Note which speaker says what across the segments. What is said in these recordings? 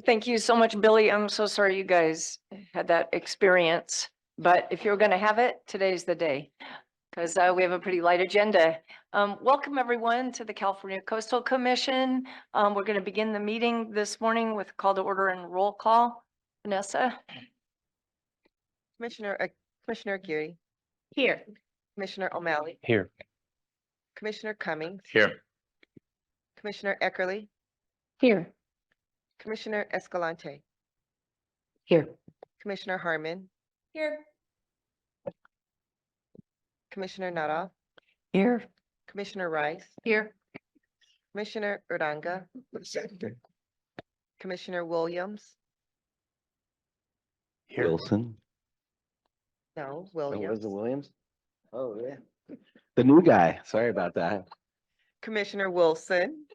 Speaker 1: Thank you so much, Billy. I'm so sorry you guys had that experience, but if you're going to have it, today's the day because we have a pretty light agenda. Welcome everyone to the California Coastal Commission. We're going to begin the meeting this morning with call to order and roll call. Vanessa?
Speaker 2: Commissioner Geary,
Speaker 1: Here.
Speaker 2: Commissioner O'Malley,
Speaker 3: Here.
Speaker 2: Commissioner Cummings,
Speaker 3: Here.
Speaker 2: Commissioner Eckerly,
Speaker 1: Here.
Speaker 2: Commissioner Escalante,
Speaker 1: Here.
Speaker 2: Commissioner Harmon,
Speaker 1: Here.
Speaker 2: Commissioner Nara,
Speaker 1: Here.
Speaker 2: Commissioner Rice,
Speaker 1: Here.
Speaker 2: Commissioner Uranga, Commissioner Williams,
Speaker 3: Here.
Speaker 4: Wilson.
Speaker 2: no,
Speaker 4: Oh, was
Speaker 2: Williams,
Speaker 4: it Williams? Oh, yeah. The new guy. Sorry about that.
Speaker 2: Commissioner Wilson,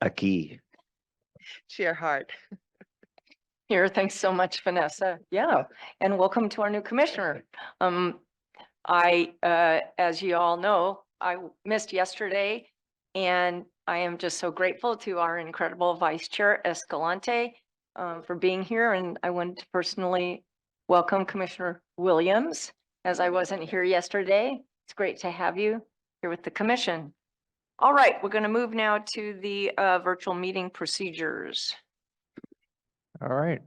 Speaker 4: Aki.
Speaker 2: Chair Hart.
Speaker 1: Here. Thanks so much, Vanessa. Yeah. And welcome to our new commissioner. As you all know, I missed yesterday, and I am just so grateful to our incredible Vice Chair Escalante for being here. And I want to personally welcome Commissioner Williams, as I wasn't here yesterday. It's great to have you here with the commission. All right, we're going to move now to the virtual meeting procedures.
Speaker 5: All right.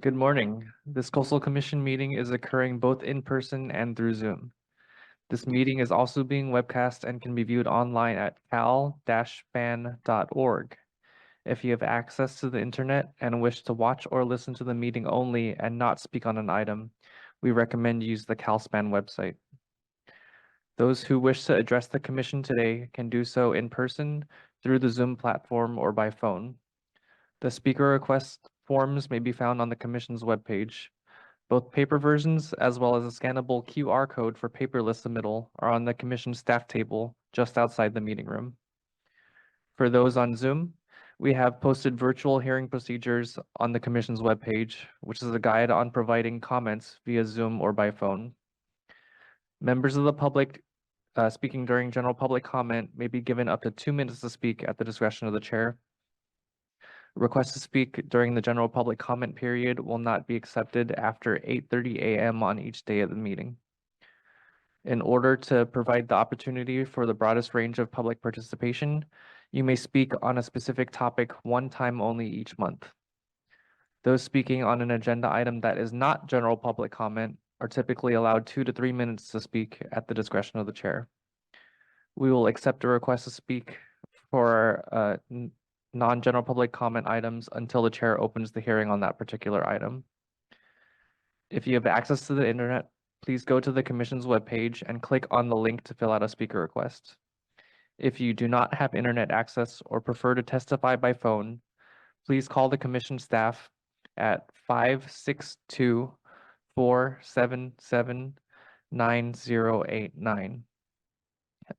Speaker 5: Good morning. This Coastal Commission meeting is occurring both in person and through Zoom. This meeting is also being webcast and can be viewed online at cal-span.org. If you have access to the internet and wish to watch or listen to the meeting only and not speak on an item, we recommend use the CalSpan website. Those who wish to address the commission today can do so in person, through the Zoom platform, or by phone. The speaker request forms may be found on the commission's webpage. Both paper versions, as well as a scannable QR code for paperless submittal, are on the commission staff table just outside the meeting room. For those on Zoom, we have posted virtual hearing procedures on the commission's webpage, which is a guide on providing comments via Zoom or by phone. Members of the public speaking during general public comment may be given up to 2 minutes to speak at the discretion of the chair. Requests to speak during the general public comment period will not be accepted after 8:30 a.m. on each day of the meeting. In order to provide the opportunity for the broadest range of public participation, you may speak on a specific topic one time only each month. Those speaking on an agenda item that is not general public comment are typically allowed 2 to 3 minutes to speak at the discretion of the chair. We will accept a request to speak for non-general public comment items until the chair opens the hearing on that particular item. If you have access to the internet, please go to the commission's webpage and click on the link to fill out a speaker request. If you do not have internet access or prefer to testify by phone, please call the commission staff at 562-477-9089.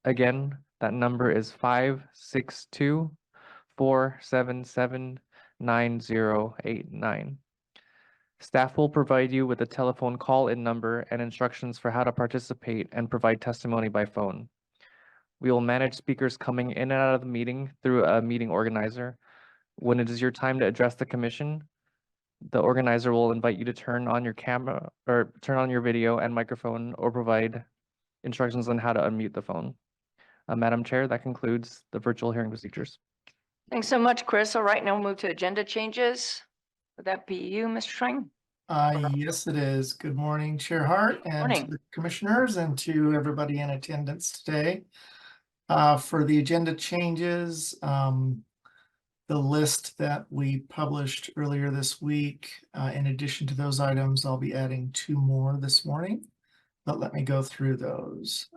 Speaker 5: Again, that number is 562-477-9089. Staff will provide you with a telephone call-in number and instructions for how to participate and provide testimony by phone. We will manage speakers coming in and out of the meeting through a meeting organizer. When it is your time to address the commission, the organizer will invite you to turn on your camera or turn on your video and microphone, or provide instructions on how to unmute the phone. Madam Chair, that concludes the virtual hearing procedures.
Speaker 1: Thanks so much, Chris. All right, now we'll move to agenda changes. Would that be you, Mr. Schrein?
Speaker 6: Yes, it is. Good morning, Chair Hart, and
Speaker 1: Morning.
Speaker 6: to the commissioners, and to everybody in attendance today. For the agenda changes, the list that we published earlier this week, in addition to those items, I'll be adding 2 more this morning, but let me go through those.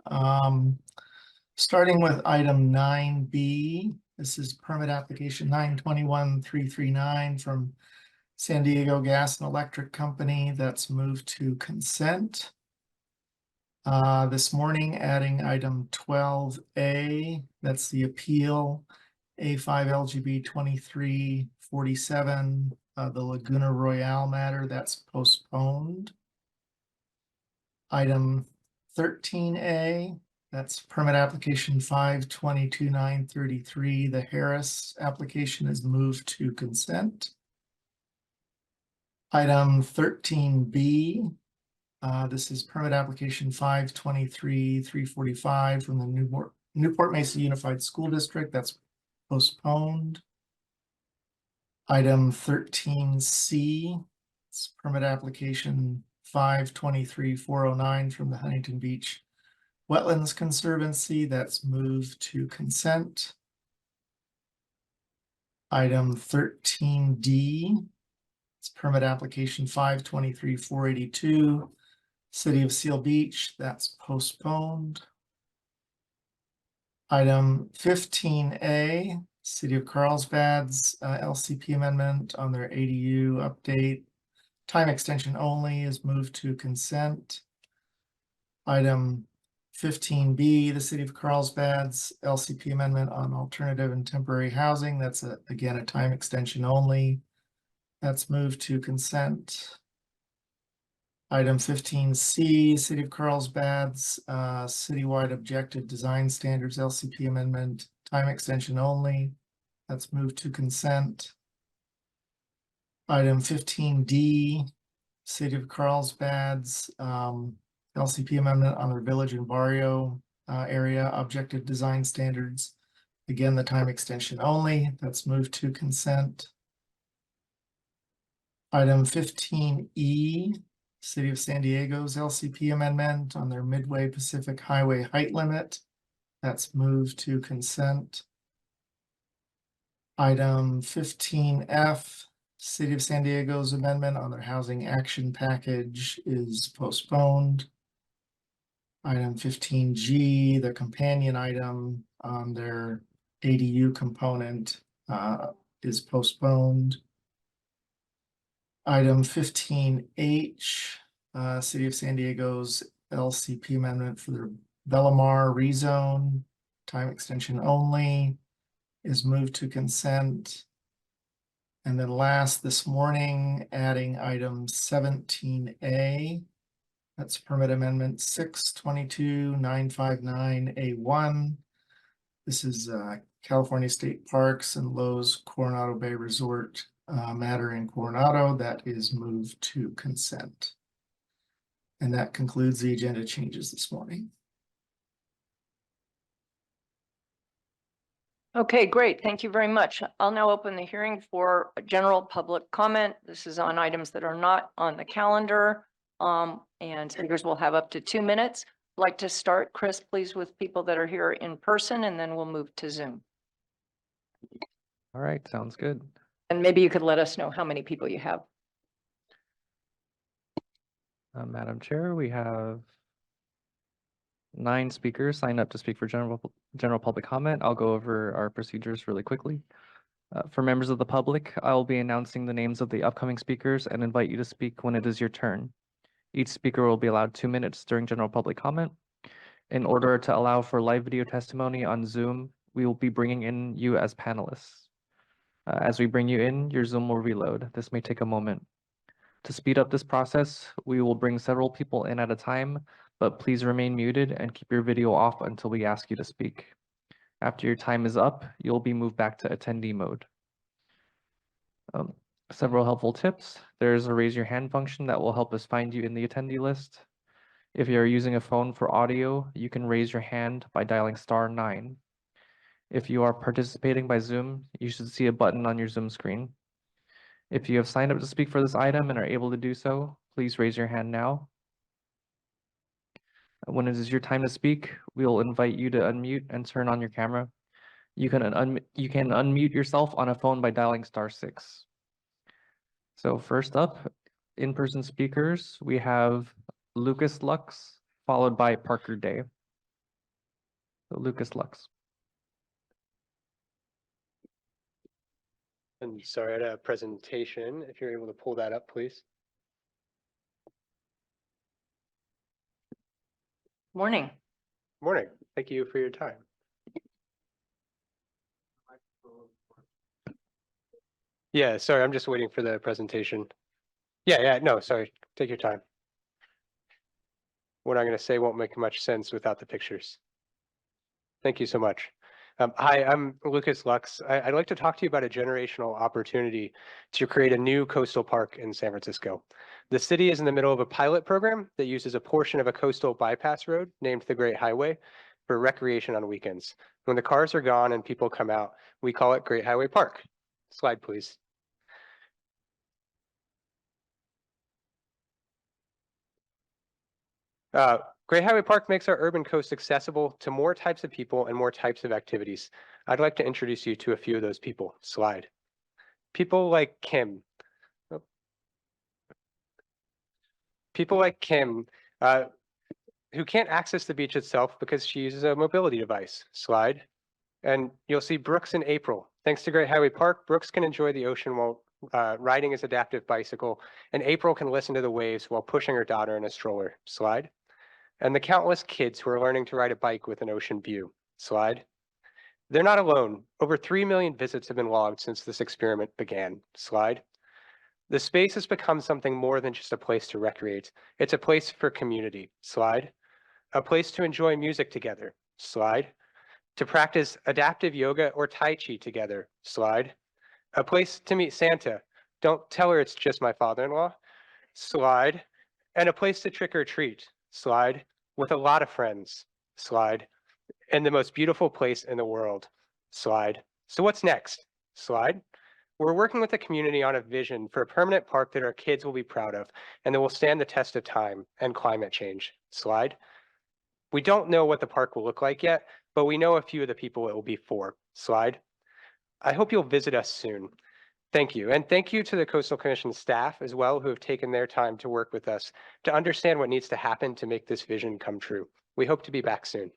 Speaker 6: Starting with item 9B, this is permit application 921-339 from San Diego Gas and Electric Company. That's moved to consent. This morning, adding item 12A, that's the appeal, A5 LGB 2347, the Laguna Royale matter, that's postponed. Item 13A, that's permit application 522-933. The Harris application is moved to consent. Item 13B. This is permit application 523-345 from the Newport Mesa Unified School District. That's postponed. Item 13C. It's permit application 523-409 from the Huntington Beach Wetlands Conservancy. That's moved to consent. Item 13D. It's permit application 523-482, City of Seal Beach. That's postponed. Item 15A, City of Carlsbad's LCP amendment on their ADU update. Time extension only is moved to consent. Item 15B, the City of Carlsbad's LCP amendment on alternative and temporary housing. That's again a time extension only. That's moved to consent. Item 15C, City of Carlsbad's citywide objective design standards LCP amendment, time extension only. That's moved to consent. Item 15D, City of Carlsbad's LCP amendment on their village and barrio area objective design standards. Again, the time extension only. That's moved to consent. Item 15E, City of San Diego's LCP amendment on their Midway Pacific Highway height limit. That's moved to consent. Item 15F, City of San Diego's amendment on their housing action package is postponed. Item 15G, the companion item on their ADU component is postponed. Item 15H, City of San Diego's LCP amendment for their Bellamar rezone, time extension only, is moved to consent. And then last this morning, adding item 17A, that's permit amendment 622-959A1. This is California State Parks and Lowe's Coronado Bay Resort matter in Coronado. That is moved to consent. And that concludes the agenda changes this morning.
Speaker 1: Okay, great. Thank you very much. I'll now open the hearing for a general public comment. This is on items that are not on the calendar. And speakers will have up to 2 minutes. I'd like to start, Chris, please, with people that are here in person, and then we'll move to Zoom.
Speaker 5: All right, sounds good.
Speaker 1: And maybe you could let us know how many people you have.
Speaker 5: Madam Chair, we have 9 speakers signed up to speak for general public comment. I'll go over our procedures really quickly. For members of the public, I will be announcing the names of the upcoming speakers and invite you to speak when it is your turn. Each speaker will be allowed 2 minutes during general public comment. In order to allow for live video testimony on Zoom, we will be bringing in you as panelists. As we bring you in, your Zoom will reload. This may take a moment. To speed up this process, we will bring several people in at a time, but please remain muted and keep your video off until we ask you to speak. After your time is up, you'll be moved back to attendee mode. Several helpful tips. There's a raise your hand function that will help us find you in the attendee list. If you're using a phone for audio, you can raise your hand by dialing *9. If you are participating by Zoom, you should see a button on your Zoom screen. If you have signed up to speak for this item and are able to do so, please raise your hand now. When it is your time to speak, we will invite you to unmute and turn on your camera. You can unmute yourself on a phone by dialing *6. So first up, in-person speakers, we have Lucas Lux, followed by Parker Day. So Lucas Lux.
Speaker 3: And sorry, I had a presentation. If you're able to pull that up, please.
Speaker 1: Morning.
Speaker 3: Morning. Thank you for your time. Yeah, sorry, I'm just waiting for the presentation. Yeah, no, sorry. Take your time. What I'm going to say won't make much sense without the pictures. Thank you so much. Hi, I'm Lucas Lux. I'd like to talk to you about a generational opportunity to create a new coastal park in San Francisco. The city is in the middle of a pilot program that uses a portion of a coastal bypass road named the Great Highway for recreation on weekends. When the cars are gone and people come out, we call it Great Highway Park. Slide, please. Great Highway Park makes our urban coast accessible to more types of people and more types of activities. I'd like to introduce you to a few of those people. Slide. People like Kim. Oh. People like Kim, who can't access the beach itself because she uses a mobility device. Slide. And you'll see Brooks and April. Thanks to Great Highway Park, Brooks can enjoy the ocean while riding his adaptive bicycle, and April can listen to the waves while pushing her daughter in a stroller. Slide. And the countless kids who are learning to ride a bike with an ocean view. Slide. They're not alone. Over 3 million visits have been logged since this experiment began. Slide. The space has become something more than just a place to recreate. It's a place for community. Slide. A place to enjoy music together. Slide. To practice adaptive yoga or Tai Chi together. Slide. A place to meet Santa. Don't tell her it's just my father-in-law. Slide. And a place to trick or treat. Slide. With a lot of friends. Slide. And the most beautiful place in the world. Slide. So what's next? Slide. We're working with the community on a vision for a permanent park that our kids will be proud of and that will stand the test of time and climate change. Slide. We don't know what the park will look like yet, but we know a few of the people it will be for. Slide. I hope you'll visit us soon. Thank you. And thank you to the Coastal Commission staff as well, who have taken their time to work with us to understand what needs to happen to make this vision come true. We hope to be back soon.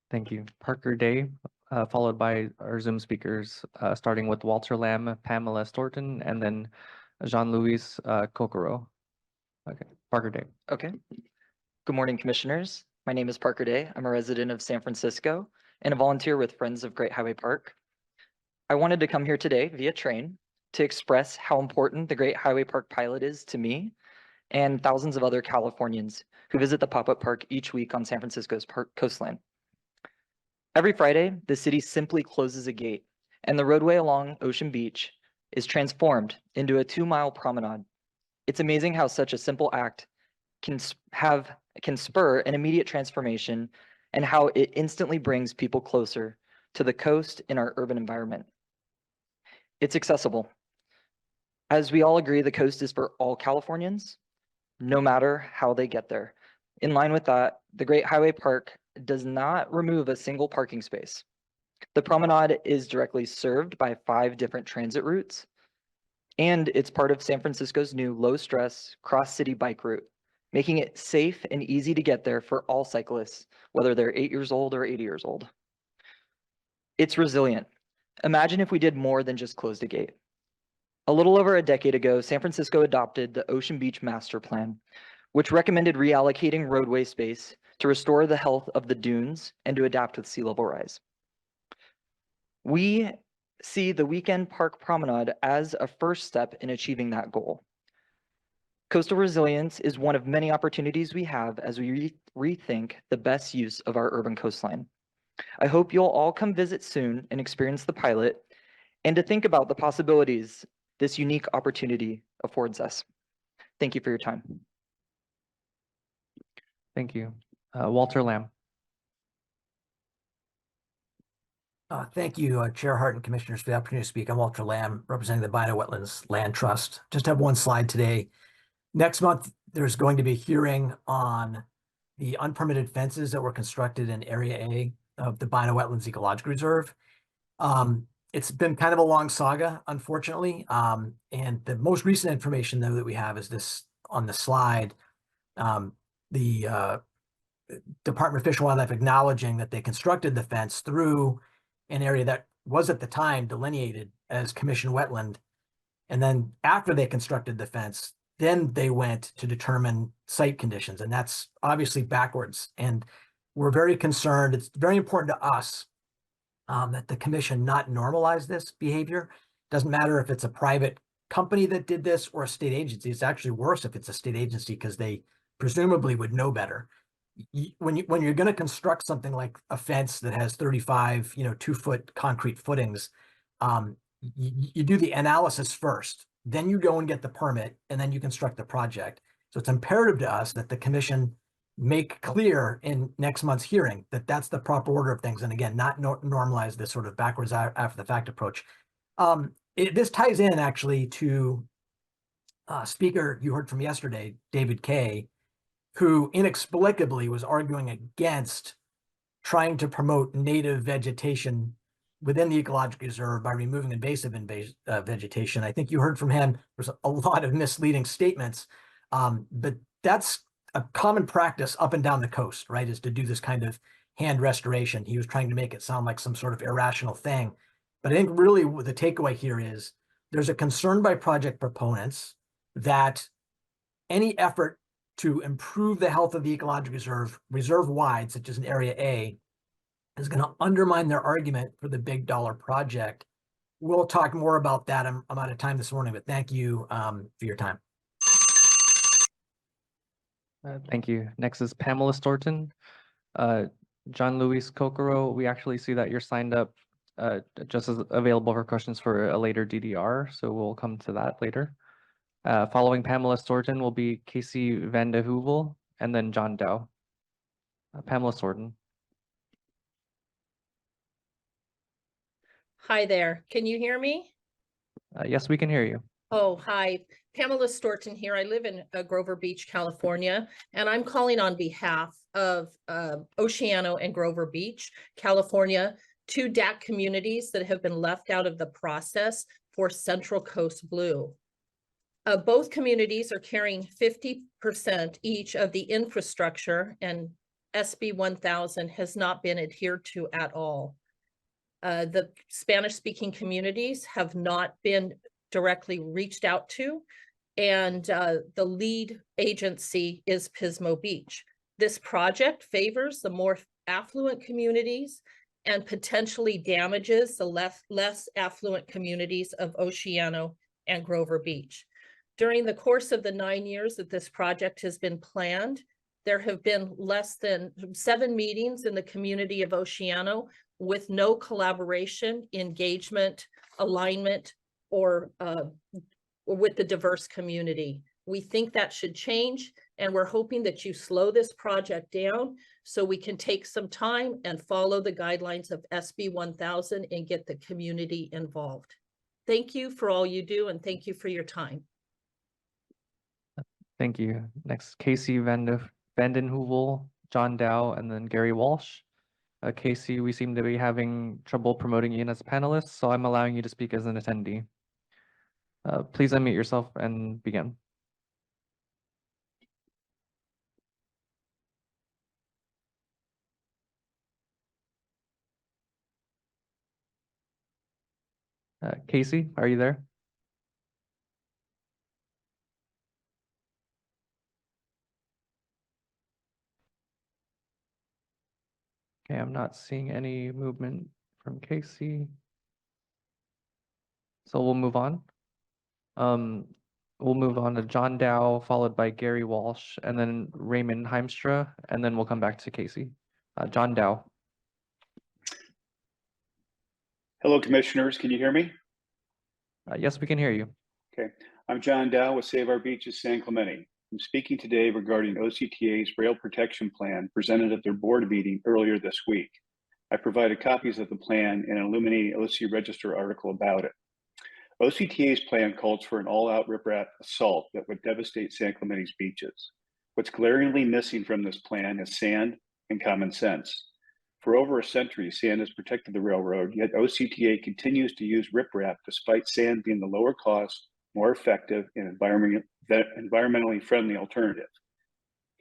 Speaker 5: Thank you. Parker Day, followed by our Zoom speakers, starting with Walter Lamb, Pamela Storton, and then Jean-Louis Kokoro. Okay, Parker Day.
Speaker 7: Okay. Good morning, commissioners. My name is Parker Day. I'm a resident of San Francisco and a volunteer with Friends of Great Highway Park. I wanted to come here today via train to express how important the Great Highway Park pilot is to me and thousands of other Californians who visit the pop-up park each week on San Francisco's coastline. Every Friday, the city simply closes a gate and the roadway along Ocean Beach is transformed into a 2-mile promenade. It's amazing how such a simple act can spur an immediate transformation and how it instantly brings people closer to the coast in our urban environment. It's accessible. As we all agree, the coast is for all Californians, no matter how they get there. In line with that, the Great Highway Park does not remove a single parking space. The promenade is directly served by 5 different transit routes, and it's part of San Francisco's new low-stress cross-city bike route, making it safe and easy to get there for all cyclists, whether they're 8 years old or 80 years old. It's resilient. Imagine if we did more than just close the gate. A little over a decade ago, San Francisco adopted the Ocean Beach Master Plan, which recommended reallocating roadway space to restore the health of the dunes and to adapt with sea level rise. We see the weekend park promenade as a first step in achieving that goal. Coastal resilience is one of many opportunities we have as we rethink the best use of our urban coastline. I hope you'll all come visit soon and experience the pilot and to think about the possibilities this unique opportunity affords us. Thank you for your time.
Speaker 5: Thank you. Walter Lamb.
Speaker 8: Thank you, Chair Hart and Commissioners, for the opportunity to speak. I'm Walter Lamb, representing the Biowetlands Land Trust. Just have one slide today. Next month, there's going to be a hearing on the unpermitted fences that were constructed in Area A of the Biowetlands Ecological Reserve. It's been kind of a long saga, unfortunately. And the most recent information, though, that we have is this on the slide. The Department of Fish and Wildlife acknowledging that they constructed the fence through an area that was at the time delineated as commission wetland. And then after they constructed the fence, then they went to determine site conditions. And that's obviously backwards. And we're very concerned. It's very important to us that the commission not normalize this behavior. Doesn't matter if it's a private company that did this or a state agency. It's actually worse if it's a state agency because they presumably would know better. when you're going to construct something like a fence that has 35, 2-foot concrete footings, you do the analysis first, then you go and get the permit, and then you construct the project. So it's imperative to us that the commission make clear in next month's hearing that that's the proper order of things. And again, not normalize this sort of backwards after the fact approach. This ties in actually to speaker you heard from yesterday, David Kay, who inexplicably was arguing against trying to promote native vegetation within the ecological reserve by removing invasive vegetation. I think you heard from him. There's a lot of misleading statements, but that's a common practice up and down the coast, right? Is to do this kind of hand restoration. He was trying to make it sound like some sort of irrational thing. But I think really the takeaway here is there's a concern by project proponents that any effort to improve the health of the ecological reserve-wide, such as in Area A, is going to undermine their argument for the big dollar project. We'll talk more about that. I'm out of time this morning, but thank you for your time.
Speaker 5: Thank you. Next is Pamela Storton. John Luis Kokoro, we actually see that you're signed up just as available for questions for a later DDR, so we'll come to that later. Following Pamela Storton will be Casey Van de Heuvel and then John Dow. Pamela Storton.
Speaker 9: Hi there. Can you hear me?
Speaker 5: Yes, we can hear you.
Speaker 9: Oh, hi. Pamela Storton here. I live in Grover Beach, California, and I'm calling on behalf of Oceano and Grover Beach, California, 2 DAC communities that have been left out of the process for Central Coast Blue. Both communities are carrying 50% each of the infrastructure, and SB 1000 has not been adhered to at all. The Spanish-speaking communities have not been directly reached out to, and the lead agency is Pismo Beach. This project favors the more affluent communities and potentially damages the less affluent communities of Oceano and Grover Beach. During the course of the 9 years that this project has been planned, there have been less than 7 meetings in the community of Oceano with no collaboration, engagement, alignment, or with the diverse community. We think that should change, and we're hoping that you slow this project down so we can take some time and follow the guidelines of SB 1000 and get the community involved. Thank you for all you do, and thank you for your time.
Speaker 5: Thank you. Next, Casey Van den Heuvel, John Dow, and then Gary Walsh. Casey, we seem to be having trouble promoting you as a panelist, so I'm allowing you to speak as an attendee. Please unmute yourself and begin. Casey, are you there? Okay, I'm not seeing any movement from Casey. So we'll move on. We'll move on to John Dow, followed by Gary Walsh, and then Raymond Heimstra, and then we'll come back to Casey. John Dow.
Speaker 10: Hello, commissioners. Can you hear me?
Speaker 5: Yes, we can hear you.
Speaker 10: Okay. I'm John Dow with Save Our Beaches San Clemente. I'm speaking today regarding OCTA's Rail Protection Plan presented at their board meeting earlier this week. I provided copies of the plan and an illuminating OC Register article about it. OCTA's plan calls for an all-out riprap assault that would devastate San Clemente's beaches. What's glaringly missing from this plan is sand and common sense. For over a century, sand has protected the railroad, yet OCTA continues to use riprap despite sand being the lower cost, more effective, and environmentally friendly alternative.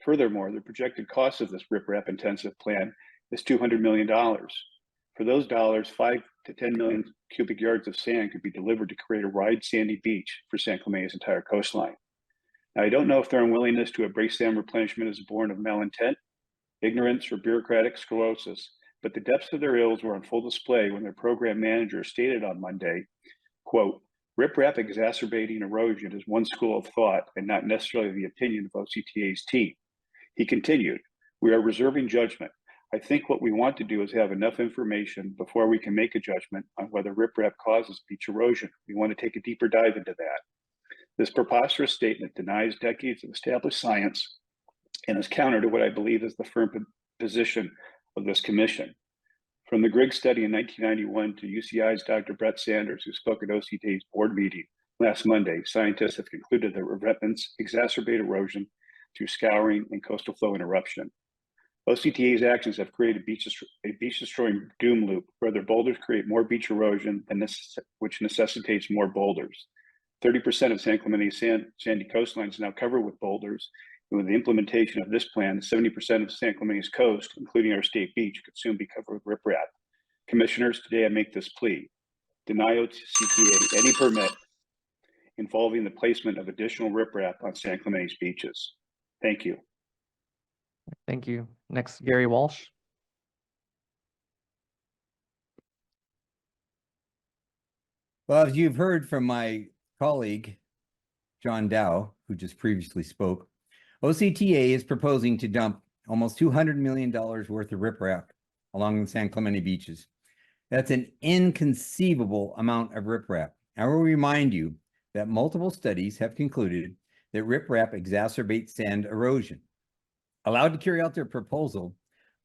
Speaker 10: Furthermore, the projected cost of this riprap intensive plan is $200 million. For those dollars, 5 to 10 million cubic yards of sand could be delivered to create a wide sandy beach for San Clemente's entire coastline. Now, I don't know if their unwillingness to embrace sand replenishment is born of malintent, ignorance, or bureaucratic sclerosis, but the depths of their ills were on full display when their program manager stated on Monday, quote, "Riprap exacerbating erosion is one school of thought and not necessarily the opinion of OCTA's team." He continued, We are reserving judgment. I think what we want to do is have enough information before we can make a judgment on whether riprap causes beach erosion. We want to take a deeper dive into that. This preposterous statement denies decades of established science and is counter to what I believe is the firm position of this commission. From the Griggs study in 1991 to UCI's Dr. Brett Sanders, who spoke at OCTA's board meeting last Monday, scientists have concluded that revetments exacerbate erosion through scouring and coastal flow interruption. OCTA's actions have created a beach-destroying doom loop where their boulders create more beach erosion, which necessitates more boulders. 30% of San Clemente's sandy coastline is now covered with boulders, and with the implementation of this plan, 70% of San Clemente's coast, including our state beach, could soon be covered with riprap. Commissioners, today I make this plea. Deny OCTA any permit involving the placement of additional riprap on San Clemente's beaches. Thank you.
Speaker 5: Thank you. Next, Gary Walsh.
Speaker 11: Well, as you've heard from my colleague, John Dow, who just previously spoke, OCTA is proposing to dump almost $200 million worth of riprap along the San Clemente beaches. That's an inconceivable amount of riprap. I will remind you that multiple studies have concluded that riprap exacerbates sand erosion. Allowed to carry out their proposal,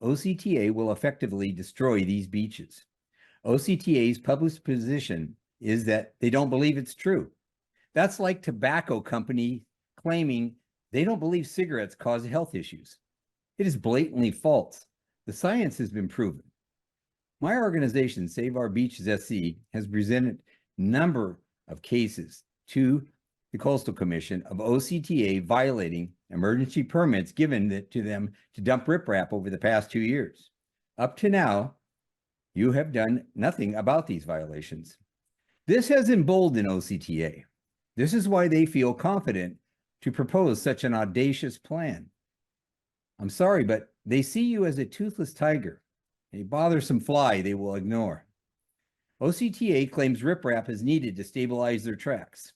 Speaker 11: OCTA will effectively destroy these beaches. OCTA's published position is that they don't believe it's true. That's like tobacco company claiming they don't believe cigarettes cause health issues. It is blatantly false. The science has been proven. My organization, Save Our Beaches SC, has presented a number of cases to the Coastal Commission of OCTA violating emergency permits given to them to dump riprap over the past 2 years. Up to now, you have done nothing about these violations. This has emboldened OCTA. This is why they feel confident to propose such an audacious plan. I'm sorry, but they see you as a toothless tiger, a bothersome fly they will ignore. OCTA claims riprap is needed to stabilize their tracks.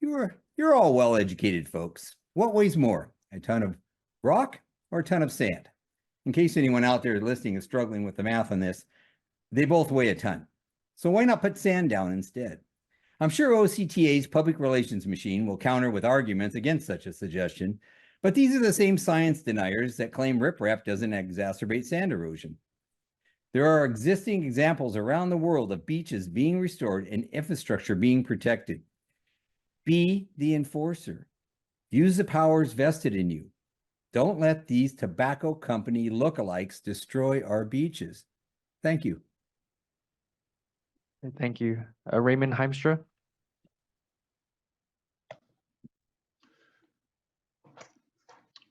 Speaker 11: You're all well-educated folks. What weighs more, a ton of rock or a ton of sand? In case anyone out there listening is struggling with the math on this, they both weigh a ton. So why not put sand down instead? I'm sure OCTA's public relations machine will counter with arguments against such a suggestion, but these are the same science deniers that claim riprap doesn't exacerbate sand erosion. There are existing examples around the world of beaches being restored and infrastructure being protected. Be the enforcer. Use the powers vested in you. Don't let these tobacco company lookalikes destroy our beaches. Thank you.
Speaker 5: Thank you. Raymond Heimstra.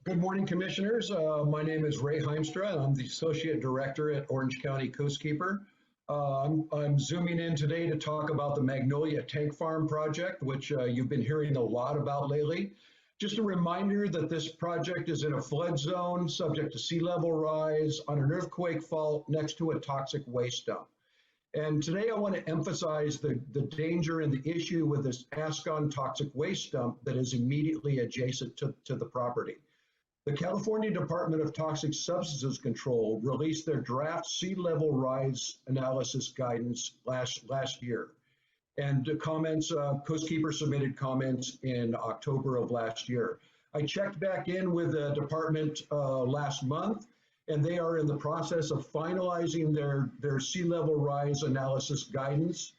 Speaker 12: Good morning, Commissioners. My name is Ray Heimstra, and I'm the Associate Director at Orange County Coastkeeper. I'm zooming in today to talk about the Magnolia Tank Farm project, which you've been hearing a lot about lately. Just a reminder that this project is in a flood zone subject to sea level rise on an earthquake fault next to a toxic waste dump. And today I want to emphasize the danger and the issue with this Ascon toxic waste dump that is immediately adjacent to the property. The California Department of Toxic Substances Control released their draft sea level rise analysis guidance last year. And the comments, Coastkeeper submitted comments in October of last year. I checked back in with the department last month, and they are in the process of finalizing their sea level rise analysis guidance.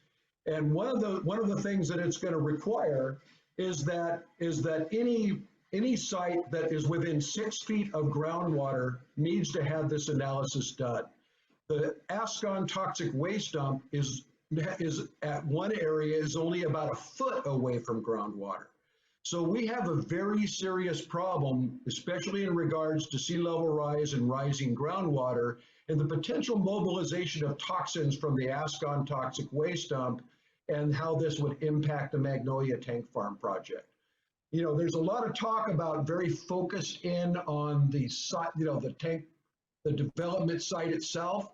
Speaker 12: And one of the things that it's going to require is that any site that is within 6 feet of groundwater needs to have this analysis done. The Ascon toxic waste dump is at one area is only about a foot away from groundwater. So we have a very serious problem, especially in regards to sea level rise and rising groundwater, and the potential mobilization of toxins from the Ascon toxic waste dump and how this would impact the Magnolia Tank Farm project. You know, there's a lot of talk about very focused in on the site, you know, the development site itself,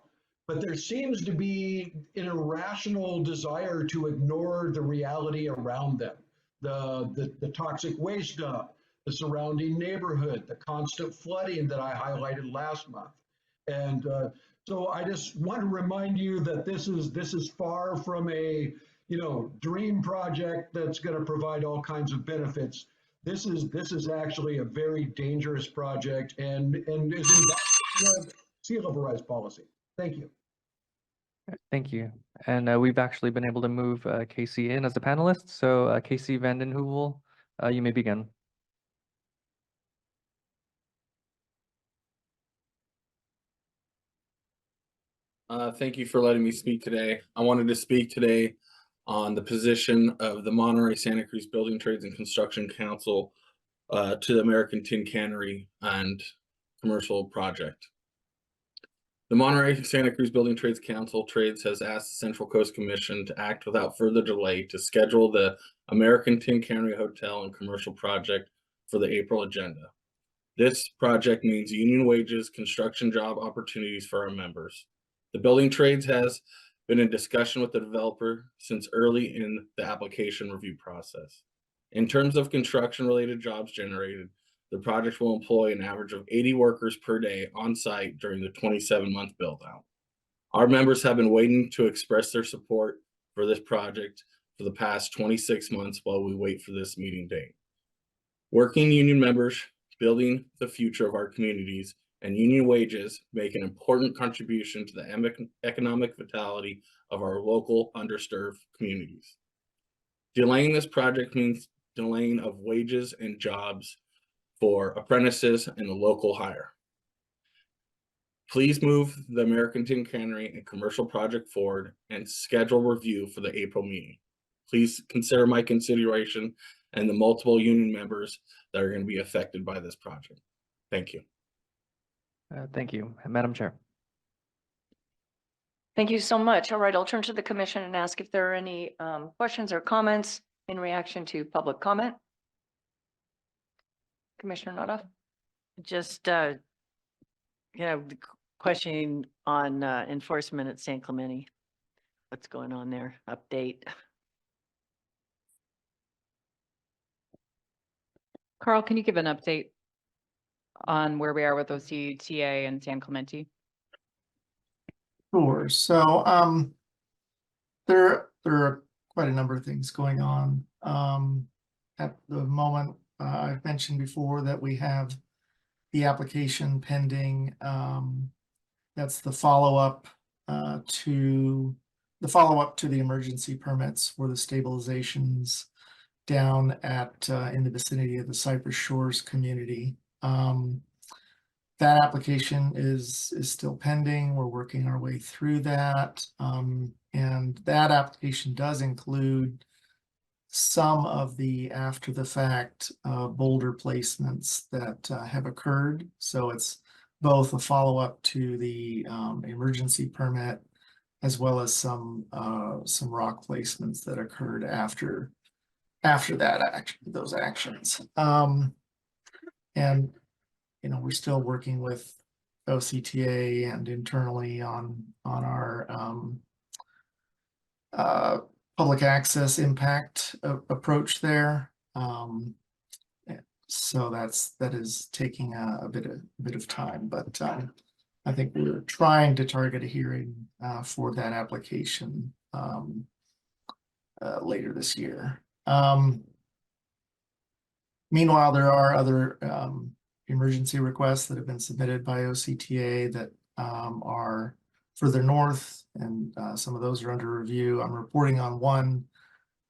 Speaker 12: but there seems to be an irrational desire to ignore the reality around them. The toxic waste dump, the surrounding neighborhood, the constant flooding that I highlighted last month. And so I just want to remind you that this is far from a, dream project that's going to provide all kinds of benefits. This is actually a very dangerous project and is in the sea level rise policy. Thank you.
Speaker 5: Thank you. And we've actually been able to move Casey in as a panelist. So Casey Vanden Heuvel, you may begin.
Speaker 13: Thank you for letting me speak today. I wanted to speak today on the position of the Monterey Santa Cruz Building Trades and Construction Council to the American Tin Cannery and Commercial Project. The Monterey Santa Cruz Building Trades Council Trades has asked the Central Coast Commission to act without further delay to schedule the American Tin Cannery Hotel and Commercial Project for the April agenda. This project means union wages, construction job opportunities for our members. The building trades has been in discussion with the developer since early in the application review process. In terms of construction-related jobs generated, the project will employ an average of 80 workers per day on site during the 27-month build-out. Our members have been waiting to express their support for this project for the past 26 months while we wait for this meeting date. Working union members building the future of our communities, and union wages make an important contribution to the economic vitality of our local underserved communities. Delaying this project means delaying of wages and jobs for apprentices and the local hire. Please move the American Tin Cannery and Commercial Project forward and schedule review for the April meeting. Please consider my consideration and the multiple union members that are going to be affected by this project. Thank you.
Speaker 5: Thank you. Madam Chair.
Speaker 1: Thank you so much. All right, I'll turn to the commission and ask if there are any questions or comments in reaction to public comment. Commissioner Nada?
Speaker 14: Just, questioning on enforcement at San Clemente. What's going on there? Update.
Speaker 15: Carl, can you give an update on where we are with OCTA and San Clemente?
Speaker 6: Sure. So there are quite a number of things going on. At the moment, I've mentioned before that we have the application pending. That's the follow-up to the emergency permits for the stabilizations down at in the vicinity of the Cypress Shores community. That application is still pending. We're working our way through that. And that application does include some of the after the fact boulder placements that have occurred. So it's both a follow-up to the emergency permit as well as some rock placements that occurred after those actions. And we're still working with OCTA and internally on our public access impact approach there. So that is taking a bit of time, but I think we're trying to target a hearing for that application later this year. Meanwhile, there are other emergency requests that have been submitted by OCTA that are further north, and some of those are under review. I'm reporting on one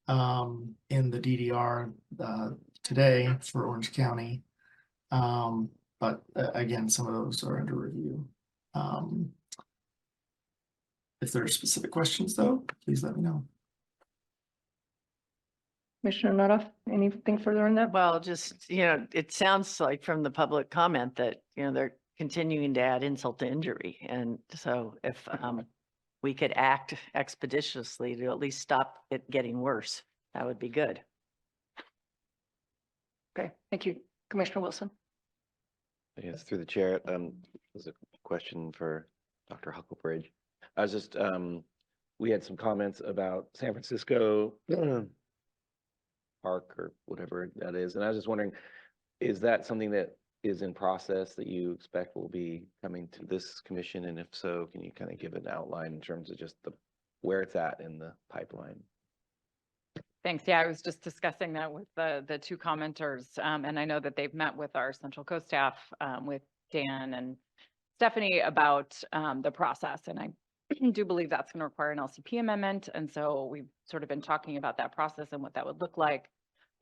Speaker 6: in the DDR today for Orange County, but again, some of those are under review. If there are specific questions, though, please let me know.
Speaker 1: Commissioner Nada, anything further on that?
Speaker 14: Well, just, it sounds like from the public comment that, they're continuing to add insult to injury. And so if we could act expeditiously to at least stop it getting worse, that would be good.
Speaker 1: Okay, thank you. Commissioner Wilson.
Speaker 4: Yes, through the chair. There's a question for Dr. Huckleberry. I was just, we had some comments about San Francisco Park or whatever that is. And I was just wondering, Is that something that is in process that you expect will be coming to this commission? And if so, can you kind of give an outline in terms of just where it's at in the pipeline?
Speaker 15: Thanks. Yeah, I was just discussing that with the two commenters. And I know that they've met with our Central Coast staff, with Dan and Stephanie about the process. And I do believe that's going to require an LCP amendment. And so we've sort of been talking about that process and what that would look like.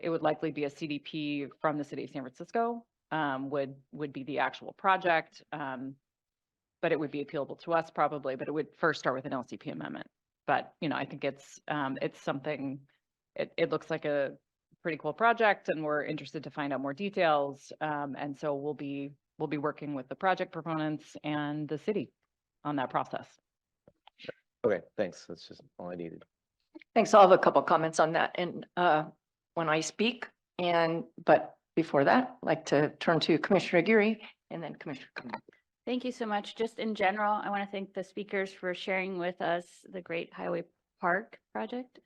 Speaker 15: It would likely be a CDP from the city of San Francisco, would be the actual project. But it would be appealable to us probably, but it would first start with an LCP amendment. But, you know, I think it's something, it looks like a pretty cool project and we're interested to find out more details. And so we'll be working with the project proponents and the city on that process.
Speaker 4: Okay, thanks. That's just all I needed.
Speaker 1: Thanks. I'll have a couple comments on that and when I speak. But before that, I'd like to turn to Commissioner Aguirre and then Commissioner Cummings.
Speaker 16: Thank you so much. Just in general, I want to thank the speakers for sharing with us the Great Highway Park project.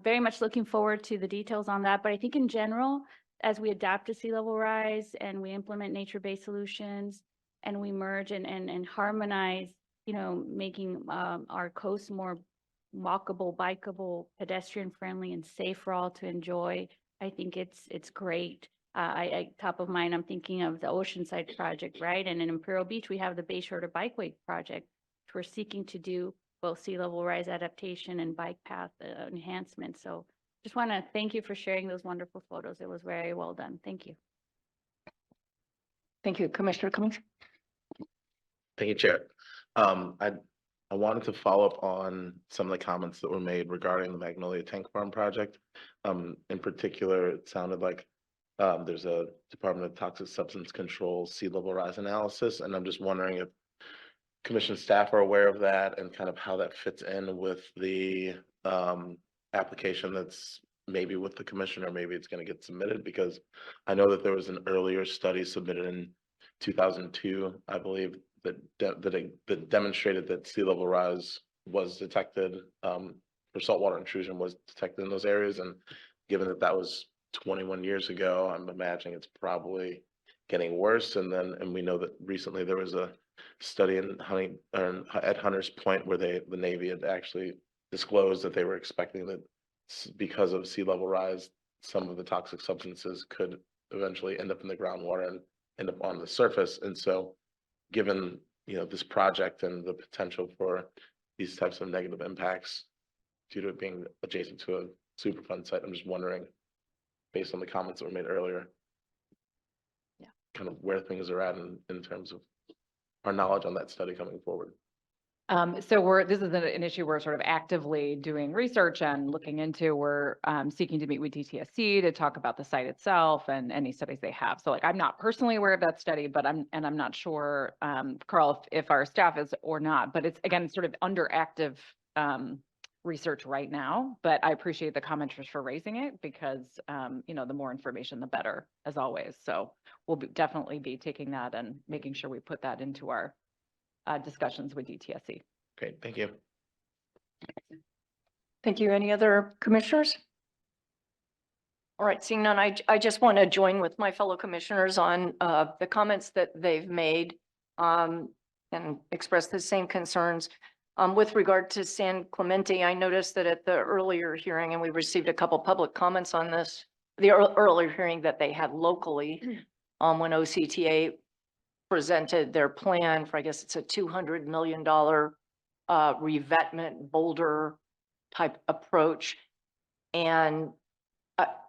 Speaker 16: Very much looking forward to the details on that. But I think in general, as we adapt to sea level rise and we implement nature-based solutions and we merge and harmonize, you know, making our coast more walkable, bikeable, pedestrian friendly and safe for all to enjoy, I think it's great. Top of mind, I'm thinking of the Oceanside project, right? And in Imperial Beach, we have the Bayshore to Bikeway project, which we're seeking to do both sea level rise adaptation and bike path enhancement. So just want to thank you for sharing those wonderful photos. It was very well done. Thank you.
Speaker 1: Thank you, Commissioner Cummings.
Speaker 17: Thank you, Chair. I wanted to follow up on some of the comments that were made regarding the Magnolia Tank Farm project. In particular, it sounded like there's a Department of Toxic Substance Control sea level rise analysis, and I'm just wondering if Commission staff are aware of that and kind of how that fits in with the application that's maybe with the commission, or maybe it's going to get submitted, because I know that there was an earlier study submitted in 2002, I believe, that demonstrated that sea level rise was detected, for saltwater intrusion was detected in those areas. And given that that was 21 years ago, I'm imagining it's probably getting worse. And we know that recently there was a study at Hunters Point where the Navy had actually disclosed that they were expecting that because of sea level rise, some of the toxic substances could eventually end up in the groundwater and end up on the surface. And so given, you know, this project and the potential for these types of negative impacts due to it being adjacent to a Superfund site, I'm just wondering, based on the comments that were made earlier, kind of where things are at in terms of our knowledge on that study coming forward.
Speaker 15: So this is an issue we're sort of actively doing research and looking into. We're seeking to meet with DTSC to talk about the site itself and any studies they have. So like, I'm not personally aware of that study, but I'm not sure, Carl, if our staff is or not, but it's again, sort of under active research right now, but I appreciate the commenters for raising it because, you know, the more information, the better, as always. So we'll definitely be taking that and making sure we put that into our discussions with DTSC.
Speaker 17: Great, thank you.
Speaker 1: Thank you. Any other commissioners? All right, seeing none, I just want to join with my fellow commissioners on the comments that they've made and express the same concerns. With regard to San Clemente, I noticed that at the earlier hearing, and we received a couple public comments on this, the earlier hearing that they had locally when OCTA presented their plan for, I guess it's a $200 million revetment boulder type approach. And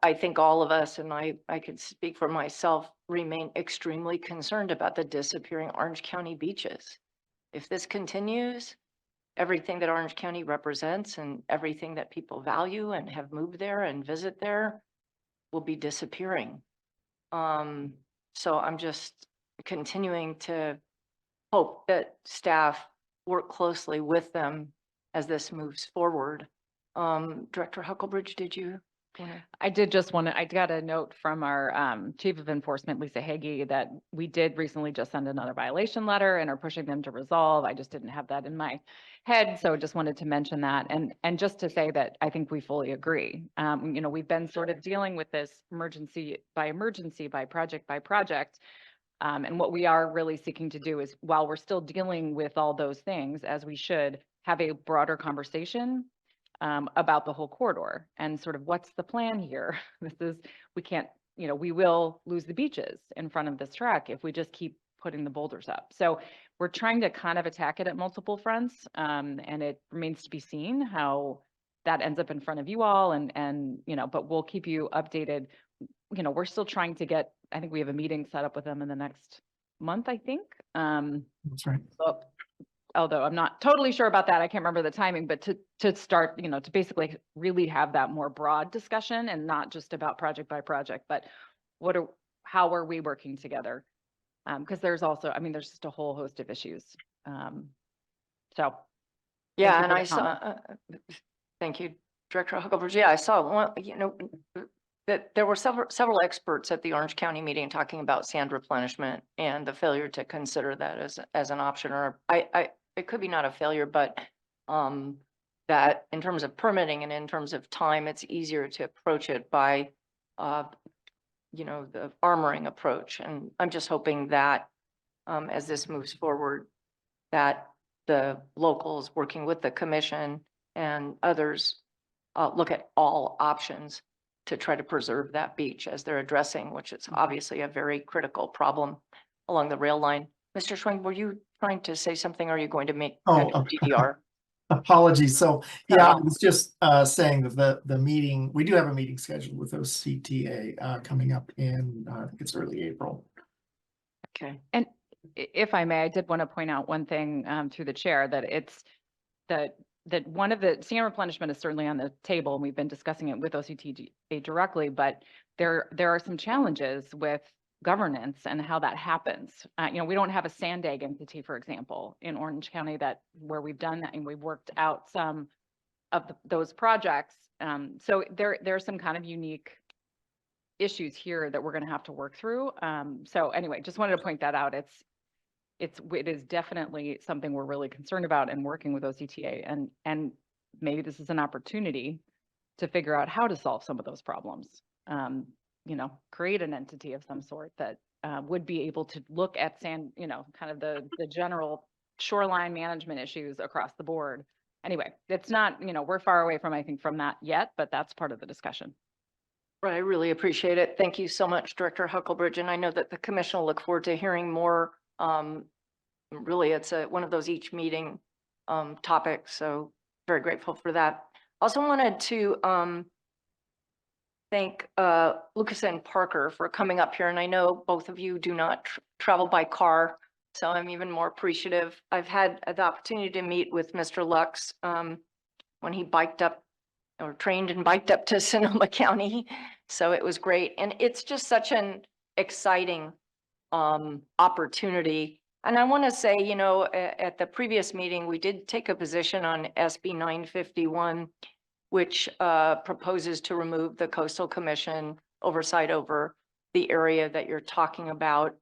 Speaker 1: I think all of us, and I could speak for myself, remain extremely concerned about the disappearing Orange County beaches. If this continues, everything that Orange County represents and everything that people value and have moved there and visit there will be disappearing. So I'm just continuing to hope that staff work closely with them as this moves forward. Director Hucklebridge, did you
Speaker 15: I did just want to, I got a note from our Chief of Enforcement, Lisa Hagee, that we did recently just send another violation letter and are pushing them to resolve. I just didn't have that in my head, so just wanted to mention that. And just to say that I think we fully agree. You know, we've been sort of dealing with this emergency, by project. And what we are really seeking to do is, while we're still dealing with all those things, as we should, have a broader conversation about the whole corridor and sort of what's the plan here. We can't, you know, we will lose the beaches in front of this track if we just keep putting the boulders up. So we're trying to kind of attack it at multiple fronts, and it remains to be seen how that ends up in front of you all, and you know, but we'll keep you updated. You know, we're still trying to get, I think we have a meeting set up with them in the next month, I think.
Speaker 6: That's right.
Speaker 15: Although I'm not totally sure about that, I can't remember the timing, but to start, you know, to basically really have that more broad discussion and not just about project by project, but how are we working together? Because there's also, I mean, there's just a whole host of issues. So.
Speaker 1: Yeah,
Speaker 15: thank you
Speaker 1: and
Speaker 15: for
Speaker 1: I
Speaker 15: the
Speaker 1: saw,
Speaker 15: comment.
Speaker 1: thank you, Director Huckleberg. Yeah, I saw one, you know, that there were several experts at the Orange County meeting talking about sand replenishment and the failure to consider that as an option, or it could be not a failure, but that in terms of permitting and in terms of time, it's easier to approach it by you know, the armoring approach. And I'm just hoping that as this moves forward, that the locals working with the commission and others look at all options to try to preserve that beach as they're addressing, which is obviously a very critical problem along the rail line. Mr. Schwing, were you trying to say something? Or are you going to make DDR?
Speaker 6: Apologies. So yeah, I was just saying that the meeting, we do have a meeting scheduled with OCTA coming up in, I think it's early April.
Speaker 1: Okay.
Speaker 15: And if I may, I did want to point out one thing through the chair, that it's that one of the sand replenishment is certainly on the table, and we've been discussing it with OCTA directly, but there are some challenges with governance and how that happens. You know, we don't have a sand egg entity, for example, in Orange County where we've done that, and we've worked out some of those projects. So there are some kind of unique issues here that we're going to have to work through. So anyway, just wanted to point that out. It is definitely something we're really concerned about and working with OCTA, and maybe this is an opportunity to figure out how to solve some of those problems. You know, create an entity of some sort that would be able to look at sand, you know, kind of the general shoreline management issues across the board. Anyway, it's not, you know, we're far away from, I think, from that yet, but that's part of the discussion.
Speaker 1: Right, I really appreciate it. Thank you so much, Director Huckleberg. And I know that the commission will look forward to hearing more. Really, it's one of those each meeting topics. So very grateful for that. Also wanted to thank Lucas and Parker for coming up here. And I know both of you do not travel by car, so I'm even more appreciative. I've had the opportunity to meet with Mr. Lux when he biked up or trained and biked up to Sonoma County. So it was great. And it's just such an exciting opportunity. And I want to say, you know, at the previous meeting, we did take a position on SB 951, which proposes to remove the Coastal Commission oversight over the area that you're talking about.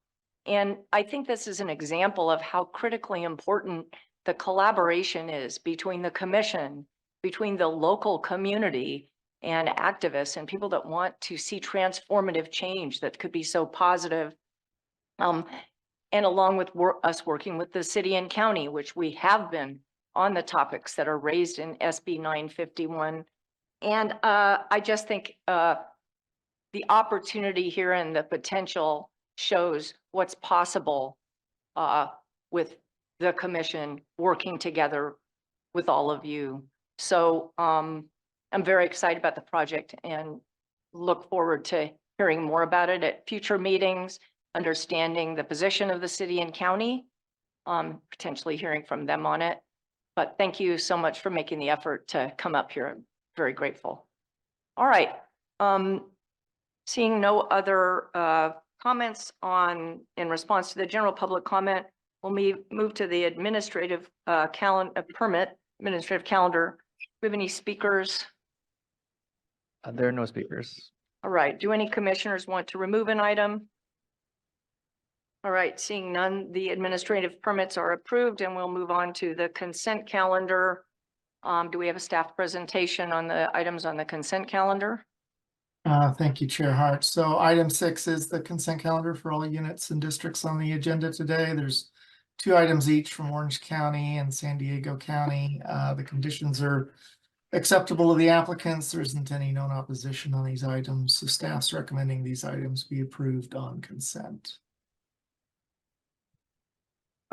Speaker 1: And I think this is an example of how critically important the collaboration is between the commission, between the local community and activists and people that want to see transformative change that could be so positive. And along with us working with the city and county, which we have been on the topics that are raised in SB 951. And I just think the opportunity here and the potential shows what's possible with the commission working together with all of you. So I'm very excited about the project and look forward to hearing more about it at future meetings, understanding the position of the city and county, potentially hearing from them on it. But thank you so much for making the effort to come up here. I'm very grateful. All right. Seeing no other comments in response to the general public comment, we'll move to the administrative administrative calendar. Do we have any speakers?
Speaker 5: There are no speakers.
Speaker 1: All right, do any commissioners want to remove an item? All right, seeing none, the administrative permits are approved and we'll move on to the consent calendar. Do we have a staff presentation on the items on the consent calendar?
Speaker 6: Thank you, Chair Hart. So item 6 is the consent calendar for all units and districts on the agenda today. There's 2 items each from Orange County and San Diego County. The conditions are acceptable to the applicants. There isn't any known opposition on these items. So staff's recommending these items be approved on consent.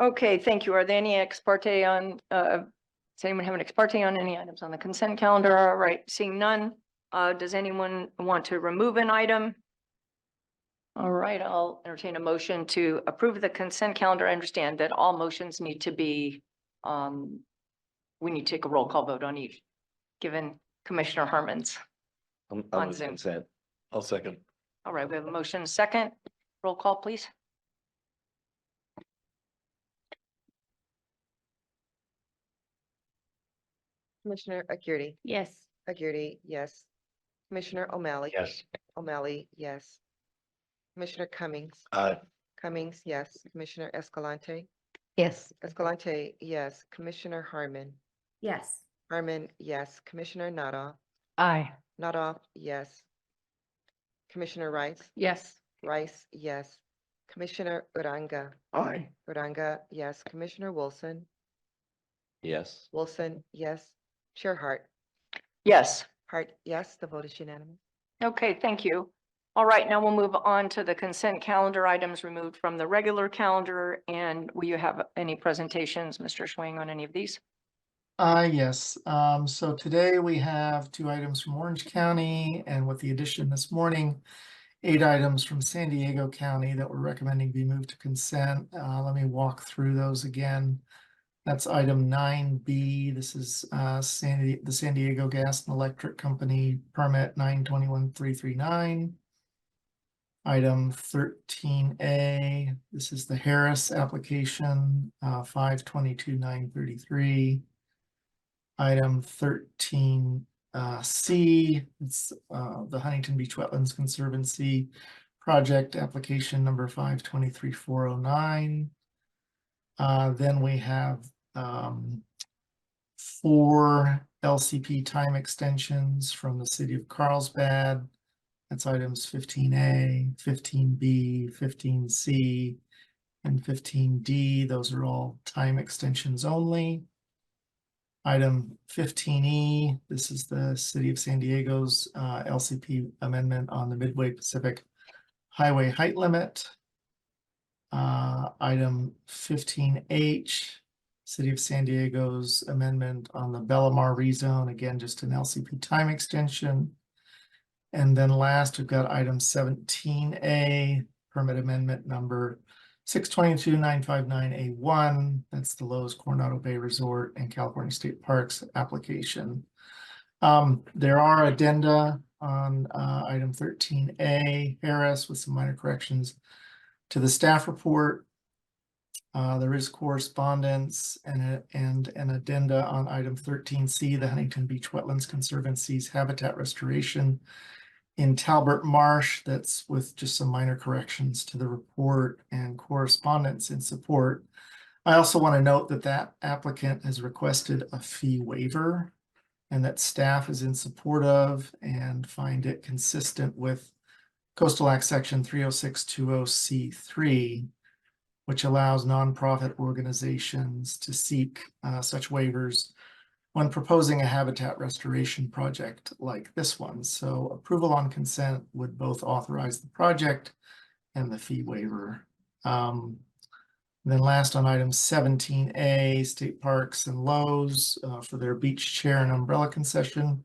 Speaker 1: Okay, thank you. Are there any ex parte on, does anyone have an ex parte on any items on the consent calendar? All right, seeing none. Does anyone want to remove an item? All right, I'll entertain a motion to approve the consent calendar. I understand that all motions need to be, we need to take a roll call vote on each, given Commissioner Harmon's.
Speaker 4: I'll
Speaker 1: On
Speaker 4: move
Speaker 1: Zoom.
Speaker 4: consent. I'll second.
Speaker 1: All right, we have a motion second. Roll call, please.
Speaker 2: Commissioner Aguirre,
Speaker 16: Yes.
Speaker 2: Aguirre, yes. Commissioner O'Malley.
Speaker 4: Yes.
Speaker 2: O'Malley, yes. Commissioner Cummings.
Speaker 17: Aye.
Speaker 2: Cummings, yes. Commissioner Escalante.
Speaker 14: Yes.
Speaker 2: Escalante, yes. Commissioner Harmon.
Speaker 16: Yes.
Speaker 2: Harmon, yes. Commissioner Nada.
Speaker 14: Aye.
Speaker 2: Nada, yes. Commissioner Rice.
Speaker 14: Yes.
Speaker 2: Rice, yes. Commissioner Uranga.
Speaker 17: Aye.
Speaker 2: Uranga, yes. Commissioner Wilson.
Speaker 4: Yes.
Speaker 2: Wilson, yes. Chair Hart.
Speaker 1: Yes.
Speaker 2: Hart, yes. The vote is unanimous.
Speaker 1: Okay, thank you. All right, now we'll move on to the consent calendar items removed from the regular calendar. And will you have any presentations, Mr. Schwing, on any of these?
Speaker 6: Yes. So today we have 2 items from Orange County, and with the addition this morning, 8 items from San Diego County that we're recommending be moved to consent. Let me walk through those again. That's item 9B. This is the San Diego Gas and Electric Company permit 921-339. Item 13A. This is the Harris application 522-933. Item 13C, it's the Huntington Beach Wetlands Conservancy project application number 523-409. Then we have 4 LCP time extensions from the city of Carlsbad. That's items 15A, 15B, 15C, and 15D. Those are all time extensions only. Item 15E, this is the City of San Diego's LCP amendment on the Midway Pacific Highway height limit. Item 15H, City of San Diego's amendment on the Bellamar rezone, again, just an LCP time extension. And then last, we've got item 17A, permit amendment number 622-959A1. That's the Lowe's Coronado Bay Resort and California State Parks application. There are addenda on item 13A, Harris, with some minor corrections to the staff report. There is correspondence and an addenda on item 13C, the Huntington Beach Wetlands Conservancy's habitat restoration in Talbert Marsh. That's with just some minor corrections to the report and correspondence in support. I also want to note that that applicant has requested a fee waiver and that staff is in support of and find it consistent with Coastal Act Section 30620C3, which allows nonprofit organizations to seek such waivers when proposing a habitat restoration project like this one. So approval on consent would both authorize the project and the fee waiver. Then last on item 17A, State Parks and Lowe's for their beach chair and umbrella concession.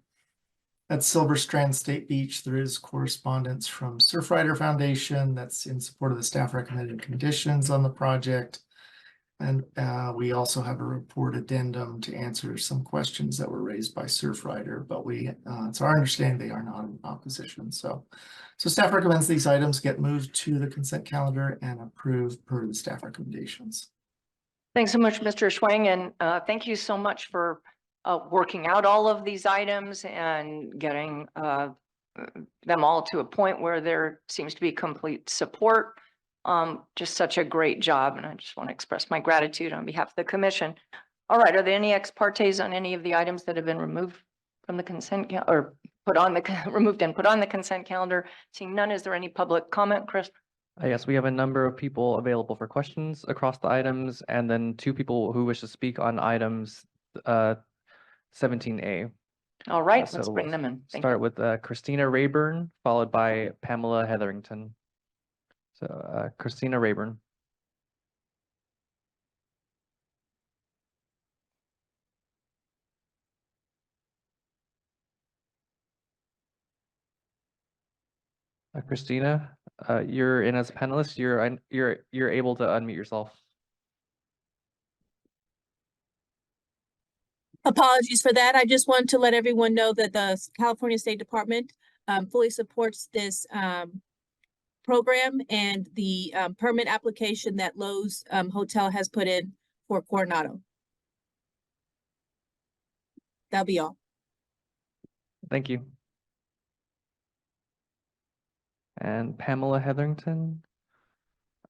Speaker 6: At Silver Strand State Beach, there is correspondence from Surfrider Foundation that's in support of the staff recommended conditions on the project. And we also have a report addendum to answer some questions that were raised by Surfrider, but it's our understanding they are not in opposition. So staff recommends these items get moved to the consent calendar and approved per the staff recommendations.
Speaker 1: Thanks so much, Mr. Schwang, and thank you so much for working out all of these items and getting them all to a point where there seems to be complete support. Just such a great job, and I just want to express my gratitude on behalf of the commission. All right, are there any ex partes on any of the items that have been removed from the consent or put on the removed and put on the consent calendar? Seeing none, is there any public comment, Chris?
Speaker 5: Yes, we have a number of people available for questions across the items, and then 2 people who wish to speak on items 17A.
Speaker 1: All right, let's
Speaker 5: So
Speaker 1: bring
Speaker 5: we'll
Speaker 1: them in. Thank
Speaker 5: Start
Speaker 1: you.
Speaker 5: with Christina Rayburn, followed by Pamela Hetherington. So Christina Rayburn. Christina, you're in as a panelist. You're able to unmute yourself.
Speaker 18: Apologies for that. I just wanted to let everyone know that the California State Department fully supports this program and the permit application that Lowe's Hotel has put in for Coronado. That'll be all.
Speaker 5: Thank you. And Pamela Hetherington.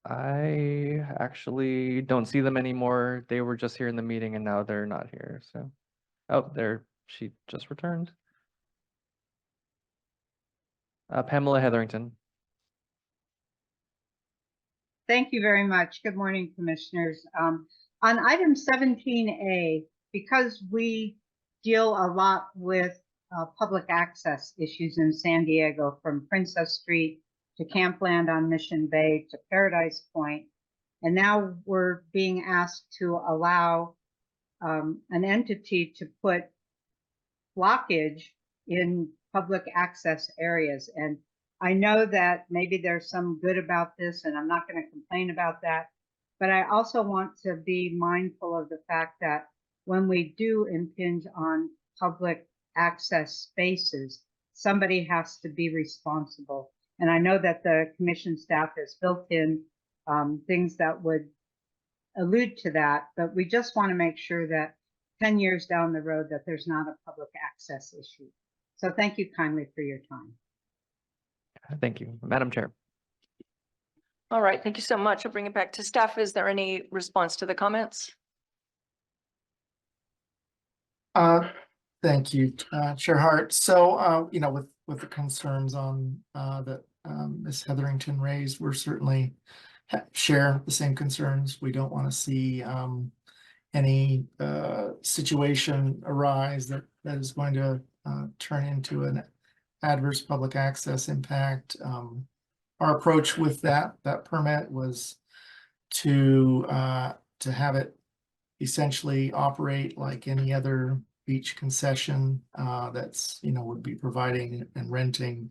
Speaker 5: I actually don't see them anymore. They were just here in the meeting and now they're not here. So, oh, she just returned. Pamela Hetherington.
Speaker 19: Thank you very much. Good morning, commissioners. On item 17A, because we deal a lot with public access issues in San Diego, from Princess Street to Campland on Mission Bay to Paradise Point, and now we're being asked to allow an entity to put blockage in public access areas. And I know that maybe there's some good about this, and I'm not going to complain about that, but I also want to be mindful of the fact that when we do impinge on public access spaces, somebody has to be responsible. And I know that the commission staff has built in things that would allude to that, but we just want to make sure that 10 years down the road that there's not a public access issue. So thank you kindly for your time.
Speaker 5: Thank you, Madam Chair.
Speaker 1: All right, thank you so much. I'll bring it back to staff. Is there any response to the comments?
Speaker 6: Thank you, Chair Hart. So, you know, with the concerns on that Ms. Hetherington raised, we're certainly share the same concerns. We don't want to see any situation arise that is going to turn into an adverse public access impact. Our approach with that permit was to have it essentially operate like any other beach concession that's, you know, would be providing and renting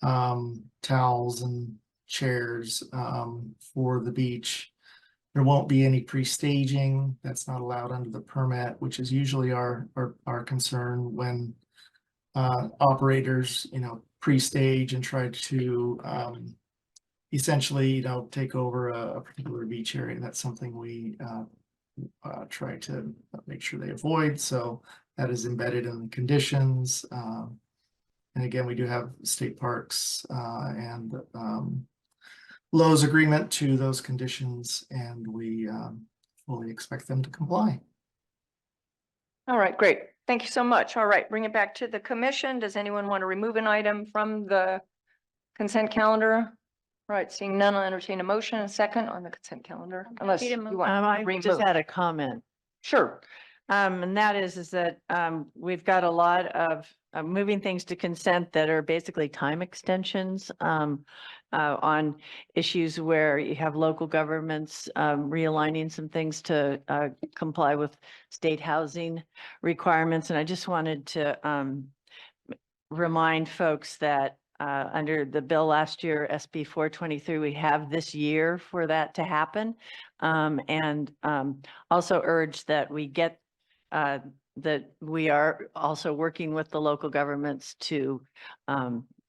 Speaker 6: towels and chairs for the beach. There won't be any pre-staging. That's not allowed under the permit, which is usually our concern when operators, you know, pre-stage and try to essentially, you know, take over a particular beach area. That's something we try to make sure they avoid. So that is embedded in the conditions. And again, we do have state parks and Lowe's agreement to those conditions, and we fully expect them to comply.
Speaker 1: All right, great. Thank you so much. All right, bring it back to the commission. Does anyone want to remove an item from the consent calendar? All right, seeing none, I'll entertain a motion, a second on the consent calendar, unless
Speaker 16: happy to
Speaker 1: you
Speaker 16: move.
Speaker 1: want to
Speaker 14: I
Speaker 1: remove.
Speaker 14: just had a comment.
Speaker 1: Sure.
Speaker 14: And that is that we've got a lot of moving things to consent that are basically time extensions on issues where you have local governments realigning some things to comply with state housing requirements. And I just wanted to remind folks that under the bill last year, SB 423, we have this year for that to happen. And also urge that we get that we are also working with the local governments to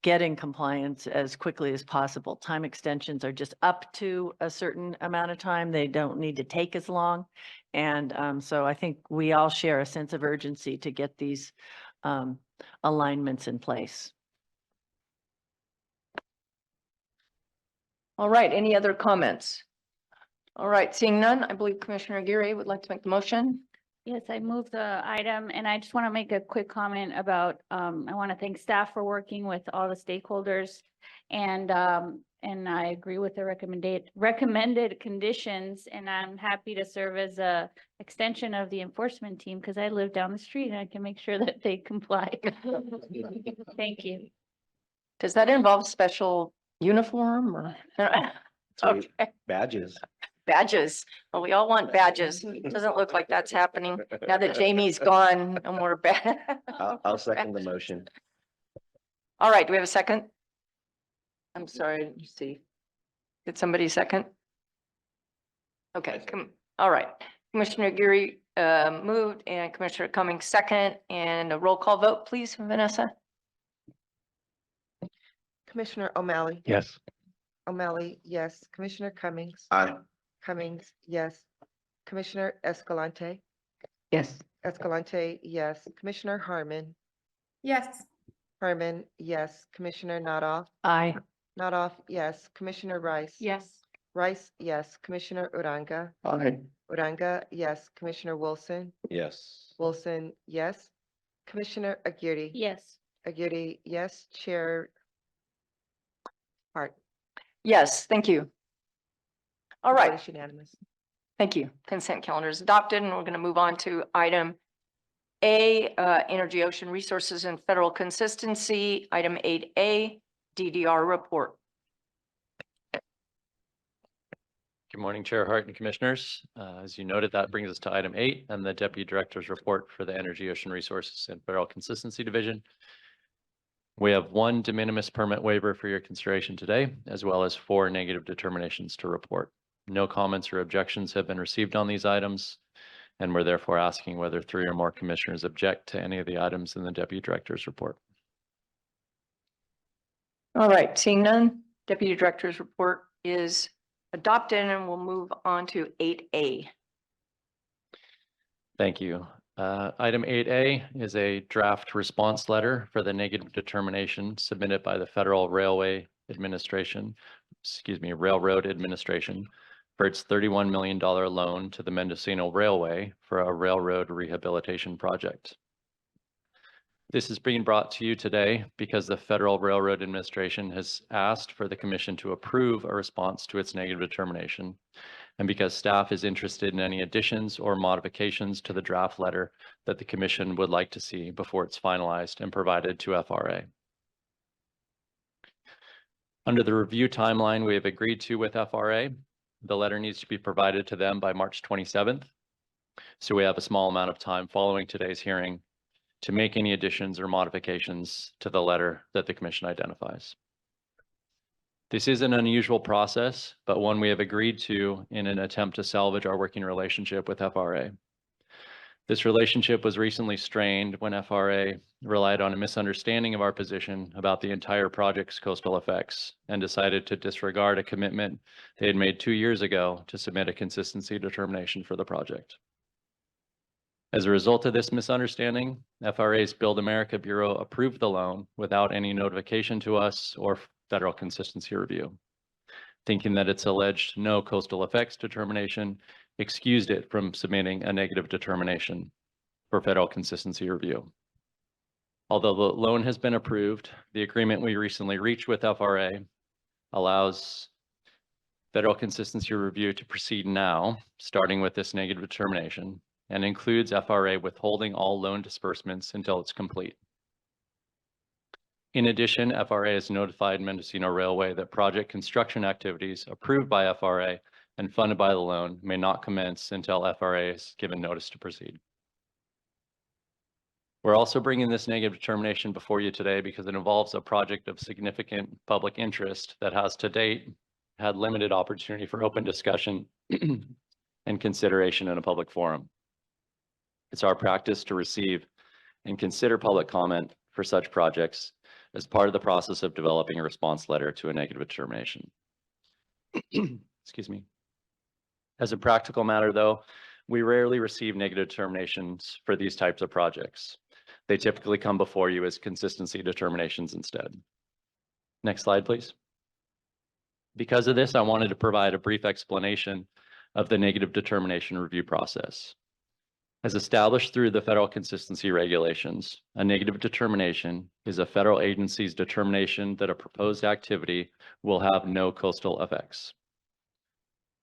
Speaker 14: get in compliance as quickly as possible. Time extensions are just up to a certain amount of time. They don't need to take as long. And so I think we all share a sense of urgency to get these alignments in place.
Speaker 1: All right, any other comments? All right, seeing none, I believe Commissioner Aguirre would like to make the motion.
Speaker 16: Yes, I moved the item and I just want to make a quick comment about, I want to thank staff for working with all the stakeholders. And I agree with the recommended conditions, and I'm happy to serve as a extension of the enforcement team because I live down the street and I can make sure that they comply. Thank you.
Speaker 1: Does that involve special uniform or?
Speaker 4: Sweet.
Speaker 1: Okay.
Speaker 4: Badges.
Speaker 1: Badges. Well, we all want badges. Doesn't look like that's happening. Now that Jamie's gone, no more bad.
Speaker 4: I'll second the motion.
Speaker 1: All right, do we have a second? I'm sorry, didn't you see? Did somebody second? Okay, all right. Commissioner Aguirre moved and Commissioner Cummings second, and a roll call vote, please, Vanessa.
Speaker 2: Commissioner O'Malley.
Speaker 3: Yes.
Speaker 2: O'Malley, yes. Commissioner Cummings.
Speaker 17: Aye.
Speaker 2: Cummings, yes. Commissioner Escalante.
Speaker 14: Yes.
Speaker 2: Escalante, yes. Commissioner Harmon.
Speaker 18: Yes.
Speaker 2: Harmon, yes. Commissioner Notoff.
Speaker 14: Aye.
Speaker 2: Notoff, yes. Commissioner Rice.
Speaker 18: Yes.
Speaker 2: Rice, yes. Commissioner Uranga.
Speaker 17: Aye.
Speaker 2: Uranga, yes. Commissioner Wilson.
Speaker 4: Yes.
Speaker 2: Wilson, yes. Commissioner Aguirre.
Speaker 16: Yes.
Speaker 2: Aguirre, yes. Chair Hart.
Speaker 1: Yes, thank you. All
Speaker 2: The vote
Speaker 1: right,
Speaker 2: is unanimous.
Speaker 1: thank you. Consent calendar is adopted, and we're going to move on to item A, Energy Ocean Resources and Federal Consistency, item 8A, DDR report.
Speaker 20: Good morning, Chair Hart and Commissioners. As you noted, that brings us to item 8 and the Deputy Director's report for the Energy Ocean Resources and Federal Consistency Division. We have one de minimis permit waiver for your consideration today, as well as 4 negative determinations to report. No comments or objections have been received on these items, and we're therefore asking whether 3 or more commissioners object to any of the items in the Deputy Director's report.
Speaker 1: All right, seeing none, Deputy Director's report is adopted, and we'll move on to 8A.
Speaker 20: Thank you. Item 8A is a draft response letter for the negative determination submitted by the Federal Railroad Administration for its $31 million loan to the Mendocino Railway for a railroad rehabilitation project. This is being brought to you today because the Federal Railroad Administration has asked for the Commission to approve a response to its negative determination, and because staff is interested in any additions or modifications to the draft letter that the Commission would like to see before it's finalized and provided to FRA. Under the review timeline we have agreed to with FRA, the letter needs to be provided to them by March 27th. So we have a small amount of time following today's hearing to make any additions or modifications to the letter that the Commission identifies. This is an unusual process, but one we have agreed to in an attempt to salvage our working relationship with FRA. This relationship was recently strained when FRA relied on a misunderstanding of our position about the entire project's coastal effects and decided to disregard a commitment they had made 2 years ago to submit a consistency determination for the project. As a result of this misunderstanding, FRA's Build America Bureau approved the loan without any notification to us or federal consistency review, thinking that its alleged no coastal effects determination excused it from submitting a negative determination for federal consistency review. Although the loan has been approved, the agreement we recently reached with FRA allows federal consistency review to proceed now, starting with this negative determination, and includes FRA withholding all loan disbursements until it's complete. In addition, FRA has notified Mendocino Railway that project construction activities approved by FRA and funded by the loan may not commence until FRA is given notice to proceed. We're also bringing this negative determination before you today because it involves a project of significant public interest that has to date had limited opportunity for open discussion and consideration in a public forum. It's our practice to receive and consider public comment for such projects as part of the process of developing a response letter to a negative determination. Excuse me. As a practical matter, though, we rarely receive negative determinations for these types of projects. They typically come before you as consistency determinations instead. Next slide, please. Because of this, I wanted to provide a brief explanation of the negative determination review process. As established through the federal consistency regulations, a negative determination is a federal agency's determination that a proposed activity will have no coastal effects.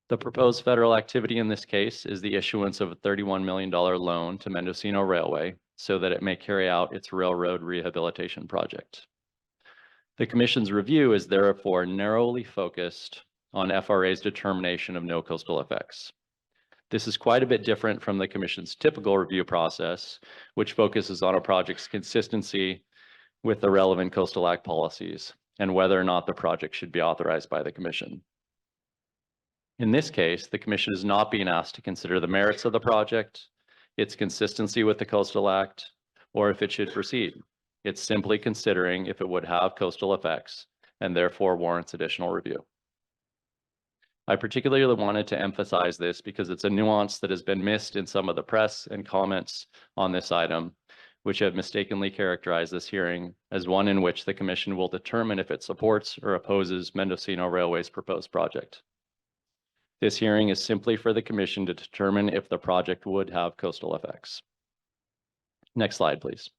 Speaker 20: The proposed federal activity in this case is the issuance of a $31 million loan to Mendocino Railway so that it may carry out its railroad rehabilitation project. The Commission's review is therefore narrowly focused on FRA's determination of no coastal effects. This is quite a bit different from the Commission's typical review process, which focuses on a project's consistency with the relevant Coastal Act policies and whether or not the project should be authorized by the Commission. In this case, the Commission is not being asked to consider the merits of the project, its consistency with the Coastal Act, or if it should proceed. It's simply considering if it would have coastal effects and therefore warrants additional review. I particularly wanted to emphasize this because it's a nuance that has been missed in some of the press and comments on this item, which have mistakenly characterized this hearing as one in which the Commission will determine if it supports or opposes Mendocino Railway's proposed project. This hearing is simply for the Commission to determine if the project would have coastal effects. Next slide, please.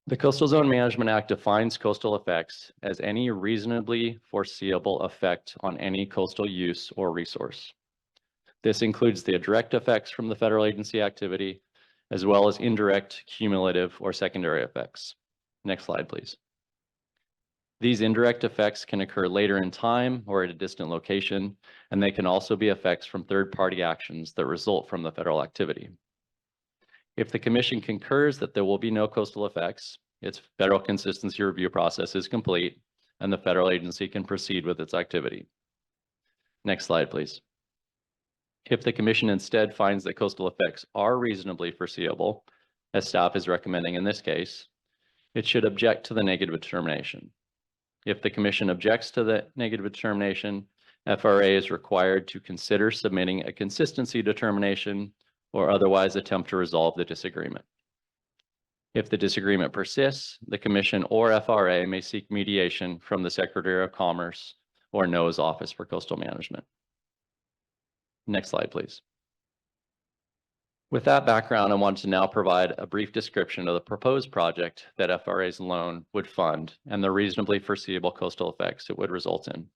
Speaker 20: The Coastal Zone Management Act defines coastal effects as any reasonably foreseeable effect on any coastal use or resource. This includes the direct effects from the federal agency activity, as well as indirect, cumulative, or secondary effects. Next slide, please. These indirect effects can occur later in time or at a distant location, and they can also be effects from third-party actions that result from the federal activity. If the Commission concurs that there will be no coastal effects, its federal consistency review process is complete and the federal agency can proceed with its activity. Next slide, please. If the Commission instead finds that coastal effects are reasonably foreseeable, as staff is recommending in this case, it should object to the negative determination. If the Commission objects to the negative determination, FRA is required to consider submitting a consistency determination or otherwise attempt to resolve the disagreement. If the disagreement persists, the Commission or FRA may seek mediation from the Secretary of Commerce or NOAA's Office for Coastal Management. Next slide, please. With that background, I want to now provide a brief description of the proposed project that FRA's loan would fund and the reasonably foreseeable coastal effects it would result in.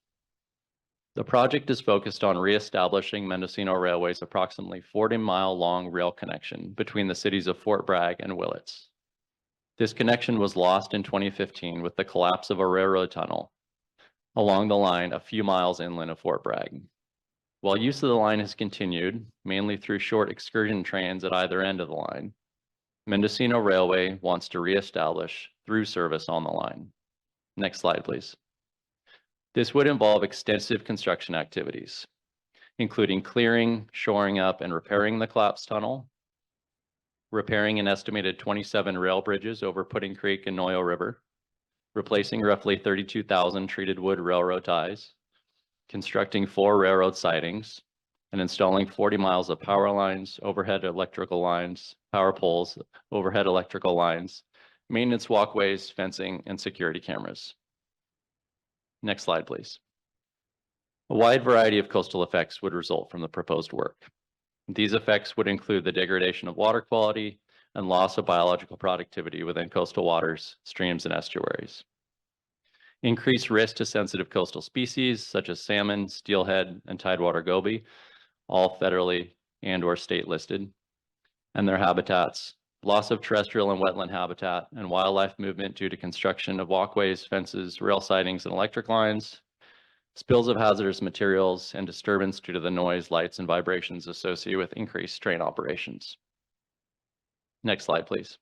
Speaker 20: The project is focused on reestablishing Mendocino Railway's approximately 40-mile-long rail connection between the cities of Fort Bragg and Willits. This connection was lost in 2015 with the collapse of a railroad tunnel along the line a few miles inland of Fort Bragg. While use of the line has continued, mainly through short excursion trains at either end of the line, Mendocino Railway wants to reestablish through service on the line. Next slide, please. This would involve extensive construction activities, including clearing, shoring up, and repairing the collapsed tunnel, repairing an estimated 27 rail bridges over Pudding Creek and Noyo River, replacing roughly 32,000 treated wood railroad ties, constructing 4 railroad sidings, and installing 40 miles of power lines, overhead electrical lines, power poles, overhead electrical lines, maintenance walkways, fencing, and security cameras. Next slide, please. A wide variety of coastal effects would result from the proposed work. These effects would include the degradation of water quality and loss of biological productivity within coastal waters, streams, and estuaries. Increased risk to sensitive coastal species such as salmon, steelhead, and tidewater goby, all federally and/or state listed, and their habitats. Loss of terrestrial and wetland habitat and wildlife movement due to construction of walkways, fences, rail sidings, and electric lines, spills of hazardous materials, and disturbance due to the noise, lights, and vibrations associated with increased train operations. Next slide, please.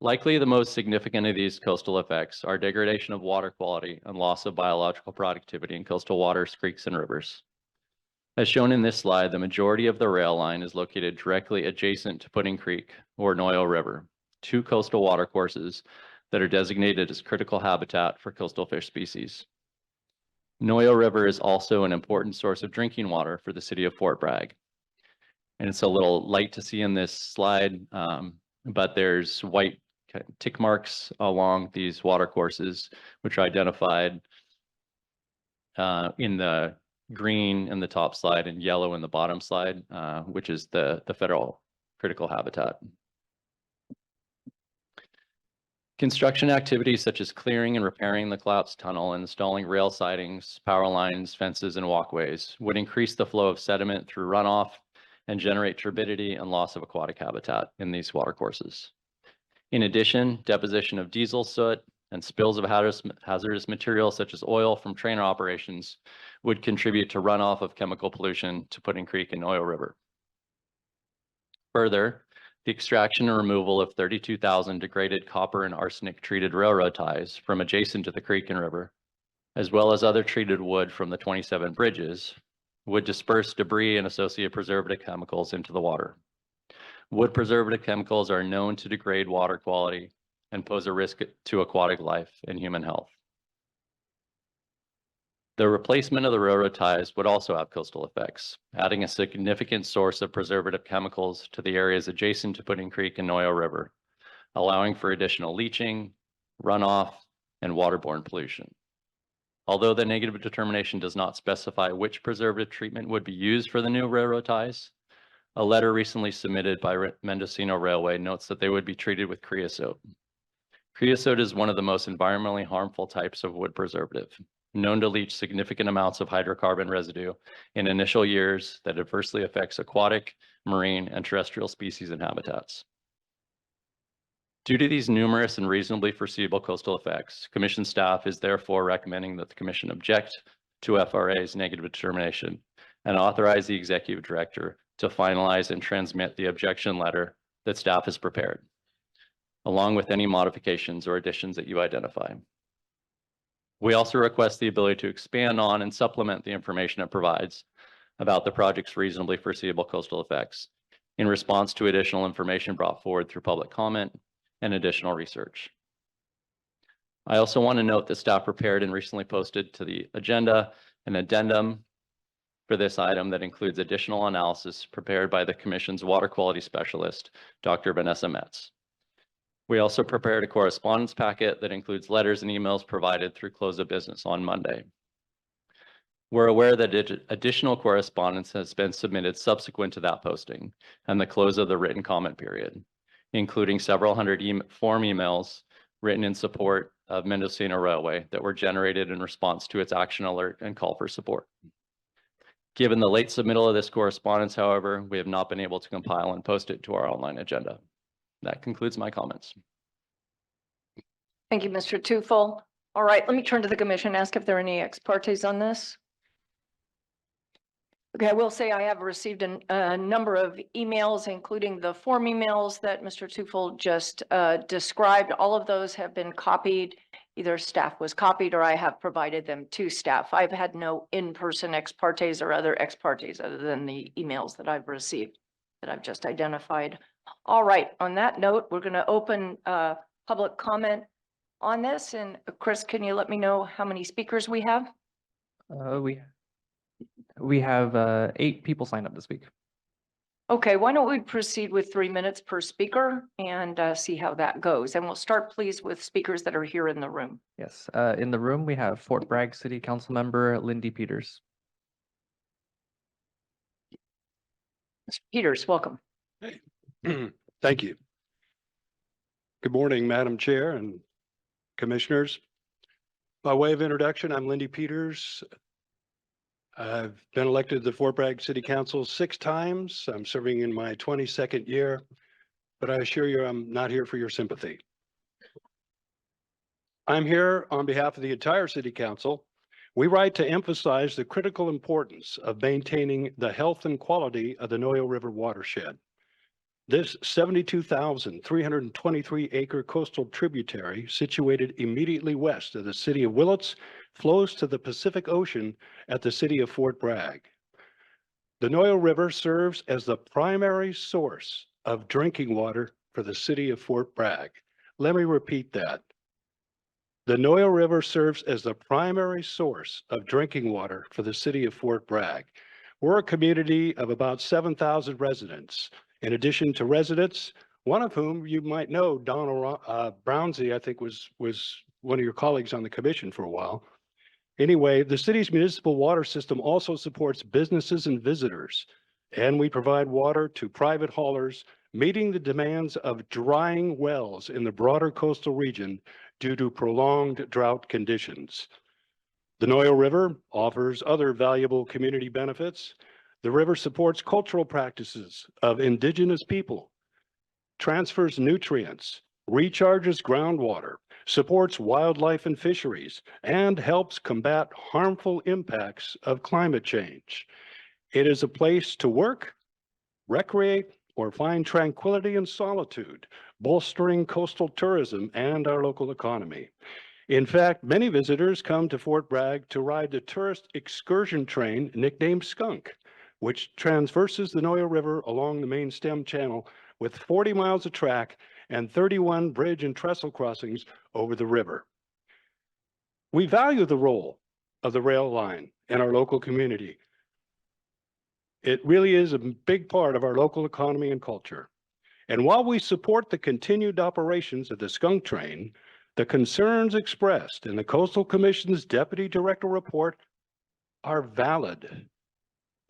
Speaker 20: Likely the most significant of these coastal effects are degradation of water quality and loss of biological productivity in coastal waters, creeks, and rivers. As shown in this slide, the majority of the rail line is located directly adjacent to Pudding Creek or Noyo River, 2 coastal watercourses that are designated as critical habitat for coastal fish species. Noyo River is also an important source of drinking water for the city of Fort Bragg. And it's a little light to see in this slide, but there's white tick marks along these watercourses, which are identified in the green in the top slide and yellow in the bottom slide, which is the federal critical habitat. Construction activities such as clearing and repairing the collapsed tunnel and installing rail sidings, power lines, fences, and walkways would increase the flow of sediment through runoff and generate turbidity and loss of aquatic habitat in these watercourses. In addition, deposition of diesel soot and spills of hazardous materials such as oil from trainer operations would contribute to runoff of chemical pollution to Pudding Creek and Oil River. Further, the extraction and removal of 32,000 degraded copper and arsenic treated railroad ties from adjacent to the creek and river, as well as other treated wood from the 27 bridges, would disperse debris and associated preservative chemicals into the water. Wood preservative chemicals are known to degrade water quality and pose a risk to aquatic life and human health. The replacement of the railroad ties would also have coastal effects, adding a significant source of preservative chemicals to the areas adjacent to Pudding Creek and Oil River, allowing for additional leaching, runoff, and waterborne pollution. Although the negative determination does not specify which preservative treatment would be used for the new railroad ties, a letter recently submitted by Mendocino Railway notes that they would be treated with creosote. Creosote is one of the most environmentally harmful types of wood preservative, known to leach significant amounts of hydrocarbon residue in initial years that adversely affects aquatic, marine, and terrestrial species and habitats. Due to these numerous and reasonably foreseeable coastal effects, Commission staff is therefore recommending that the Commission object to FRA's negative determination and authorize the Executive Director to finalize and transmit the objection letter that staff has prepared, along with any modifications or additions that you identify. We also request the ability to expand on and supplement the information it provides about the project's reasonably foreseeable coastal effects in response to additional information brought forward through public comment and additional research. I also want to note that staff prepared and recently posted to the agenda an addendum for this item that includes additional analysis prepared by the Commission's water quality specialist, Dr. Vanessa Metz. We also prepared a correspondence packet that includes letters and emails provided through close of business on Monday. We're aware that additional correspondence has been submitted subsequent to that posting and the close of the written comment period, including several hundred form emails written in support of Mendocino Railway that were generated in response to its action alert and call for support. Given the late submittal of this correspondence, however, we have not been able to compile and post it to our online agenda. That concludes my comments.
Speaker 1: Thank you, Mr. Tufel. All right, let me turn to the commission, ask if there are any ex partes on this. Okay, I will say I have received a number of emails, including the form emails that Mr. Tufel just described. All of those have been copied. Either staff was copied or I have provided them to staff. I've had no in-person ex partes or other ex partes other than the emails that I've received that I've just identified. All right, on that note, we're going to open public comment on this. And Chris, can you let me know how many speakers we have?
Speaker 5: We have 8 people signed up this week.
Speaker 1: Okay, why don't we proceed with 3 minutes per speaker and see how that goes. And we'll start, please, with speakers that are here in the room.
Speaker 5: Yes, in the room we have Fort Bragg City Council Member Lindy Peters.
Speaker 1: Mr. Peters, welcome.
Speaker 21: Thank you. Good morning, Madam Chair and Commissioners. By way of introduction, I'm Lindy Peters. I've been elected to the Fort Bragg City Council 6 times. I'm serving in my 22nd year, but I assure you I'm not here for your sympathy. I'm here on behalf of the entire City Council. We write to emphasize the critical importance of maintaining the health and quality of the Noyo River watershed. This 72,323 acre coastal tributary situated immediately west of the city of Willits flows to the Pacific Ocean at the city of Fort Bragg. The Noyo River serves as the primary source of drinking water for the city of Fort Bragg. Let me repeat that. The Noyo River serves as the primary source of drinking water for the city of Fort Bragg. We're a community of about 7,000 residents. In addition to residents, one of whom you might know, Donna Brownsey, I think was one of your colleagues on the commission for a while. Anyway, the city's municipal water system also supports businesses and visitors, and we provide water to private haulers, meeting the demands of drying wells in the broader coastal region due to prolonged drought conditions. The Noyo River offers other valuable community benefits. The river supports cultural practices of indigenous people, transfers nutrients, recharges groundwater, supports wildlife and fisheries, and helps combat harmful impacts of climate change. It is a place to work, recreate, or find tranquility and solitude, bolstering coastal tourism and our local economy. In fact, many visitors come to Fort Bragg to ride the tourist excursion train nicknamed Skunk, which transverses the Noyo River along the main stem channel with 40 miles of track and 31 bridge and trestle crossings over the river. We value the role of the rail line in our local community. It really is a big part of our local economy and culture. And while we support the continued operations of the Skunk Train, the concerns expressed in the Coastal Commission's Deputy Director report are valid.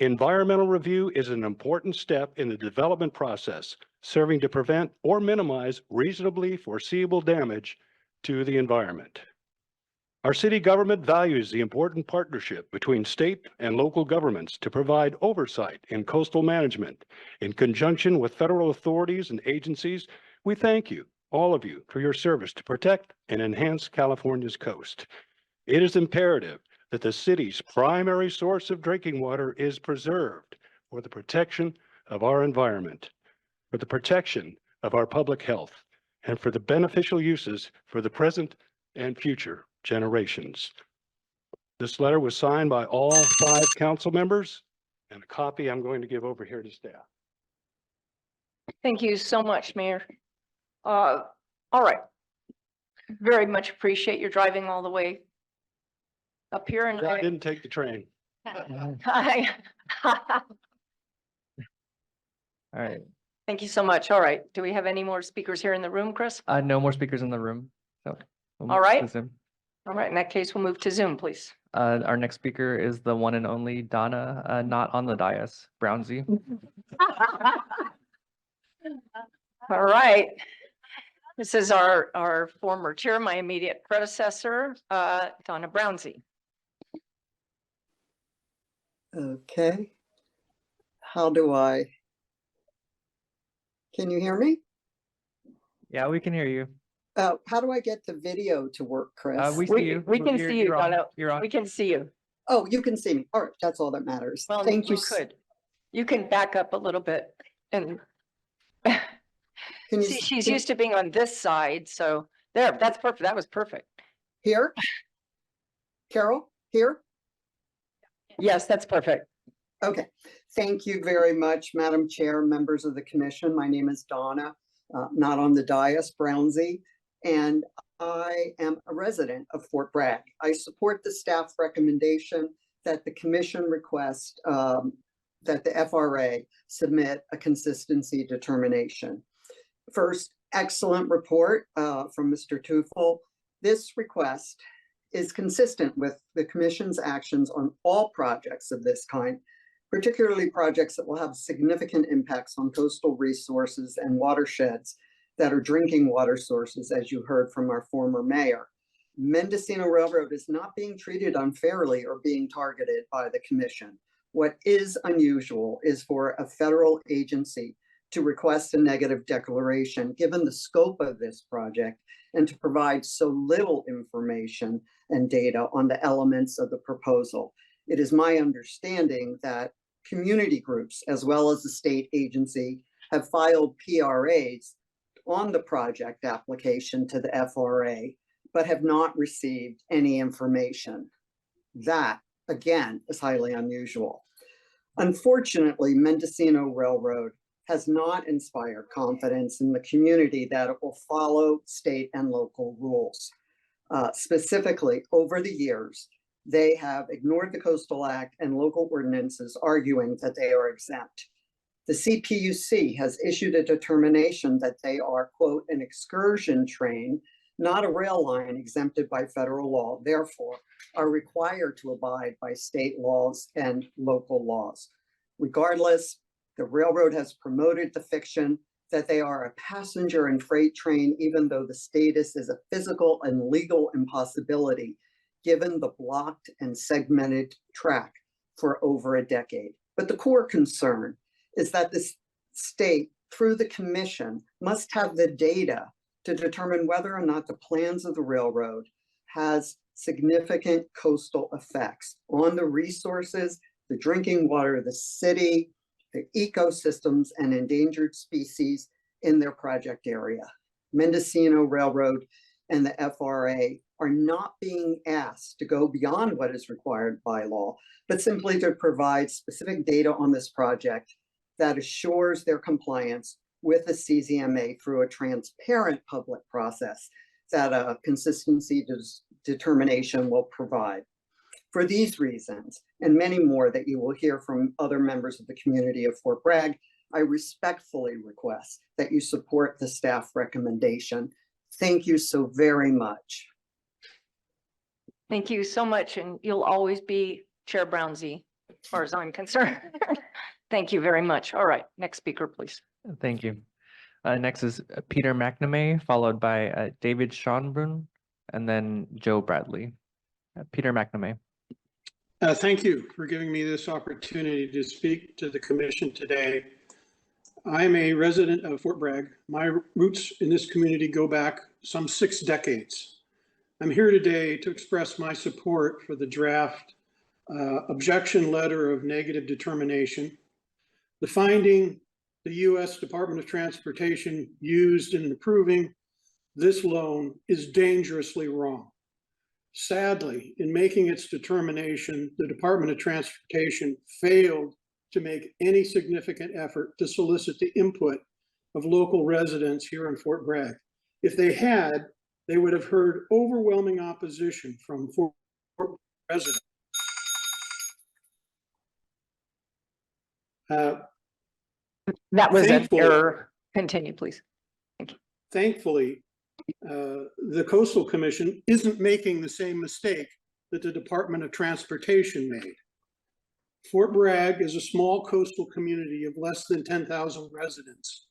Speaker 21: Environmental review is an important step in the development process, serving to prevent or minimize reasonably foreseeable damage to the environment. Our city government values the important partnership between state and local governments to provide oversight in coastal management. In conjunction with federal authorities and agencies, we thank you, all of you, for your service to protect and enhance California's coast. It is imperative that the city's primary source of drinking water is preserved for the protection of our environment, for the protection of our public health, and for the beneficial uses for the present and future generations. This letter was signed by all 5 council members, and a copy I'm going to give over here to staff.
Speaker 1: Thank you so much, Mayor. All right. Very much appreciate your driving all the way up here, and
Speaker 21: I didn't take the train.
Speaker 5: All right.
Speaker 1: Thank you so much. All right. Do we have any more speakers here in the room, Chris?
Speaker 5: No more speakers in the room. So we'll
Speaker 1: All
Speaker 5: move to
Speaker 1: right.
Speaker 5: Zoom.
Speaker 1: All right. In that case, we'll move to Zoom, please.
Speaker 5: Our next speaker is the one and only Donna, not on the dais, Brownsy.
Speaker 1: All right. This is our former chair, my immediate predecessor, Donna Brownsy.
Speaker 7: Okay. Can you hear me?
Speaker 5: Yeah, we can hear you.
Speaker 7: How do I get the video to work, Chris?
Speaker 5: We see you.
Speaker 1: We can see you, Donna.
Speaker 5: You're on.
Speaker 1: We can see you.
Speaker 7: Oh, you can see me. All right, that's all that matters.
Speaker 1: Well,
Speaker 7: Thank you.
Speaker 1: You can back up a little bit and
Speaker 7: Can you
Speaker 1: see, she's used to being on this side. So there, that's perfect. That was perfect.
Speaker 7: Here? Carol, here?
Speaker 1: Yes, that's perfect.
Speaker 7: Okay. Thank you very much, Madam Chair, members of the commission. My name is Donna, not on the dais, Brownsy, and I am a resident of Fort Bragg. I support the staff recommendation that the commission request that the FRA submit a consistency determination. First, excellent report from Mr. Tufel. This request is consistent with the commission's actions on all projects of this kind, particularly projects that will have significant impacts on coastal resources and watersheds that are drinking water sources, as you heard from our former mayor. Mendocino Railroad is not being treated unfairly or being targeted by the commission. What is unusual is for a federal agency to request a negative declaration, given the scope of this project, and to provide so little information and data on the elements of the proposal. It is my understanding that community groups, as well as the state agency, have filed PRAs on the project application to the FRA, but have not received any information. That, again, is highly unusual. Unfortunately, Mendocino Railroad has not inspired confidence in the community that it will follow state and local rules. Specifically, over the years, they have ignored the Coastal Act and local ordinances, arguing that they are exempt. The CPUC has issued a determination that they are, quote, an excursion train, not a rail line exempted by federal law, therefore are required to abide by state laws and local laws. Regardless, the railroad has promoted the fiction that they are a passenger and freight train, even though the status is a physical and legal impossibility, given the blocked and segmented track for over a decade. But the core concern is that the state, through the commission, must have the data to determine whether or not the plans of the railroad has significant coastal effects on the resources, the drinking water of the city, the ecosystems and endangered species in their project area. Mendocino Railroad and the FRA are not being asked to go beyond what is required by law, but simply to provide specific data on this project that assures their compliance with the CZMA through a transparent public process that a consistency determination will provide. For these reasons, and many more that you will hear from other members of the community of Fort Bragg, I respectfully request that you support the staff recommendation. Thank you so very much.
Speaker 1: Thank you so much, and you'll always be Chair Brownsy, as far as I'm concerned. Thank you very much. All right, next speaker, please.
Speaker 5: Thank you. Next is Peter McNamee, followed by David Schonbrun, and then Joe Bradley. Peter McNamee.
Speaker 8: Thank you for giving me this opportunity to speak to the commission today. I'm a resident of Fort Bragg. My roots in this community go back some 6 decades. I'm here today to express my support for the draft objection letter of negative determination. The finding the U.S. Department of Transportation used in approving this loan is dangerously wrong. Sadly, in making its determination, the Department of Transportation failed to make any significant effort to solicit the input of local residents here in Fort Bragg. If they had, they would have heard overwhelming opposition from Fort Bragg residents.
Speaker 1: That was an
Speaker 8: Thankfully-
Speaker 1: error. Continue, please.
Speaker 8: Thankfully, the Coastal Commission isn't making the same mistake that the Department of Transportation made. Fort Bragg is a small coastal community of less than 10,000 residents.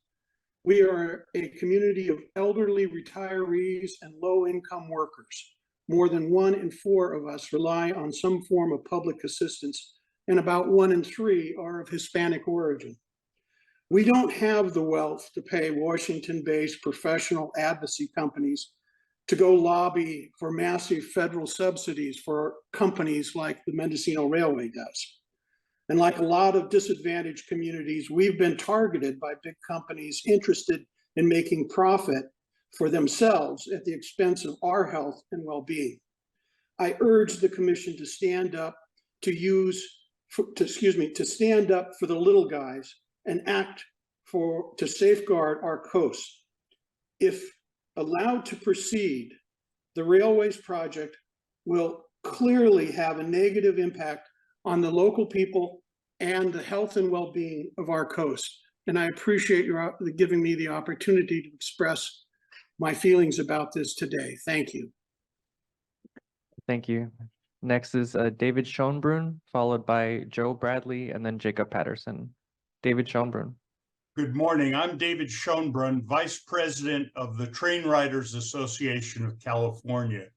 Speaker 8: We are a community of elderly retirees and low-income workers. More than 1 in 4 of us rely on some form of public assistance, and about 1 in 3 are of Hispanic origin. We don't have the wealth to pay Washington-based professional advocacy companies to go lobby for massive federal subsidies for companies like the Mendocino Railway does. And like a lot of disadvantaged communities, we've been targeted by big companies interested in making profit for themselves at the expense of our health and well-being. I urge the commission to stand up to stand up for the little guys and act to safeguard our coast. If allowed to proceed, the railways project will clearly have a negative impact on the local people and the health and well-being of our coast. And I appreciate your giving me the opportunity to express my feelings about this today. Thank you.
Speaker 5: Thank you. Next is David Schonbrun, followed by Joe Bradley, and then Jacob Patterson. David Schonbrun.
Speaker 22: Good morning. I'm David Schonbrun, Vice President of the Train Riders Association of California.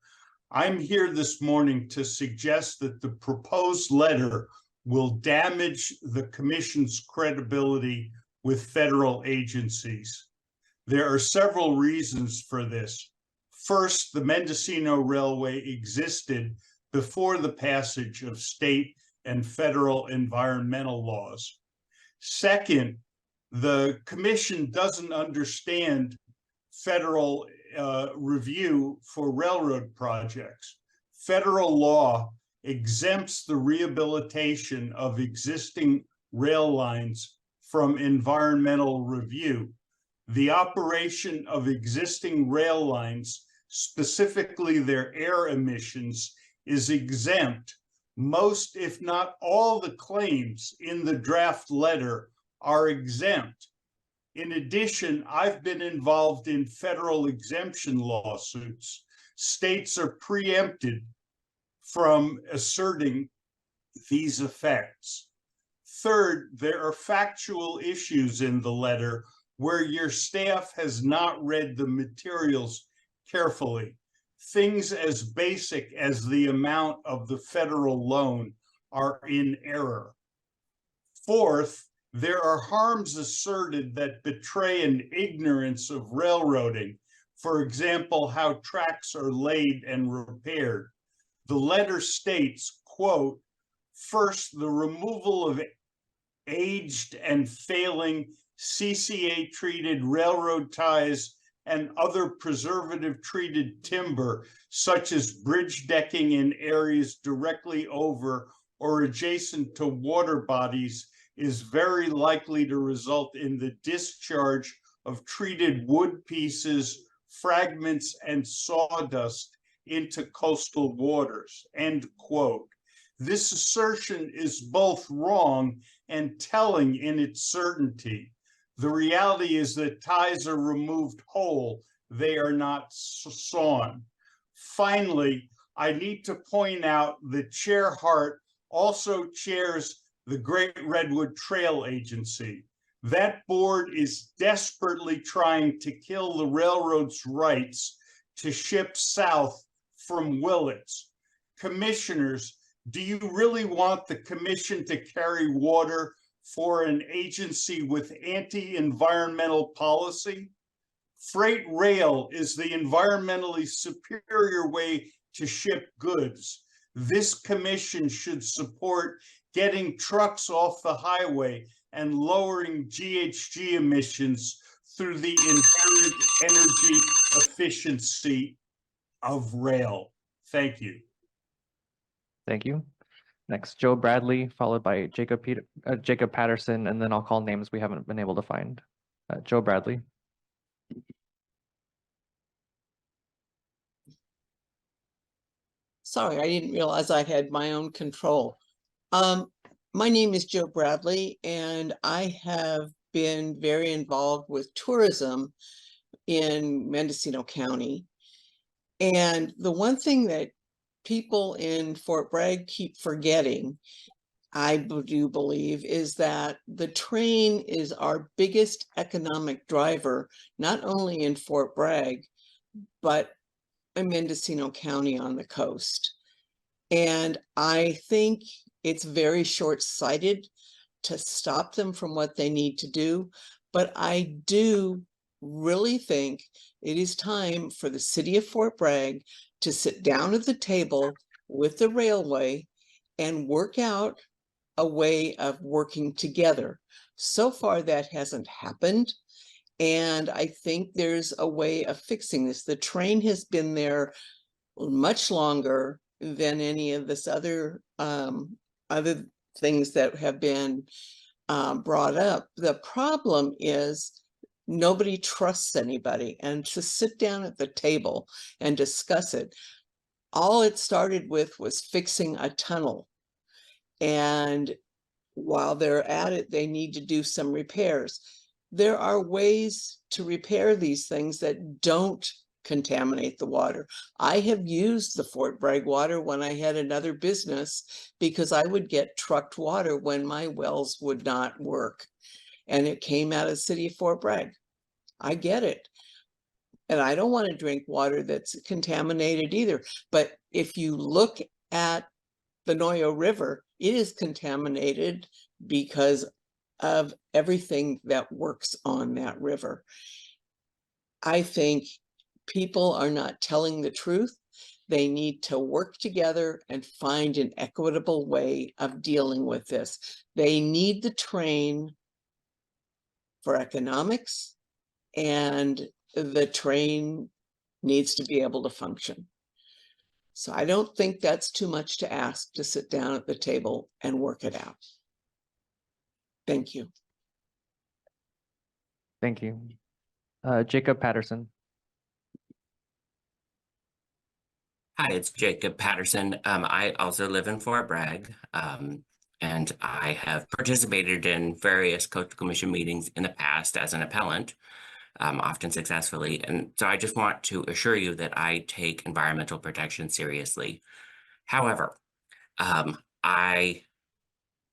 Speaker 22: I'm here this morning to suggest that the proposed letter will damage the Commission's credibility with federal agencies. There are several reasons for this. First, the Mendocino Railway existed before the passage of state and federal environmental laws. Second, the Commission doesn't understand federal review for railroad projects. Federal law exempts the rehabilitation of existing rail lines from environmental review. The operation of existing rail lines, specifically their air emissions, is exempt. Most, if not all, the claims in the draft letter are exempt. In addition, I've been involved in federal exemption lawsuits. States are preempted from asserting these effects. Third, there are factual issues in the letter where your staff has not read the materials carefully. Things as basic as the amount of the federal loan are in error. Fourth, there are harms asserted that betray an ignorance of railroading. For example, how tracks are laid and repaired. The letter states, quote, first, the removal of aged and failing CCA-treated railroad ties and other preservative-treated timber, such as bridge decking in areas directly over or adjacent to water bodies, is very likely to result in the discharge of treated wood pieces, fragments, and sawdust into coastal waters, end quote. This assertion is both wrong and telling in its certainty. The reality is that ties are removed whole, they are not sawn. Finally, I need to point out that Chair Hart also chairs the Great Redwood Trail Agency. That board is desperately trying to kill the railroad's rights to ship south from Willits. Commissioners, do you really want the commission to carry water for an agency with anti-environmental policy? Freight rail is the environmentally superior way to ship goods. This commission should support getting trucks off the highway and lowering GHG emissions through the inherent energy efficiency of rail. Thank you.
Speaker 5: Thank you. Next, Joe Bradley, followed by Jacob Patterson, and then I'll call names we haven't been able to find. Joe Bradley.
Speaker 9: Sorry, I didn't realize I had my own control. My name is Joe Bradley, and I have been very involved with tourism in Mendocino County. And the one thing that people in Fort Bragg keep forgetting, I do believe, is that the train is our biggest economic driver, not only in Fort Bragg, but in Mendocino County on the coast. And I think it's very short-sighted to stop them from what they need to do. But I do really think it is time for the city of Fort Bragg to sit down at the table with the railway and work out a way of working together. So far, that hasn't happened. And I think there's a way of fixing this. The train has been there much longer than any of this other things that have been brought up. The problem is nobody trusts anybody, and to sit down at the table and discuss it. All it started with was fixing a tunnel. And while they're at it, they need to do some repairs. There are ways to repair these things that don't contaminate the water. I have used the Fort Bragg water when I had another business because I would get trucked water when my wells would not work. And it came out of the city of Fort Bragg. I get it. And I don't want to drink water that's contaminated either. But if you look at the Noyo River, it is contaminated because of everything that works on that river. I think people are not telling the truth. They need to work together and find an equitable way of dealing with this. They need the train for economics, and the train needs to be able to function. So I don't think that's too much to ask to sit down at the table and work it out. Thank you.
Speaker 5: Thank you. Jacob Patterson.
Speaker 10: Hi, it's Jacob Patterson. I also live in Fort Bragg. and I have participated in various Coastal Commission meetings in the past as an appellant, often successfully. And so I just want to assure you that I take environmental protection seriously. However, I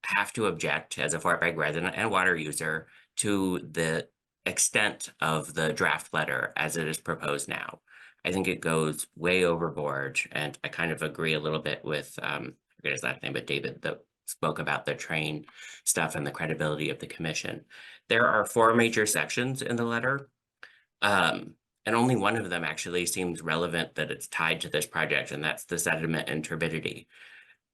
Speaker 10: have to object as a Fort Bragg resident and water user to the extent of the draft letter as it is proposed now. I think it goes way overboard, and I kind of agree a little bit with, I forget his last name, but David that spoke about the train stuff and the credibility of the commission. There are 4 major sections in the letter, and only one of them actually seems relevant that it's tied to this project, and that's the sediment and turbidity.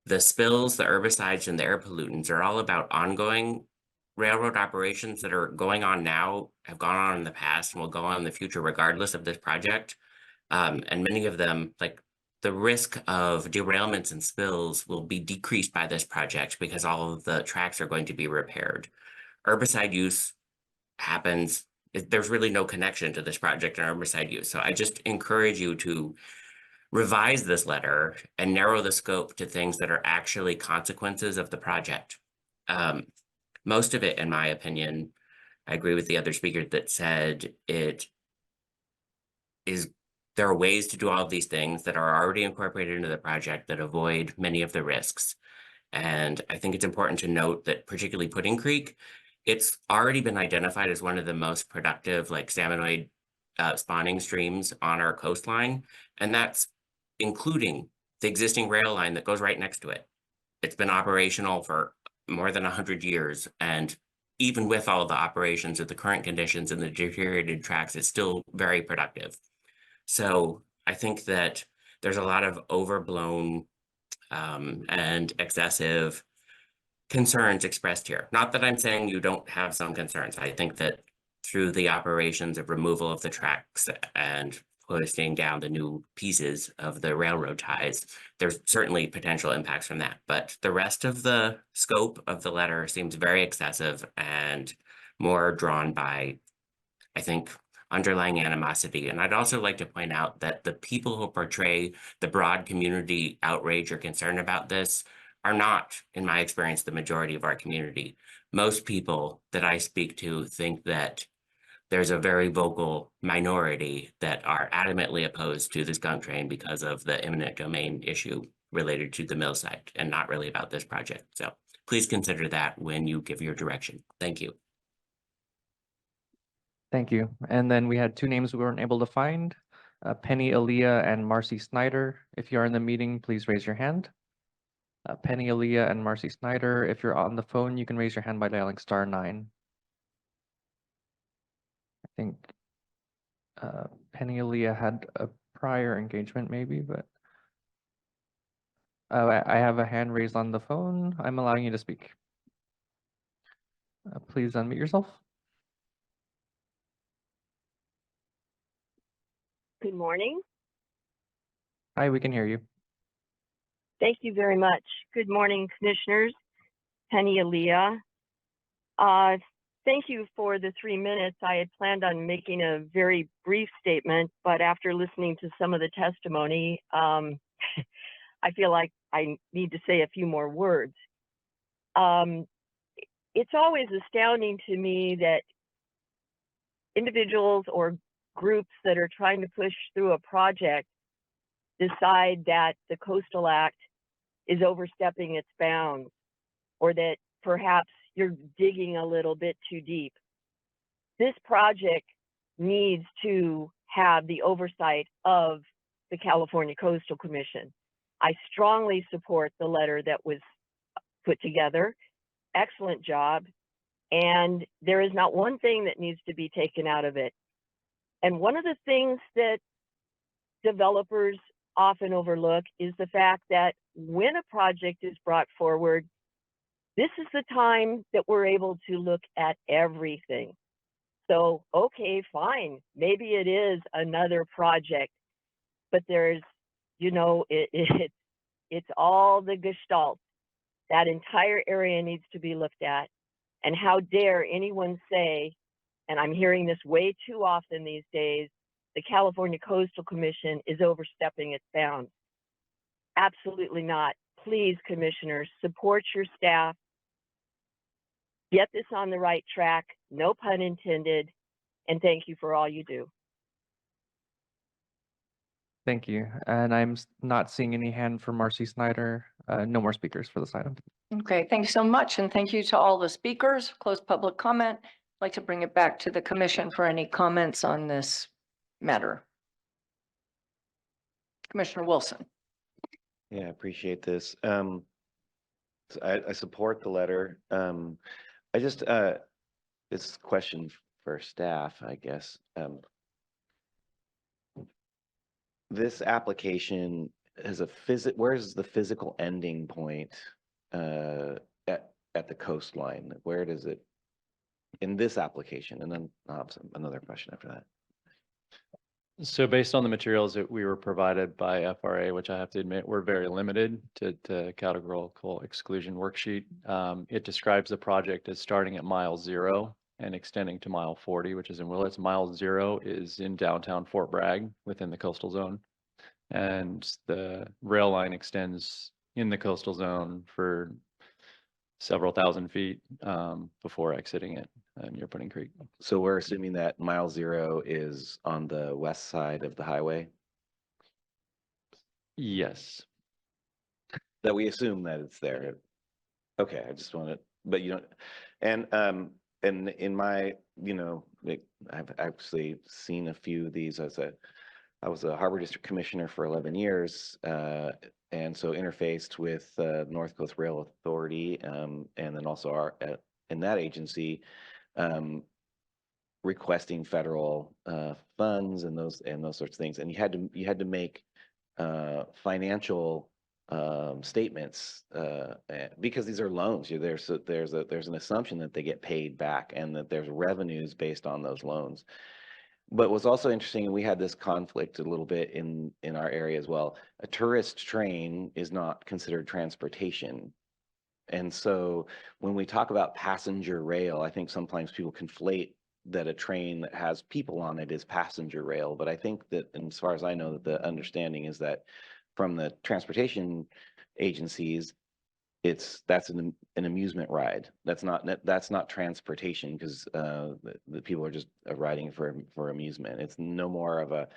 Speaker 10: The spills, the herbicides, and the air pollutants are all about ongoing railroad operations that are going on now, have gone on in the past, and will go on in the future regardless of this project. And many of them, like the risk of derailments and spills, will be decreased by this project because all of the tracks are going to be repaired. Herbicide use happens, there's really no connection to this project and herbicide use. So I just encourage you to revise this letter and narrow the scope to things that are actually consequences of the project. Most of it, in my opinion, I agree with the other speaker that said there are ways to do all of these things that are already incorporated into the project that avoid many of the risks. And I think it's important to note that particularly Pudding Creek, it's already been identified as one of the most productive like salmonoid spawning streams on our coastline. And that's including the existing rail line that goes right next to it. It's been operational for more than 100 years. And even with all the operations of the current conditions and the deteriorated tracks, it's still very productive. So I think that there's a lot of overblown and excessive concerns expressed here. Not that I'm saying you don't have some concerns. I think that through the operations of removal of the tracks and posting down the new pieces of the railroad ties, there's certainly potential impacts from that. But the rest of the scope of the letter seems very excessive and more drawn by, I think, underlying animosity. And I'd also like to point out that the people who portray the broad community outrage or concern about this are not, in my experience, the majority of our community. Most people that I speak to think that there's a very vocal minority that are adamantly opposed to this skunk train because of the eminent domain issue related to the mill site and not really about this project. So please consider that when you give your direction. Thank you.
Speaker 5: Thank you. And then we had 2 names we weren't able to find, Penny Aaliyah and Marcy Snyder. If you are in the meeting, please raise your hand. Penny Aaliyah and Marcy Snyder. If you're on the phone, you can raise your hand by dialing *9. I think Penny Aaliyah had a prior engagement maybe, but I have a hand raised on the phone. I'm allowing you to speak. Please unmute yourself.
Speaker 11: Good morning.
Speaker 5: Hi, we can hear you.
Speaker 11: Thank you very much. Good morning, commissioners. Penny Aaliyah. Thank you for the 3 minutes. I had planned on making a very brief statement, but after listening to some of the testimony, I feel like I need to say a few more words. It's always astounding to me that individuals or groups that are trying to push through a project decide that the Coastal Act is overstepping its bounds, or that perhaps you're digging a little bit too deep. This project needs to have the oversight of the California Coastal Commission. I strongly support the letter that was put together. Excellent job. And there is not one thing that needs to be taken out of it. And one of the things that developers often overlook is the fact that when a project is brought forward, this is the time that we're able to look at everything. So, okay, fine, maybe it is another project, but there's, you know, it's all the gestalt. That entire area needs to be looked at. And how dare anyone say, and I'm hearing this way too often these days, the California Coastal Commission is overstepping its bounds. Absolutely not. Please, commissioners, support your staff, get this on the right track, no pun intended, and thank you for all you do.
Speaker 5: Thank you. And I'm not seeing any hand for Marcy Snyder. No more speakers for this item.
Speaker 1: Okay, thank you so much, and thank you to all the speakers. Close public comment. I'd like to bring it back to the commission for any comments on this matter. Commissioner Wilson.
Speaker 4: Yeah, I appreciate this. So I support the letter. I just, this question for staff, I guess. This application has a where's the physical ending point at the coastline? Where does it, in this application? And then I'll have another question after that.
Speaker 20: So based on the materials that we were provided by FRA, which I have to admit, we're very limited to categorical exclusion worksheet. It describes the project as starting at mile 0 and extending to mile 40, which is in Willits. Mile 0 is in downtown Fort Bragg within the coastal zone. And the rail line extends in the coastal zone for several thousand feet before exiting it near Pudding Creek.
Speaker 4: So we're assuming that mile 0 is on the west side of the highway?
Speaker 20: Yes.
Speaker 4: That we assume that it's there. Okay, I just wanted, but you don't, and in my, I've actually seen a few of these. I was a Harbor District Commissioner for 11 years, and so interfaced with North Coast Rail Authority, and then also in that agency, requesting federal funds and those sorts of things. And you had to make financial statements because these are loans. There's an assumption that they get paid back and that there's revenues based on those loans. But what's also interesting, and we had this conflict a little bit in our area as well, a tourist train is not considered transportation. And so when we talk about passenger rail, I think sometimes people conflate that a train that has people on it is passenger rail. But I think that, and as far as I know, that the understanding is that from the transportation agencies, that's an amusement ride. That's not transportation, because the people are just riding for amusement. It's no more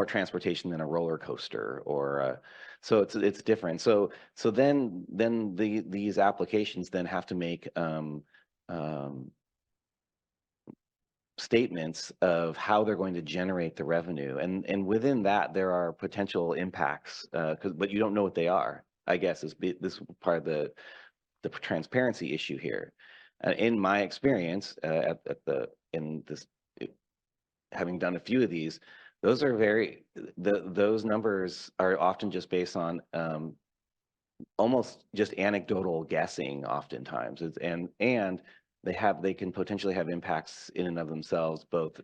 Speaker 4: transportation than a roller coaster, or so it's different. So then these applications then have to make statements of how they're going to generate the revenue, and within that there are potential impacts, but you don't know what they are. I guess is this part of the transparency issue here. In my experience, having done a few of these, those are those numbers are often just based on almost just anecdotal guessing, oftentimes, and they can potentially have impacts in and of themselves, both.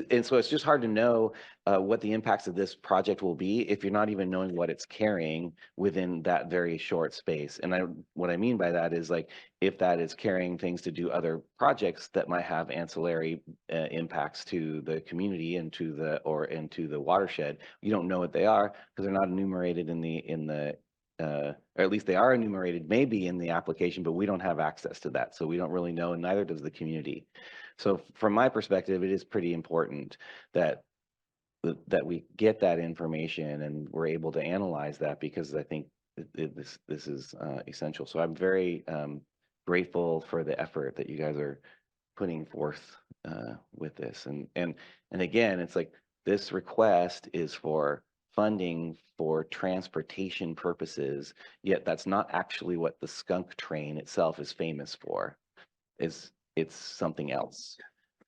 Speaker 4: And so it's just hard to know what the impacts of this project will be if you're not even knowing what it's carrying within that very short space. And what I mean by that is, like, if that is carrying things to do other projects that might have ancillary impacts to the community and to the watershed, you don't know what they are because they're not enumerated or at least they are enumerated maybe in the application, but we don't have access to that. So we don't really know, and neither does the community. So from my perspective, it is pretty important that we get that information and we're able to analyze that, because I think this is essential. So I'm very grateful for the effort that you guys are putting forth with this. And again, it's like this request is for funding for transportation purposes, yet that's not actually what the skunk train itself is famous for. It's something else.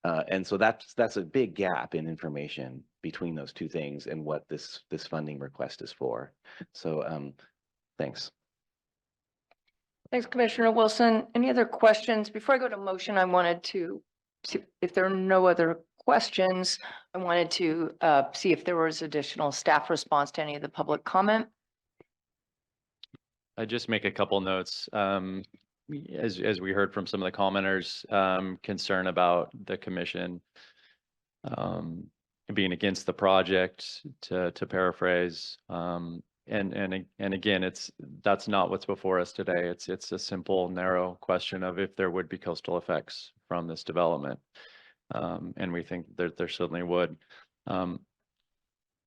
Speaker 4: And so that's a big gap in information between those two things and what this funding request is for. So thanks.
Speaker 1: Thanks, Commissioner Wilson. Any other questions? Before I go to motion, I wanted to see if there are no other questions. I wanted to see if there was additional staff response to any of the public comment.
Speaker 20: I just make a couple notes. As we heard from some of the commenters, concern about the commission being against the project, to paraphrase. And again, that's not what's before us today. It's a simple, narrow question of if there would be coastal effects from this development. And we think that there certainly would.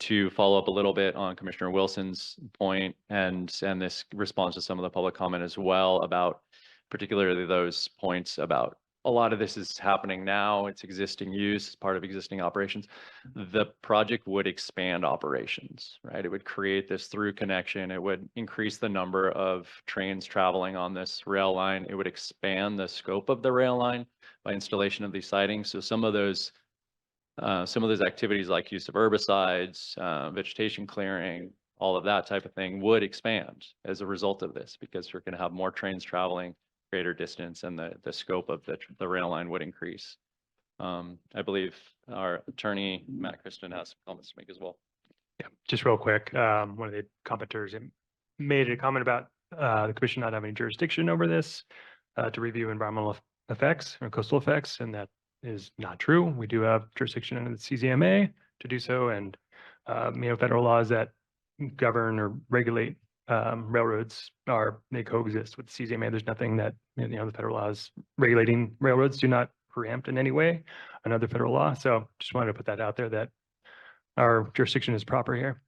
Speaker 20: To follow up a little bit on Commissioner Wilson's point and this response to some of the public comment as well about particularly those points about a lot of this is happening now, it's existing use, it's part of existing operations. The project would expand operations, right? It would create this through connection. It would increase the number of trains traveling on this rail line. It would expand the scope of the rail line by installation of these sidings. So some of those activities like use of herbicides, vegetation clearing, all of that type of thing would expand as a result of this because you're going to have more trains traveling greater distance and the scope of the rail line would increase. I believe our attorney, Matt Kristen, has some comments to make as well.
Speaker 12: Yeah, just real quick. One of the commenters made a comment about the commission not having jurisdiction over this to review environmental effects or coastal effects, and that is not true. We do have jurisdiction under the CZMA to do so, and federal laws that govern or regulate railroads they coexist with the CZMA. There's nothing that the federal laws regulating railroads do not preempt in any way another federal law. So just wanted to put that out there that our jurisdiction is proper here.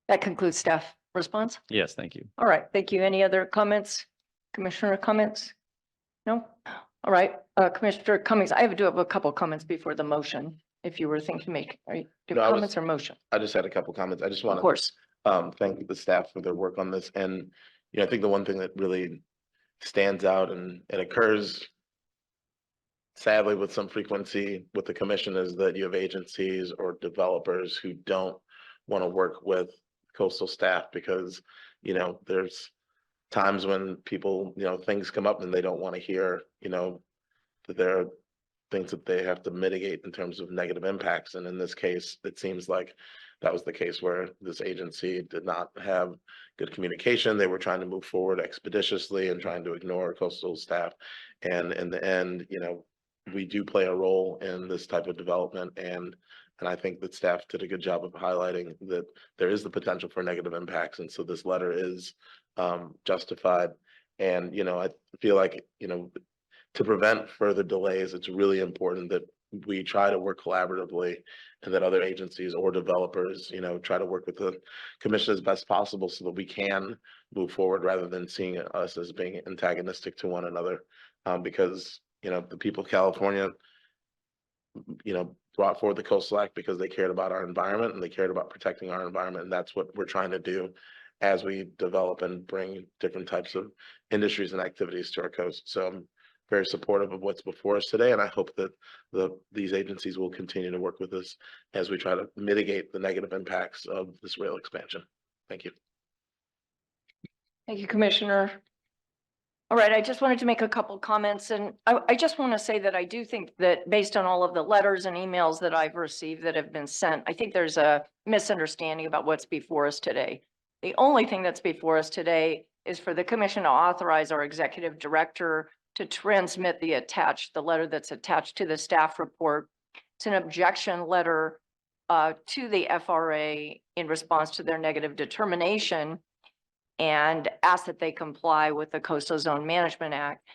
Speaker 1: That concludes staff response.
Speaker 20: Yes, thank you.
Speaker 1: All right, thank you. Any other comments? Commissioner comments? No? All right, Commissioner Cummings, I do have a couple comments before the motion. If you were thinking to make, do you have comments or motion?
Speaker 17: I just had a couple comments. I just want
Speaker 1: Of course.
Speaker 17: to thank the staff for their work on this. And, I think the one thing that really stands out and it occurs sadly with some frequency with the commission is that you have agencies or developers who don't want to work with coastal staff because, there's times when people, things come up and they don't want to hear, that there are things that they have to mitigate in terms of negative impacts. And in this case, it seems like that was the case where this agency did not have good communication. They were trying to move forward expeditiously and trying to ignore coastal staff. And in the end, we do play a role in this type of development. And I think that staff did a good job of highlighting that there is the potential for negative impacts. And so this letter is justified. And, I feel like, to prevent further delays, it's really important that we try to work collaboratively and that other agencies or developers, try to work with the commission as best possible so that we can move forward rather than seeing us as being antagonistic to one another. Because, the people of California, brought forward the Coastal Act because they cared about our environment and they cared about protecting our environment. And that's what we're trying to do as we develop and bring different types of industries and activities to our coast. So I'm very supportive of what's before us today. And I hope that these agencies will continue to work with us as we try to mitigate the negative impacts of this rail expansion. Thank you.
Speaker 1: Thank you, Commissioner. All right, I just wanted to make a couple comments, and I just want to say that I do think that based on all of the letters and emails that I've received that have been sent, I think there's a misunderstanding about what's before us today. The only thing that's before us today is for the commission to authorize our executive director to transmit the letter that's attached to the staff report. It's an objection letter to the FRA in response to their negative determination, and ask that they comply with the Coastal Zone Management Act.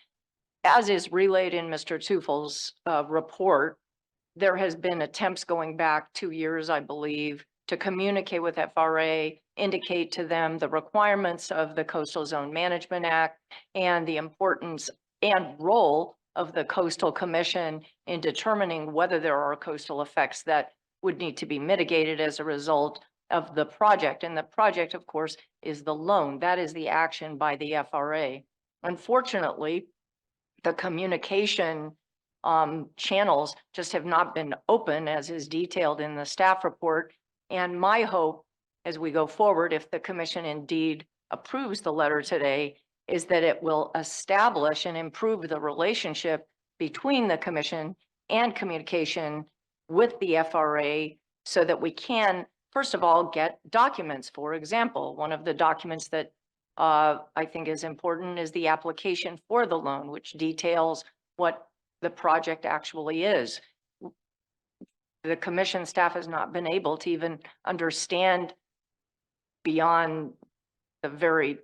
Speaker 1: As is relayed in Mr. Teufel's report, there has been attempts going back 2 years, I believe, to communicate with FRA, indicate to them the requirements of the Coastal Zone Management Act and the importance and role of the Coastal Commission in determining whether there are coastal effects that would need to be mitigated as a result of the project. And the project, of course, is the loan. That is the action by the FRA. Unfortunately, the communication channels just have not been open, as is detailed in the staff report. And my hope as we go forward, if the commission indeed approves the letter today, is that it will establish and improve the relationship between the commission and communication with the FRA so that we can, first of all, get documents. For example, one of the documents that I think is important is the application for the loan, which details what the project actually is. the commission staff has not been able to even understand beyond the very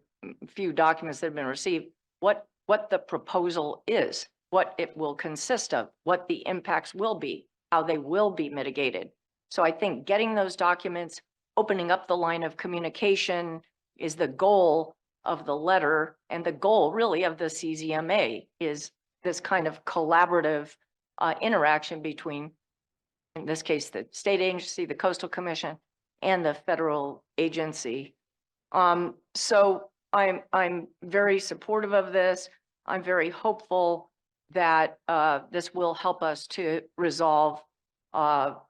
Speaker 1: few documents that have been received, what the proposal is, what it will consist of, what the impacts will be, how they will be mitigated. So I think getting those documents, opening up the line of communication is the goal of the letter, and the goal really of the CZMA is this kind of collaborative interaction between, in this case, the state agency, the Coastal Commission, and the federal agency. So I'm very supportive of this. I'm very hopeful that this will help us to resolve or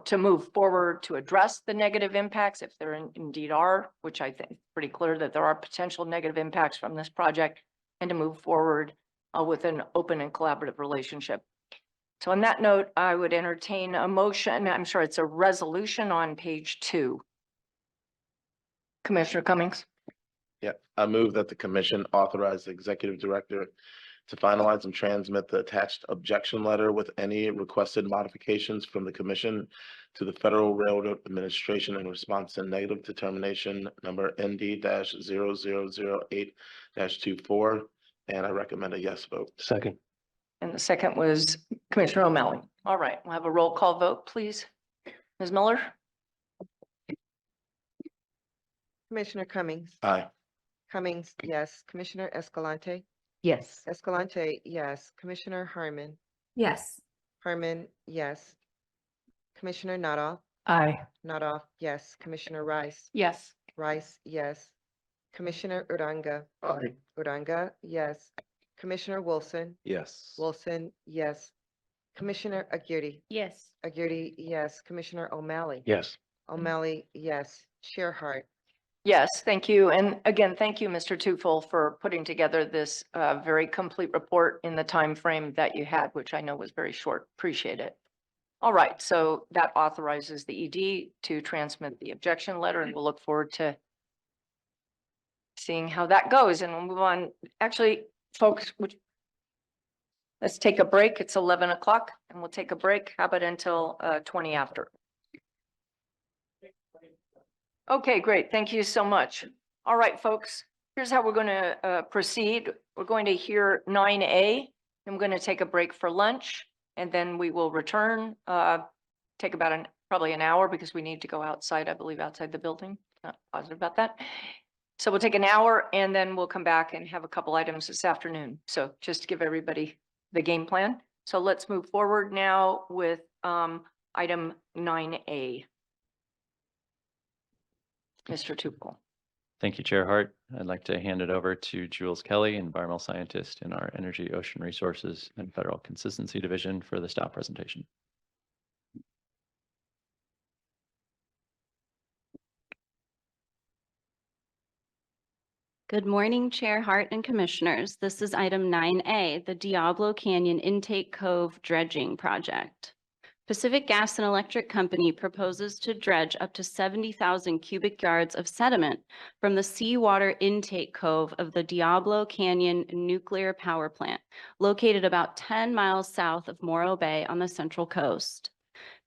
Speaker 1: to move forward to address the negative impacts, if there indeed are, which I think is pretty clear that there are potential negative impacts from this project, and to move forward with an open and collaborative relationship. So on that note, I would entertain a motion. I'm sure it's a resolution on page 2. Commissioner Cummings.
Speaker 17: Yeah, I move that the commission authorize the executive director to finalize and transmit the attached objection letter with any requested modifications from the commission to the Federal Railroad Administration in response to negative determination number ND-0008-24. And I recommend a yes vote.
Speaker 21: Second.
Speaker 1: And the second was Commissioner O'Malley. All right, we'll have a roll call vote, please. Ms. Miller?
Speaker 2: Commissioner Cummings.
Speaker 17: Aye.
Speaker 2: Cummings, yes. Commissioner Escalante.
Speaker 14: Yes.
Speaker 2: Escalante, yes. Commissioner Harmon.
Speaker 16: Yes.
Speaker 2: Harmon, yes. Commissioner Nodal.
Speaker 14: Aye.
Speaker 2: Nodal, yes. Commissioner Rice.
Speaker 16: Yes.
Speaker 2: Rice, yes. Commissioner Uranga.
Speaker 17: Aye.
Speaker 2: Uranga, yes. Commissioner Wilson.
Speaker 4: Yes.
Speaker 2: Wilson, yes. Commissioner Aguirre.
Speaker 16: Yes.
Speaker 2: Aguirre, yes. Commissioner O'Malley.
Speaker 21: Yes.
Speaker 2: O'Malley, yes. Chair Hart.
Speaker 1: Yes, thank you. And again, thank you, Mr. Tufel, for putting together this very complete report in the time frame that you had, which I know was very short. Appreciate it. All right, so that authorizes the ED to transmit the objection letter, and we'll look forward to seeing how that goes. And we'll move on. Actually, folks, let's take a break. It's 11 o'clock, and we'll take a break. How about until 20 after? Okay, great. Thank you so much. All right, folks, here's how we're going to proceed. We're going to hear 9A. I'm going to take a break for lunch, and then we will return, take about probably an hour, because we need to go outside, I believe, outside the building. Not positive about that. So we'll take an hour, and then we'll come back and have a couple items this afternoon. So just to give everybody the game plan. So let's move forward now with item 9A. Mr. Tupel.
Speaker 20: Thank you, Chair Hart. I'd like to hand it over to Jules Kelly, environmental scientist in our Energy, Ocean Resources and Federal Consistency Division, for the staff presentation.
Speaker 13: Good morning, Chair Hart and Commissioners. This is item 9A, the Diablo Canyon Intake Cove Dredging Project. Pacific Gas and Electric Company proposes to dredge up to 70,000 cubic yards of sediment from the seawater intake cove of the Diablo Canyon Nuclear Power Plant, located about 10 miles south of Morro Bay on the Central Coast.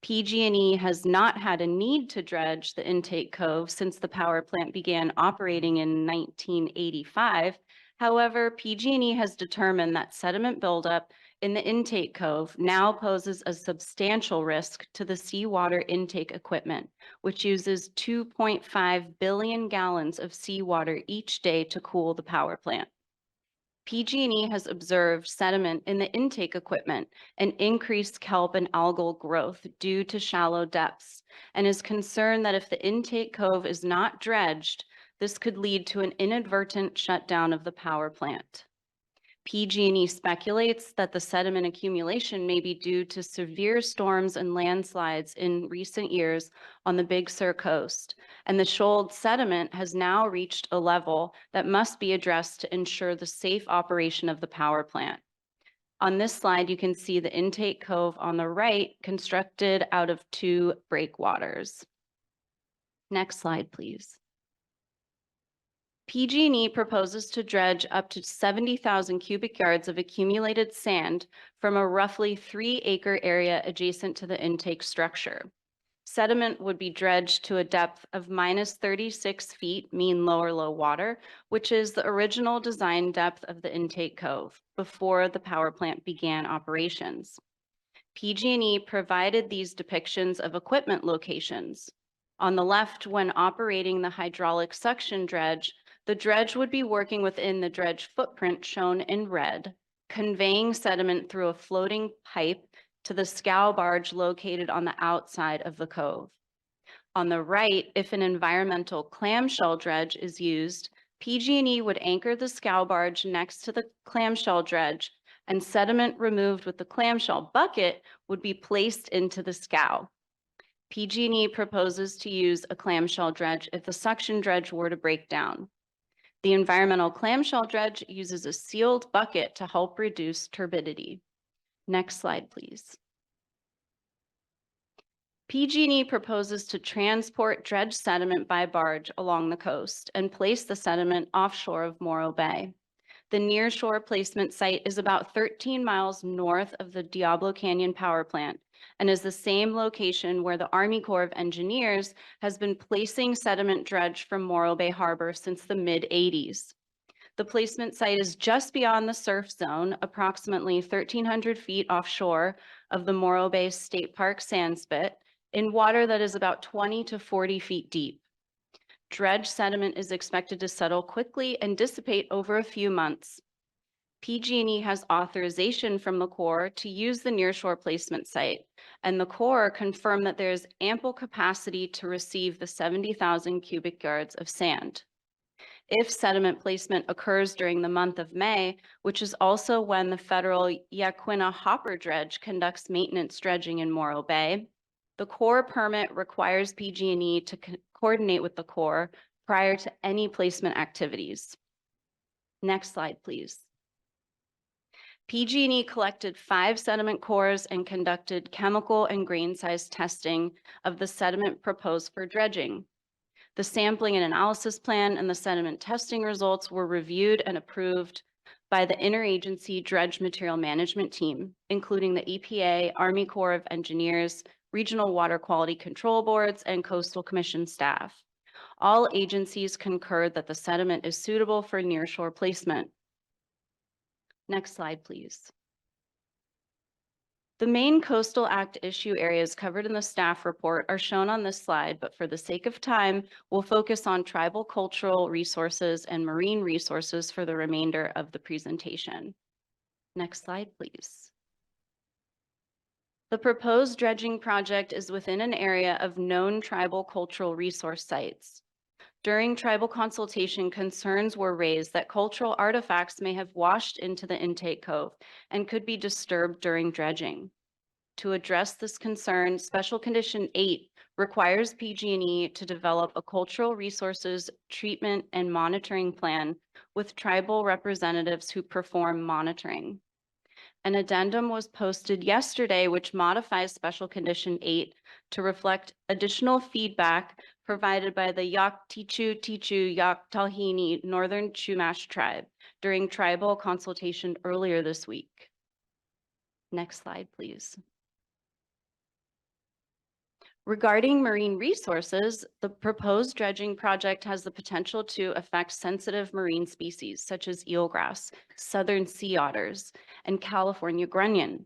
Speaker 13: PG&E has not had a need to dredge the intake cove since the power plant began operating in 1985. However, PG&E has determined that sediment buildup in the intake cove now poses a substantial risk to the seawater intake equipment, which uses 2.5 billion gallons of seawater each day to cool the power plant. PG&E has observed sediment in the intake equipment and increased kelp and algal growth due to shallow depths, and is concerned that if the intake cove is not dredged, this could lead to an inadvertent shutdown of the power plant. PG&E speculates that the sediment accumulation may be due to severe storms and landslides in recent years on the Big Sur coast, and the shoaled sediment has now reached a level that must be addressed to ensure the safe operation of the power plant. On this slide, you can see the intake cove on the right, constructed out of 2 breakwaters. Next slide, please. PG&E proposes to dredge up to 70,000 cubic yards of accumulated sand from a roughly 3-acre area adjacent to the intake structure. Sediment would be dredged to a depth of -36 feet mean lower low water, which is the original design depth of the intake cove before the power plant began operations. PG&E provided these depictions of equipment locations. On the left, when operating the hydraulic suction dredge, the dredge would be working within the dredge footprint shown in red, conveying sediment through a floating pipe to the scow barge located on the outside of the cove. On the right, if an environmental clamshell dredge is used, PG&E would anchor the scow barge next to the clamshell dredge, and sediment removed with the clamshell bucket would be placed into the scow. PG&E proposes to use a clamshell dredge if the suction dredge were to break down. The environmental clamshell dredge uses a sealed bucket to help reduce turbidity. Next slide, please. PG&E proposes to transport dredged sediment by barge along the coast and place the sediment offshore of Morro Bay. The nearshore placement site is about 13 miles north of the Diablo Canyon power plant and is the same location where the Army Corps of Engineers has been placing sediment dredge from Morro Bay Harbor since the mid-80s. The placement site is just beyond the surf zone, approximately 1,300 feet offshore of the Morro Bay State Park sandspit, in water that is about 20 to 40 feet deep. Dredge sediment is expected to settle quickly and dissipate over a few months. PG&E has authorization from the Corps to use the nearshore placement site, and the Corps confirmed that there is ample capacity to receive the 70,000 cubic yards of sand. If sediment placement occurs during the month of May, which is also when the federal Yaquina hopper dredge conducts maintenance dredging in Morro Bay, the Corps permit requires PG&E to coordinate with the Corps prior to any placement activities. Next slide, please. PG&E collected 5 sediment cores and conducted chemical and grain size testing of the sediment proposed for dredging. The sampling and analysis plan and the sediment testing results were reviewed and approved by the Interagency Dredge Material Management Team, including the EPA, Army Corps of Engineers, Regional Water Quality Control Boards, and Coastal Commission staff. All agencies concurred that the sediment is suitable for nearshore placement. Next slide, please. The main Coastal Act issue areas covered in the staff report are shown on this slide, but for the sake of time, we'll focus on tribal cultural resources and marine resources for the remainder of the presentation. Next slide, please. The proposed dredging project is within an area of known tribal cultural resource sites. During tribal consultation, concerns were raised that cultural artifacts may have washed into the intake cove and could be disturbed during dredging. To address this concern, Special Condition 8 requires PG&E to develop a cultural resources treatment and monitoring plan with tribal representatives who perform monitoring. An addendum was posted yesterday which modifies Special Condition 8 to reflect additional feedback provided by the Yaktichu Yaktalhini Northern Chumash tribe during tribal consultation earlier this week. Next slide, please. Regarding marine resources, the proposed dredging project has the potential to affect sensitive marine species such as eelgrass, southern sea otters, and California grunion.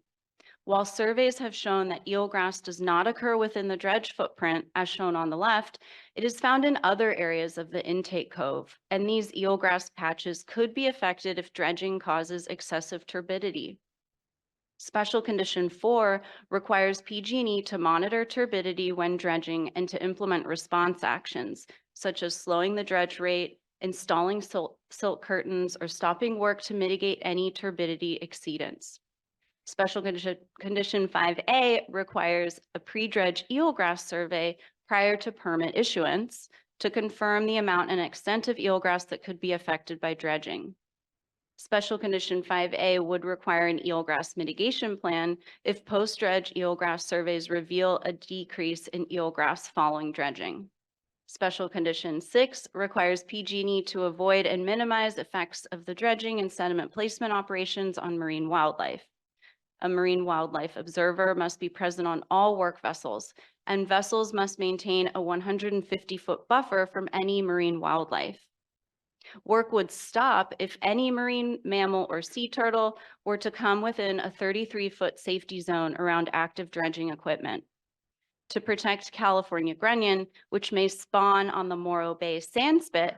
Speaker 13: While surveys have shown that eelgrass does not occur within the dredge footprint, as shown on the left, it is found in other areas of the intake cove, and these eelgrass patches could be affected if dredging causes excessive turbidity. Special Condition 4 requires PG&E to monitor turbidity when dredging and to implement response actions, such as slowing the dredge rate, installing silt curtains, or stopping work to mitigate any turbidity exceedance. Special Condition 5A requires a pre-dredge eelgrass survey prior to permit issuance to confirm the amount and extent of eelgrass that could be affected by dredging. Special Condition 5A would require an eelgrass mitigation plan if post-dredge eelgrass surveys reveal a decrease in eelgrass following dredging. Special Condition 6 requires PG&E to avoid and minimize effects of the dredging and sediment placement operations on marine wildlife. A marine wildlife observer must be present on all work vessels, and vessels must maintain a 150-foot buffer from any marine wildlife. Work would stop if any marine mammal or sea turtle were to come within a 33-foot safety zone around active dredging equipment. To protect California grunion, which may spawn on the Morro Bay sandspit,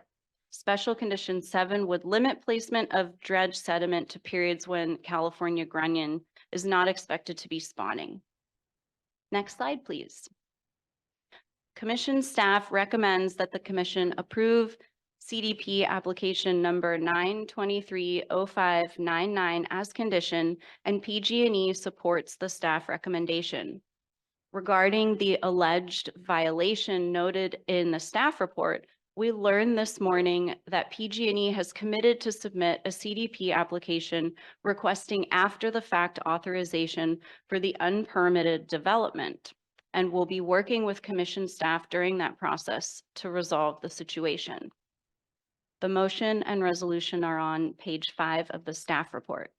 Speaker 13: Special Condition 7 would limit placement of dredge sediment to periods when California grunion is not expected to be spawning. Next slide, please. Commission staff recommends that the commission approve CDP application number 9230599 as condition, and PG&E supports the staff recommendation. Regarding the alleged violation noted in the staff report, we learned this morning that PG&E has committed to submit a CDP application requesting after the fact authorization for the unpermitted development, and will be working with commission staff during that process to resolve the situation. The motion and resolution are on page 5 of the staff report.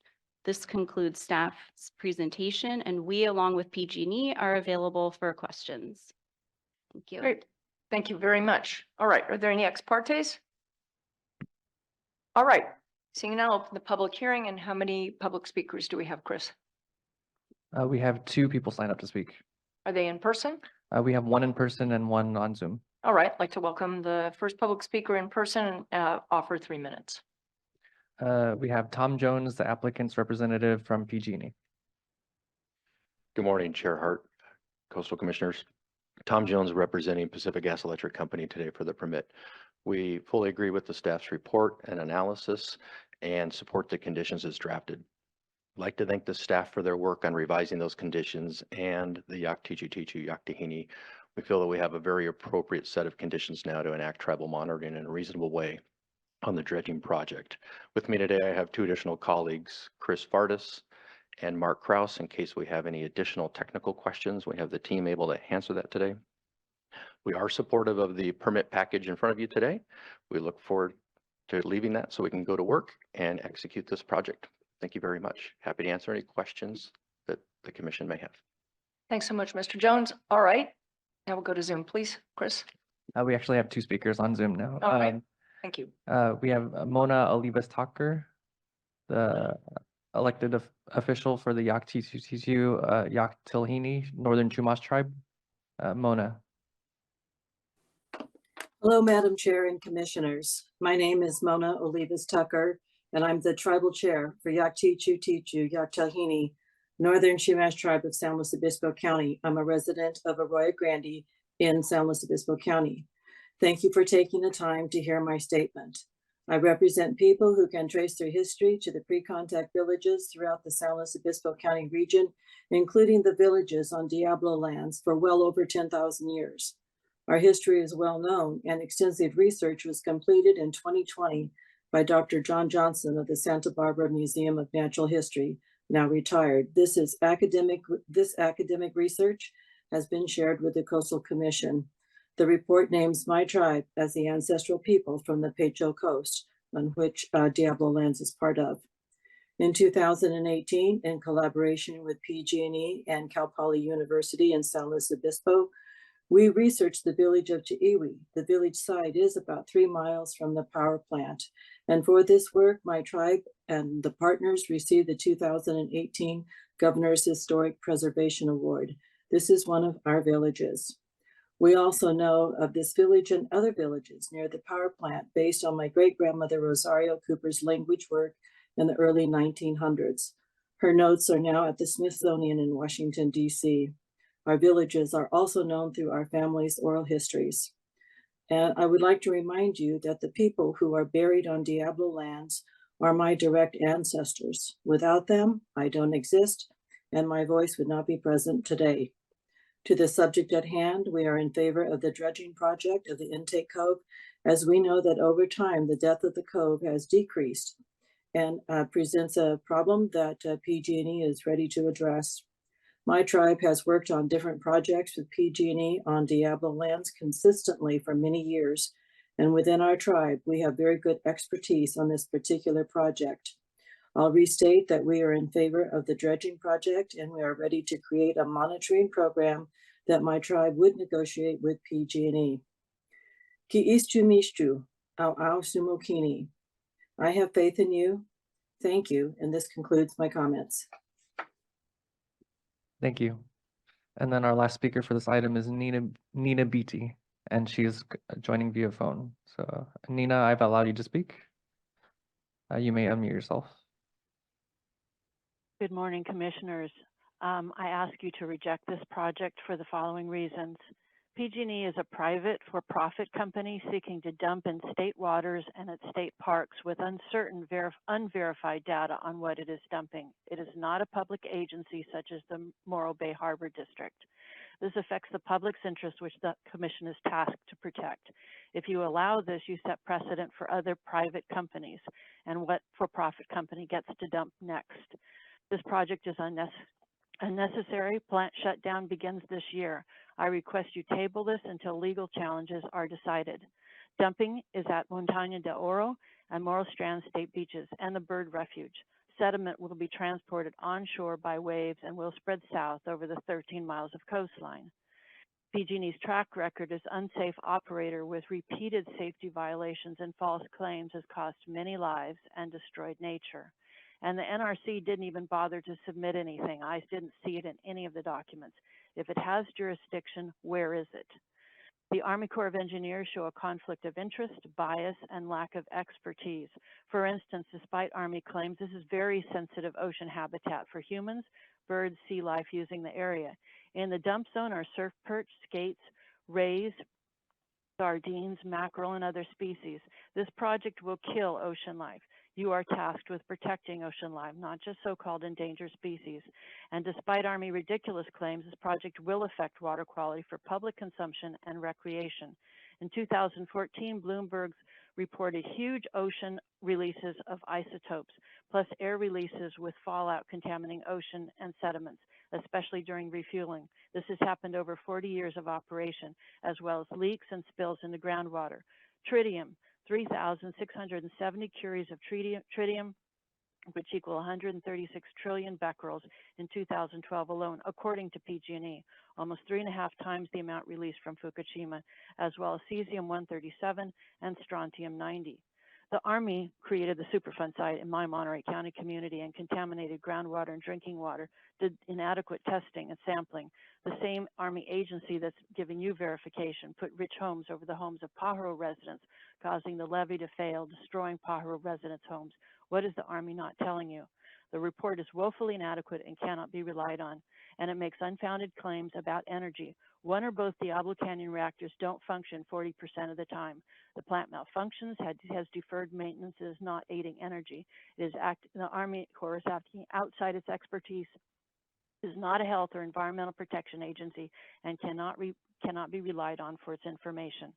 Speaker 13: This concludes staff's presentation, and we, along with PG&E, are available for questions. Thank you.
Speaker 1: Great. Thank you very much. All right. Are there any ex partes? All right. Seeing now, open the public hearing. And how many public speakers do we have, Chris?
Speaker 5: We have 2 people signed up to speak.
Speaker 1: Are they in person?
Speaker 5: We have 1 in person and 1 on Zoom.
Speaker 1: All right. I'd like to welcome the first public speaker in person and offer 3 minutes.
Speaker 5: We have Tom Jones, the applicant's representative from PG&E.
Speaker 15: Good morning, Chair Hart, Coastal Commissioners. Tom Jones representing Pacific Gas Electric Company today for the permit. We fully agree with the staff's report and analysis and support the conditions as drafted. I'd like to thank the staff for their work on revising those conditions and the Yaktijutitu Yaktahini. We feel that we have a very appropriate set of conditions now to enact tribal monitoring in a reasonable way on the dredging project. With me today, I have 2 additional colleagues, Chris Fardis and Mark Kraus. In case we have any additional technical questions, we have the team able to answer that today. We are supportive of the permit package in front of you today. We look forward to leaving that so we can go to work and execute this project. Thank you very much. Happy to answer any questions that the commission may have.
Speaker 1: Thanks so much, Mr. Jones. All right. Now we'll go to Zoom, please, Chris.
Speaker 5: We actually have 2 speakers on Zoom now.
Speaker 1: All right. Thank you.
Speaker 5: We have Mona Olivas Tucker, the elected official for the Yaktijutitu Yaktahini Northern Chumash tribe. Mona.
Speaker 19: Hello, Madam Chair and Commissioners. My name is Mona Olivas Tucker, and I'm the Tribal Chair for Yaktijutitu Yaktahini Northern Chumash tribe of San Luis Obispo County. I'm a resident of Arroyo Grande in San Luis Obispo County. Thank you for taking the time to hear my statement. I represent people who can trace their history to the pre-contact villages throughout the San Luis Obispo County region, including the villages on Diablo lands for well over 10,000 years. Our history is well known, and extensive research was completed in 2020 by Dr. John Johnson of the Santa Barbara Museum of Natural History, now retired. This academic research has been shared with the Coastal Commission. The report names my tribe as the ancestral people from the Pecho Coast, on which Diablo Lands is part of. In 2018, in collaboration with PG&E and Cal Poly University in San Luis Obispo, we researched the village of Chiiwi. The village site is about 3 miles from the power plant. And for this work, my tribe and the partners received the 2018 Governor's Historic Preservation Award. This is one of our villages. We also know of this village and other villages near the power plant based on my great-grandmother Rosario Cooper's language work in the early 1900s. Her notes are now at the Smithsonian in Washington, D.C. Our villages are also known through our family's oral histories. And I would like to remind you that the people who are buried on Diablo lands are my direct ancestors. Without them, I don't exist, and my voice would not be present today. To the subject at hand, we are in favor of the dredging project of the intake cove, as we know that over time, the depth of the cove has decreased and presents a problem that PG&E is ready to address. My tribe has worked on different projects with PG&E on Diablo lands consistently for many years, and within our tribe, we have very good expertise on this particular project. I'll restate that we are in favor of the dredging project, and we are ready to create a monitoring program that my tribe would negotiate with PG&E. Ki istu mishtu, au sumokini. I have faith in you. Thank you, and this concludes my comments.
Speaker 5: Thank you. And then our last speaker for this item is Nina Beatty, and she is joining via phone. So Nina, I've allowed you to speak. You may unmute yourself.
Speaker 3: Good morning, Commissioners. I ask you to reject this project for the following reasons. PG&E is a private for-profit company seeking to dump in state waters and at state parks with uncertain, unverified data on what it is dumping. It is not a public agency such as the Morro Bay Harbor District. This affects the public's interest, which the Commission is tasked to protect. If you allow this, you set precedent for other private companies and what for-profit company gets to dump next. This project is unnecessary. Plant shutdown begins this year. I request you table this until legal challenges are decided. Dumping is at Montaña de Oro and Morro Strand State Beaches and the Bird Refuge. Sediment will be transported onshore by waves and will spread south over the 13 miles of coastline. PG&E's track record as unsafe operator with repeated safety violations and false claims has cost many lives and destroyed nature. And the NRC didn't even bother to submit anything. I didn't see it in any of the documents. If it has jurisdiction, where is it? The Army Corps of Engineers show a conflict of interest, bias, and lack of expertise. For instance, despite Army claims, this is very sensitive ocean habitat for humans, birds, sea life using the area. In the dump zone are surf perch, skates, rays, sardines, mackerel, and other species. This project will kill ocean life. You are tasked with protecting ocean life, not just so-called endangered species. And despite Army ridiculous claims, this project will affect water quality for public consumption and recreation. In 2014, Bloomberg reported huge ocean releases of isotopes, plus air releases with fallout contaminating ocean and sediments, especially during refueling. This has happened over 40 years of operation, as well as leaks and spills into groundwater. Tritium, 3,670 curies of tritium, which equal 136 trillion becquerels in 2012 alone, according to PG&E, almost 3.5 times the amount released from Fukushima, as well as cesium-137 and strontium-90. The Army created the Superfund site in my Monterey County community and contaminated groundwater and drinking water, did inadequate testing and sampling. The same Army agency that's giving you verification put rich homes over the homes of Pajaro residents, causing the levee to fail, destroying Pajaro residents' homes. What is the Army not telling you? The report is woefully inadequate and cannot be relied on, and it makes unfounded claims about energy. One or both Diablo Canyon reactors don't function 40% of the time. The plant malfunctions, has deferred maintenance, is not aiding energy. The Army Corps is acting outside its expertise, is not a health or environmental protection agency, and cannot be relied on for its information.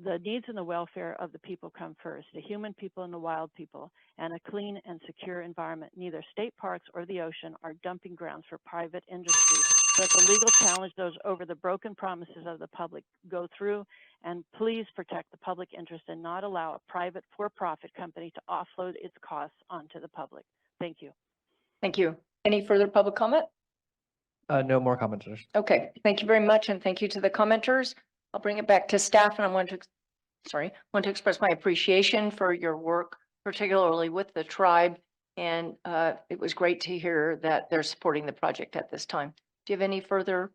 Speaker 3: The needs and the welfare of the people come first, the human people and the wild people, and a clean and secure environment. Neither state parks or the ocean are dumping grounds for private industry. Let the legal challenge those over the broken promises of the public go through, and please protect the public interest and not allow a private for-profit company to offload its costs onto the public. Thank you.
Speaker 1: Thank you. Any further public comment?
Speaker 5: No more commenters.
Speaker 1: Okay, thank you very much, and thank you to the commenters. I'll bring it back to staff, and I want to express my appreciation for your work, particularly with the tribe. And it was great to hear that they're supporting the project at this time. Do you have any further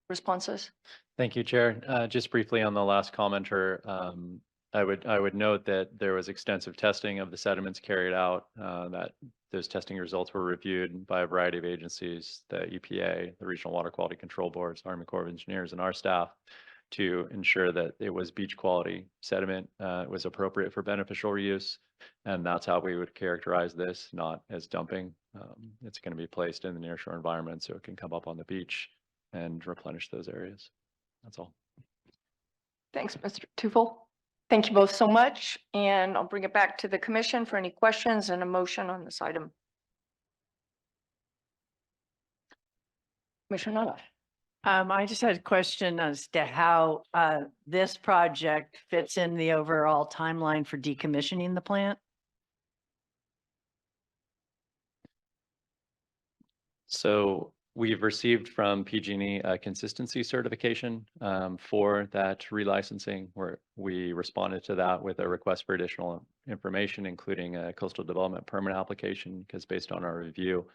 Speaker 1: responses?
Speaker 20: Thank you, Chair. Just briefly on the last commenter, I would note that there was extensive testing of the sediments carried out, that those testing results were reviewed by a variety of agencies, the EPA, the Regional Water Quality Control Boards, Army Corps of Engineers, and our staff, to ensure that it was beach quality sediment, was appropriate for beneficial reuse. And that's how we would characterize this, not as dumping. It's going to be placed in the nearshore environment so it can come up on the beach and replenish those areas. That's all.
Speaker 1: Thanks, Mr. Tufel. Thank you both so much. And I'll bring it back to the commission for any questions and a motion on this item. Commissioner Nutter.
Speaker 14: I just had a question as to how this project fits in the overall timeline for decommissioning the plant.
Speaker 20: So we've received from PG&E a consistency certification for that relicensing, where we responded to that with a request for additional information, including a coastal development permit application, because based on our review,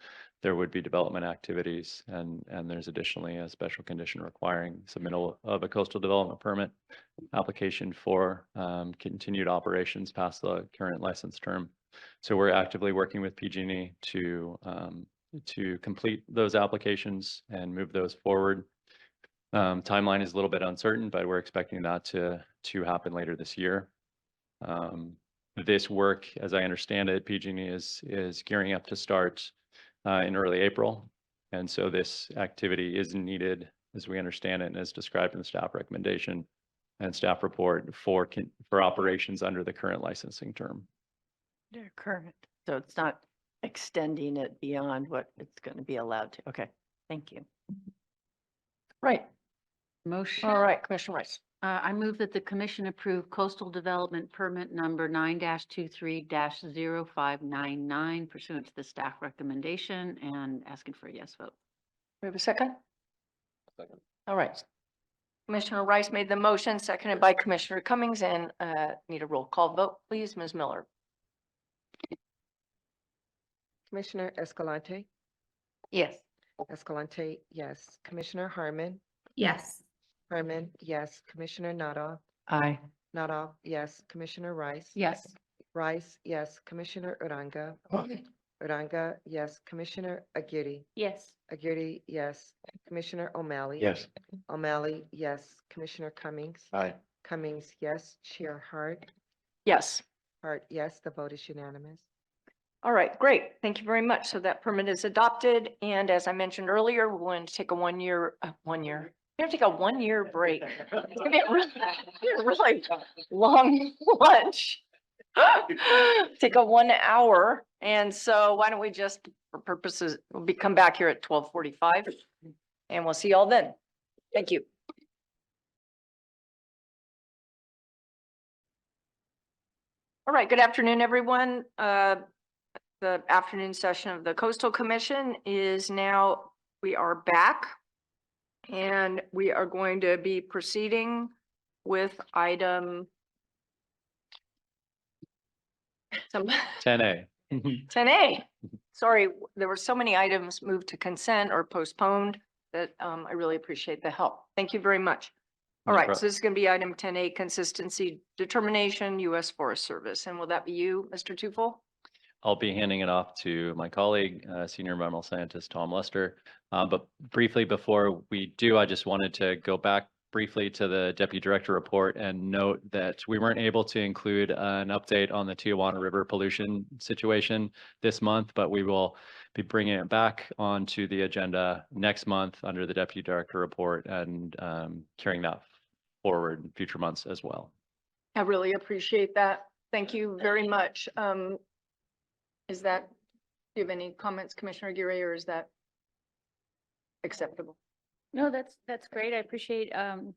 Speaker 20: there would be development activities, and there's additionally a special condition requiring submittal of a coastal development permit application for continued operations past the current license term. So we're actively working with PG&E to complete those applications and move those forward. Timeline is a little bit uncertain, but we're expecting that to happen later this year. This work, as I understand it, PG&E is gearing up to start in early April. And so this activity is needed, as we understand it, and as described in the staff recommendation and staff report for operations under the current licensing term.
Speaker 14: They're current, so it's not extending it beyond what it's going to be allowed to. Okay, thank you.
Speaker 1: Right.
Speaker 6: Motion.
Speaker 1: All right, Commissioner Rice.
Speaker 6: I move that the commission approve coastal development permit number 9-23-0599 pursuant to the staff recommendation and asking for a yes vote.
Speaker 1: We have a second? Second. All right. Commissioner Rice made the motion, seconded by Commissioner Cummings, and need a roll call vote, please. Ms. Miller.
Speaker 2: Commissioner Escalante,
Speaker 1: Yes.
Speaker 2: Escalante, yes. Commissioner Harmon,
Speaker 16: Yes.
Speaker 2: Harmon, yes. Commissioner Nada,
Speaker 14: Aye.
Speaker 2: Nada, yes. Commissioner Rice.
Speaker 16: Yes.
Speaker 2: Rice, yes. Commissioner Uranga, Uranga, yes. Commissioner Aguirre,
Speaker 16: Yes.
Speaker 2: Aguirre, yes. Commissioner O'Malley.
Speaker 15: Yes.
Speaker 2: O'Malley, yes. Commissioner Cummings.
Speaker 15: Aye.
Speaker 2: Cummings, yes. Chair Hart.
Speaker 1: Yes.
Speaker 2: Hart, yes. The vote is unanimous.
Speaker 1: All right, great. Thank you very much. So that permit is adopted. And as I mentioned earlier, we're going to take a one year, we're going to take a 1 year break. It's going to be a really long lunch. Take a 1 hour. And so why don't we just, for purposes, we'll come back here at 12:45 and we'll see y'all then. Thank you. All right, good afternoon, everyone. The afternoon session of the Coastal Commission is now, we are back. And we are going to be proceeding with item
Speaker 20: 10A.
Speaker 1: 10A. Sorry, there were so many items moved to consent or postponed that I really appreciate the help. Thank you very much. All
Speaker 20: No
Speaker 1: right,
Speaker 20: problem.
Speaker 1: so this is going to be item 10A, consistency determination, U.S. Forest Service. And will that be you, Mr. Tufel?
Speaker 20: I'll be handing it off to my colleague, Senior Environmental Scientist Tom Lester. But briefly before we do, I just wanted to go back briefly to the Deputy Director report and note that we weren't able to include an update on the Tijuana River pollution situation this month, but we will be bringing it back onto the agenda next month under the Deputy Director report and carrying that forward in future months as well.
Speaker 1: I really appreciate that. Thank you very much. Do you have any comments, Commissioner Aguirre, or is that acceptable?
Speaker 16: No, that's great. I appreciate Mr.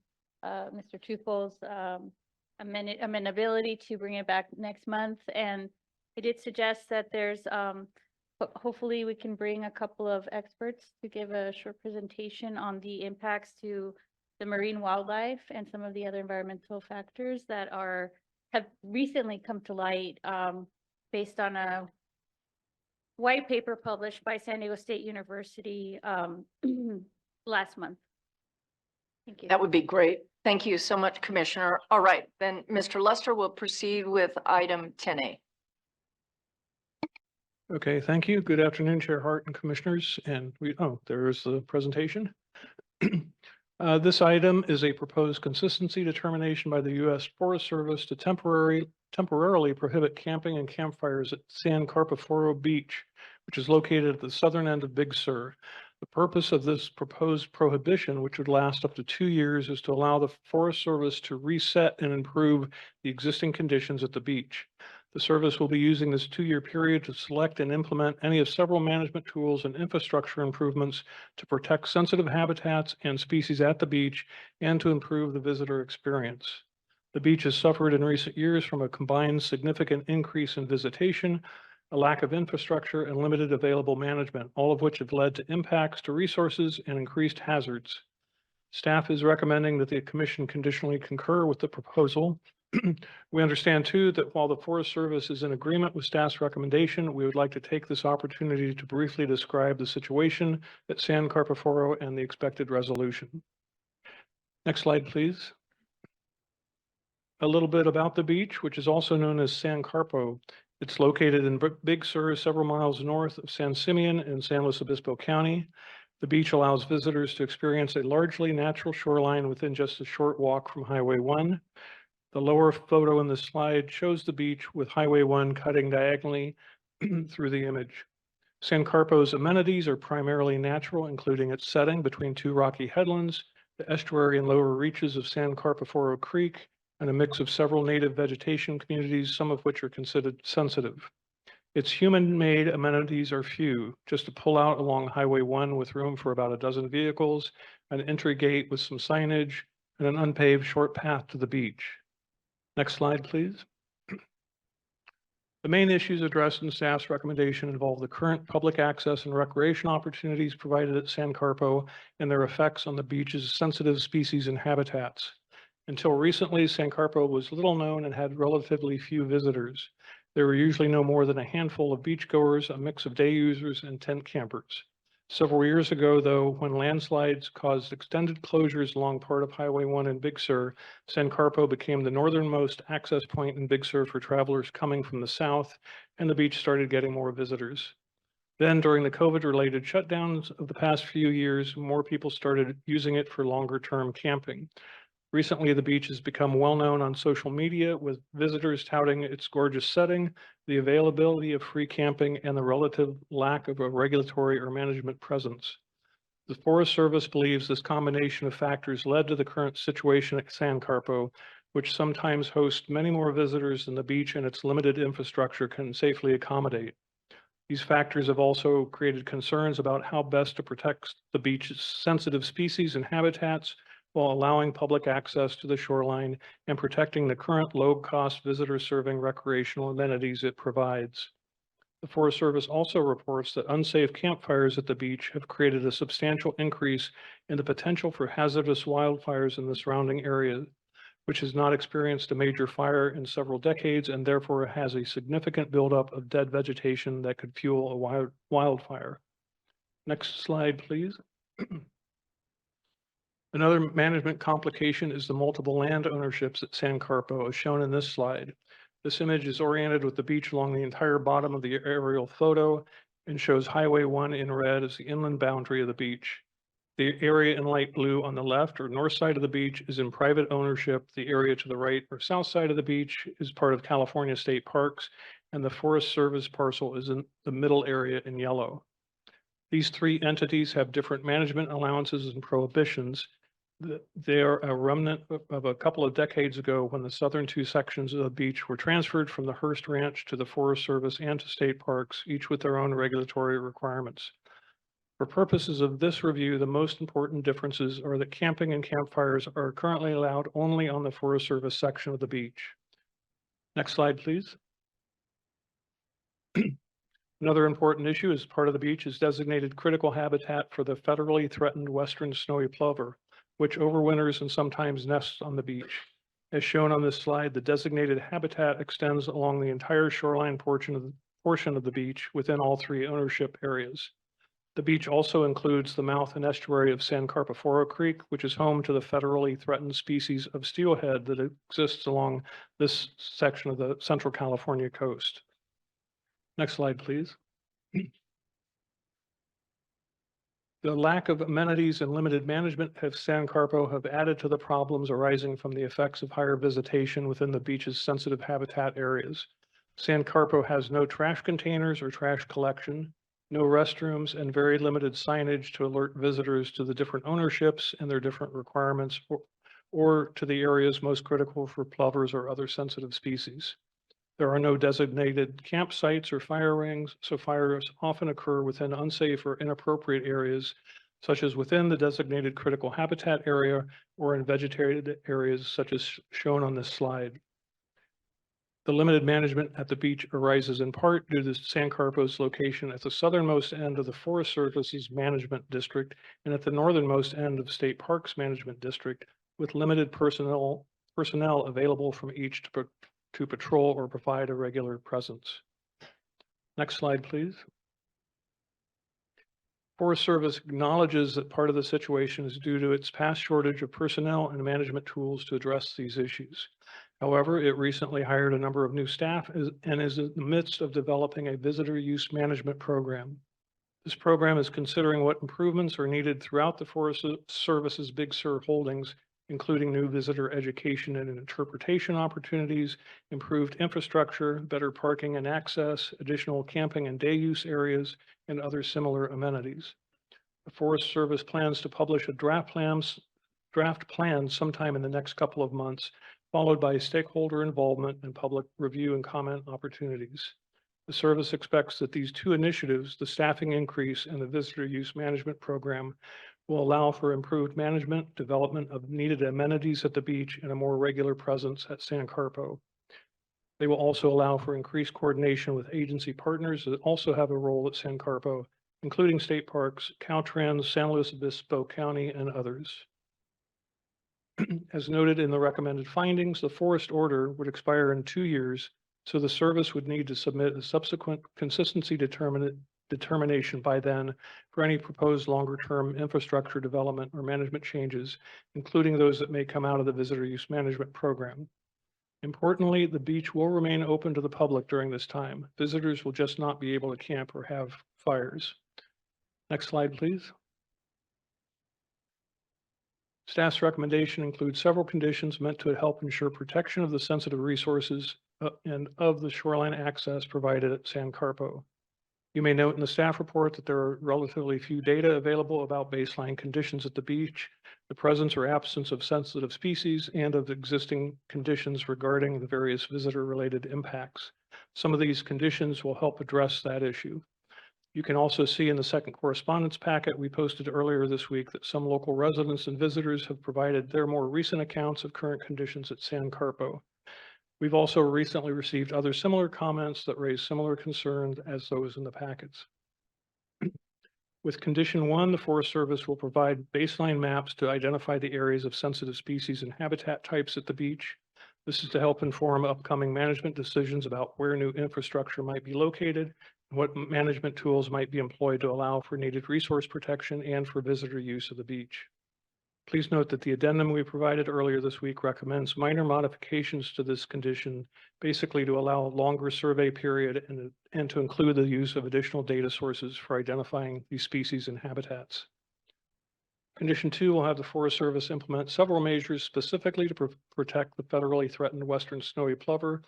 Speaker 16: Tufel's amenability to bring it back next month. And I did suggest that there's hopefully we can bring a couple of experts to give a short presentation on the impacts to the marine wildlife and some of the other environmental factors that have recently come to light based on a white paper published by San Diego State University last month. Thank you.
Speaker 1: That would be great. Thank you so much, Commissioner. All right, then Mr. Lester will proceed with item 10A.
Speaker 21: Okay, thank you. Good afternoon, Chair Hart and Commissioners. And there's the presentation. This item is a proposed consistency determination by the U.S. Forest Service to temporarily prohibit camping and campfires at San Carpoforo Beach, which is located at the southern end of Big Sur. The purpose of this proposed prohibition, which would last up to 2 years, is to allow the Forest Service to reset and improve the existing conditions at the beach. The service will be using this 2-year period to select and implement any of several management tools and infrastructure improvements to protect sensitive habitats and species at the beach and to improve the visitor experience. The beach has suffered in recent years from a combined significant increase in visitation, a lack of infrastructure, and limited available management, all of which have led to impacts to resources and increased hazards. Staff is recommending that the commission conditionally concur with the proposal. We understand too that while the Forest Service is in agreement with staff's recommendation, we would like to take this opportunity to briefly describe the situation at San Carpoforo and the expected resolution. Next slide, please. A little bit about the beach, which is also known as San Carpo. It's located in Big Sur, several miles north of San Simeon in San Luis Obispo County. The beach allows visitors to experience a largely natural shoreline within just a short walk from Highway 1. The lower photo in the slide shows the beach with Highway 1 cutting diagonally through the image. San Carpo's amenities are primarily natural, including its setting between 2 rocky headlands, the estuary and lower reaches of San Carpoforo Creek, and a mix of several native vegetation communities, some of which are considered sensitive. Its human-made amenities are few, just a pullout along Highway 1 with room for about a dozen vehicles, an entry gate with some signage, and an unpaved short path to the beach. Next slide, please. The main issues addressed in staff's recommendation involve the current public access and recreation opportunities provided at San Carpo and their effects on the beach's sensitive species and habitats. Until recently, San Carpo was little known and had relatively few visitors. There were usually no more than a handful of beachgoers, a mix of day users, and tent campers. Several years ago, though, when landslides caused extended closures along part of Highway 1 in Big Sur, San Carpo became the northernmost access point in Big Sur for travelers coming from the south, and the beach started getting more visitors. Then, during the COVID-related shutdowns of the past few years, more people started using it for longer-term camping. Recently, the beach has become well-known on social media, with visitors touting its gorgeous setting, the availability of free camping, and the relative lack of a regulatory or management presence. The Forest Service believes this combination of factors led to the current situation at San Carpo, which sometimes hosts many more visitors than the beach and its limited infrastructure can safely accommodate. These factors have also created concerns about how best to protect the beach's sensitive species and habitats, while allowing public access to the shoreline and protecting the current low-cost visitor-serving recreational amenities it provides. The Forest Service also reports that unsafe campfires at the beach have created a substantial increase in the potential for hazardous wildfires in the surrounding area, which has not experienced a major fire in several decades and therefore has a significant buildup of dead vegetation that could fuel a wildfire. Next slide, please. Another management complication is the multiple land ownerships at San Carpo, as shown in this slide. This image is oriented with the beach along the entire bottom of the aerial photo and shows Highway 1 in red as the inland boundary of the beach. The area in light blue on the left or north side of the beach is in private ownership. The area to the right or south side of the beach is part of California State Parks, and the Forest Service parcel is in the middle area in yellow. These 3 entities have different management allowances and prohibitions. They are a remnant of a couple of decades ago when the southern 2 sections of the beach were transferred from the Hearst Ranch to the Forest Service and to state parks, each with their own regulatory requirements. For purposes of this review, the most important differences are that camping and campfires are currently allowed only on the Forest Service section of the beach. Next slide, please. Another important issue is part of the beach is designated critical habitat for the federally threatened western snowy plover, which overwinters and sometimes nests on the beach. As shown on this slide, the designated habitat extends along the entire shoreline portion of the beach within all 3 ownership areas. The beach also includes the mouth and estuary of San Carpoforo Creek, which is home to the federally threatened species of steelhead that exists along this section of the Central California coast. Next slide, please. The lack of amenities and limited management of San Carpo have added to the problems arising from the effects of higher visitation within the beach's sensitive habitat areas. San Carpo has no trash containers or trash collection, no restrooms, and very limited signage to alert visitors to the different ownerships and their different requirements, or to the areas most critical for plovers or other sensitive species. There are no designated campsites or fire rings, so fires often occur within unsafe or inappropriate areas, such as within the designated critical habitat area or in vegetated areas such as shown on this slide. The limited management at the beach arises in part due to San Carpo's location at the southernmost end of the Forest Service's management district and at the northernmost end of State Parks Management District, with limited personnel available from each to patrol or provide a regular presence. Next slide, please. Forest Service acknowledges that part of the situation is due to its past shortage of personnel and management tools to address these issues. However, it recently hired a number of new staff and is in the midst of developing a visitor use management program. This program is considering what improvements are needed throughout the Forest Service's Big Sur holdings, including new visitor education and interpretation opportunities, improved infrastructure, better parking and access, additional camping and day use areas, and other similar amenities. The Forest Service plans to publish a draft plan sometime in the next couple of months, followed by stakeholder involvement and public review and comment opportunities. The service expects that these two initiatives, the staffing increase and the visitor use management program, will allow for improved management, development of needed amenities at the beach, and a more regular presence at San Carpo. They will also allow for increased coordination with agency partners that also have a role at San Carpo, including state parks, Caltrans, San Luis Obispo County, and others. As noted in the recommended findings, the forest order would expire in 2 years, so the service would need to submit a subsequent consistency determination by then for any proposed longer-term infrastructure development or management changes, including those that may come out of the visitor use management program. Importantly, the beach will remain open to the public during this time. Visitors will just not be able to camp or have fires. Next slide, please. Staff's recommendation includes several conditions meant to help ensure protection of the sensitive resources and of the shoreline access provided at San Carpo. You may note in the staff report that there are relatively few data available about baseline conditions at the beach, the presence or absence of sensitive species, and of existing conditions regarding the various visitor-related impacts. Some of these conditions will help address that issue. You can also see in the second correspondence packet we posted earlier this week that some local residents and visitors have provided their more recent accounts of current conditions at San Carpo. We've also recently received other similar comments that raise similar concerns as those in the packets. With condition 1, the Forest Service will provide baseline maps to identify the areas of sensitive species and habitat types at the beach. This is to help inform upcoming management decisions about where new infrastructure might be located and what management tools might be employed to allow for needed resource protection and for visitor use of the beach. Please note that the addendum we provided earlier this week recommends minor modifications to this condition, basically to allow a longer survey period and to include the use of additional data sources for identifying these species and habitats. Condition 2 will have the Forest Service implement several measures specifically to protect the federally threatened western snowy plover,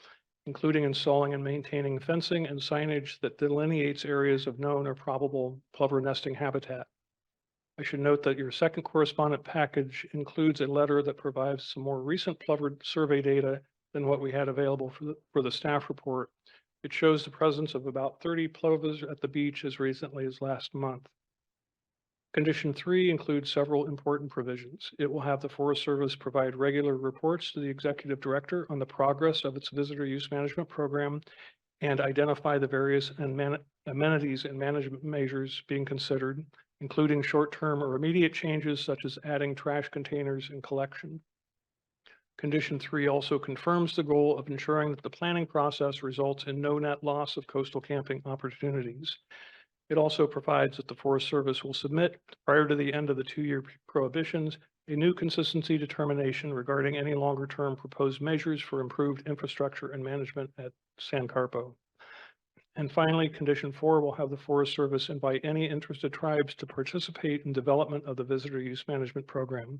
Speaker 21: including installing and maintaining fencing and signage that delineates areas of known or probable plover nesting habitat. I should note that your second correspondent package includes a letter that provides some more recent plover survey data than what we had available for the staff report. It shows the presence of about 30 plovers at the beach as recently as last month. Condition 3 includes several important provisions. It will have the Forest Service provide regular reports to the Executive Director on the progress of its visitor use management program and identify the various amenities and management measures being considered, including short-term or immediate changes such as adding trash containers and collection. Condition 3 also confirms the goal of ensuring that the planning process results in no net loss of coastal camping opportunities. It also provides that the Forest Service will submit, prior to the end of the 2-year prohibitions, a new consistency determination regarding any longer-term proposed measures for improved infrastructure and management at San Carpo. And finally, condition 4 will have the Forest Service invite any interested tribes to participate in development of the visitor use management program.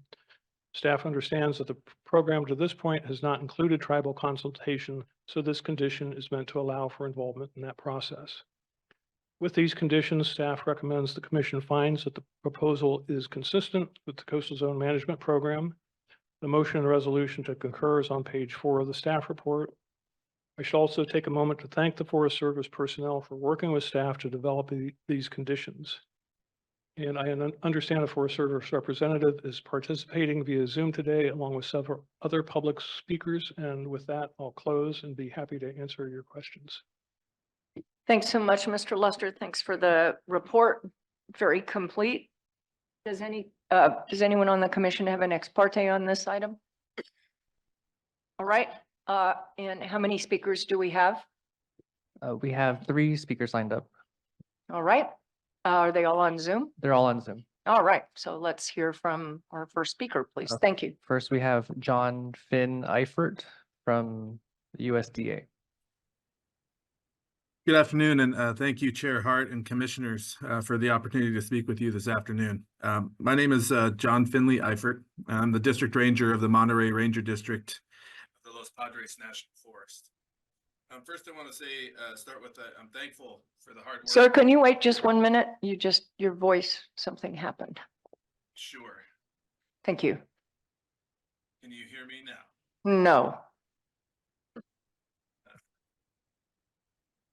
Speaker 21: Staff understands that the program to this point has not included tribal consultation, so this condition is meant to allow for involvement in that process. With these conditions, staff recommends the Commission finds that the proposal is consistent with the Coastal Zone Management Program. The motion and resolution to concur is on page 4 of the staff report. I should also take a moment to thank the Forest Service personnel for working with staff to develop these conditions. And I understand a Forest Service representative is participating via Zoom today, along with several other public speakers. And with that, I'll close and be happy to answer your questions.
Speaker 1: Thanks so much, Mr. Luster. Thanks for the report. Very complete. Does anyone on the commission have an ex parte on this item? All right. And how many speakers do we have?
Speaker 5: We have 3 speakers lined up.
Speaker 1: All right. Are they all on Zoom?
Speaker 5: They're all on Zoom.
Speaker 1: All right. So let's hear from our first speaker, please. Thank you.
Speaker 5: First, we have John Finn Eifert from the USDA.
Speaker 7: Good afternoon, and thank you, Chair Hart and Commissioners, for the opportunity to speak with you this afternoon. My name is John Finley Eifert. I'm the District Ranger of the Monterey Ranger District of the Los Padres National Forest. First, I want to say, start with I'm thankful for the hard work.
Speaker 1: Sir, can you wait just 1 minute? Your voice, something happened.
Speaker 7: Sure.
Speaker 1: Thank you.
Speaker 7: Can you hear me now?
Speaker 1: No.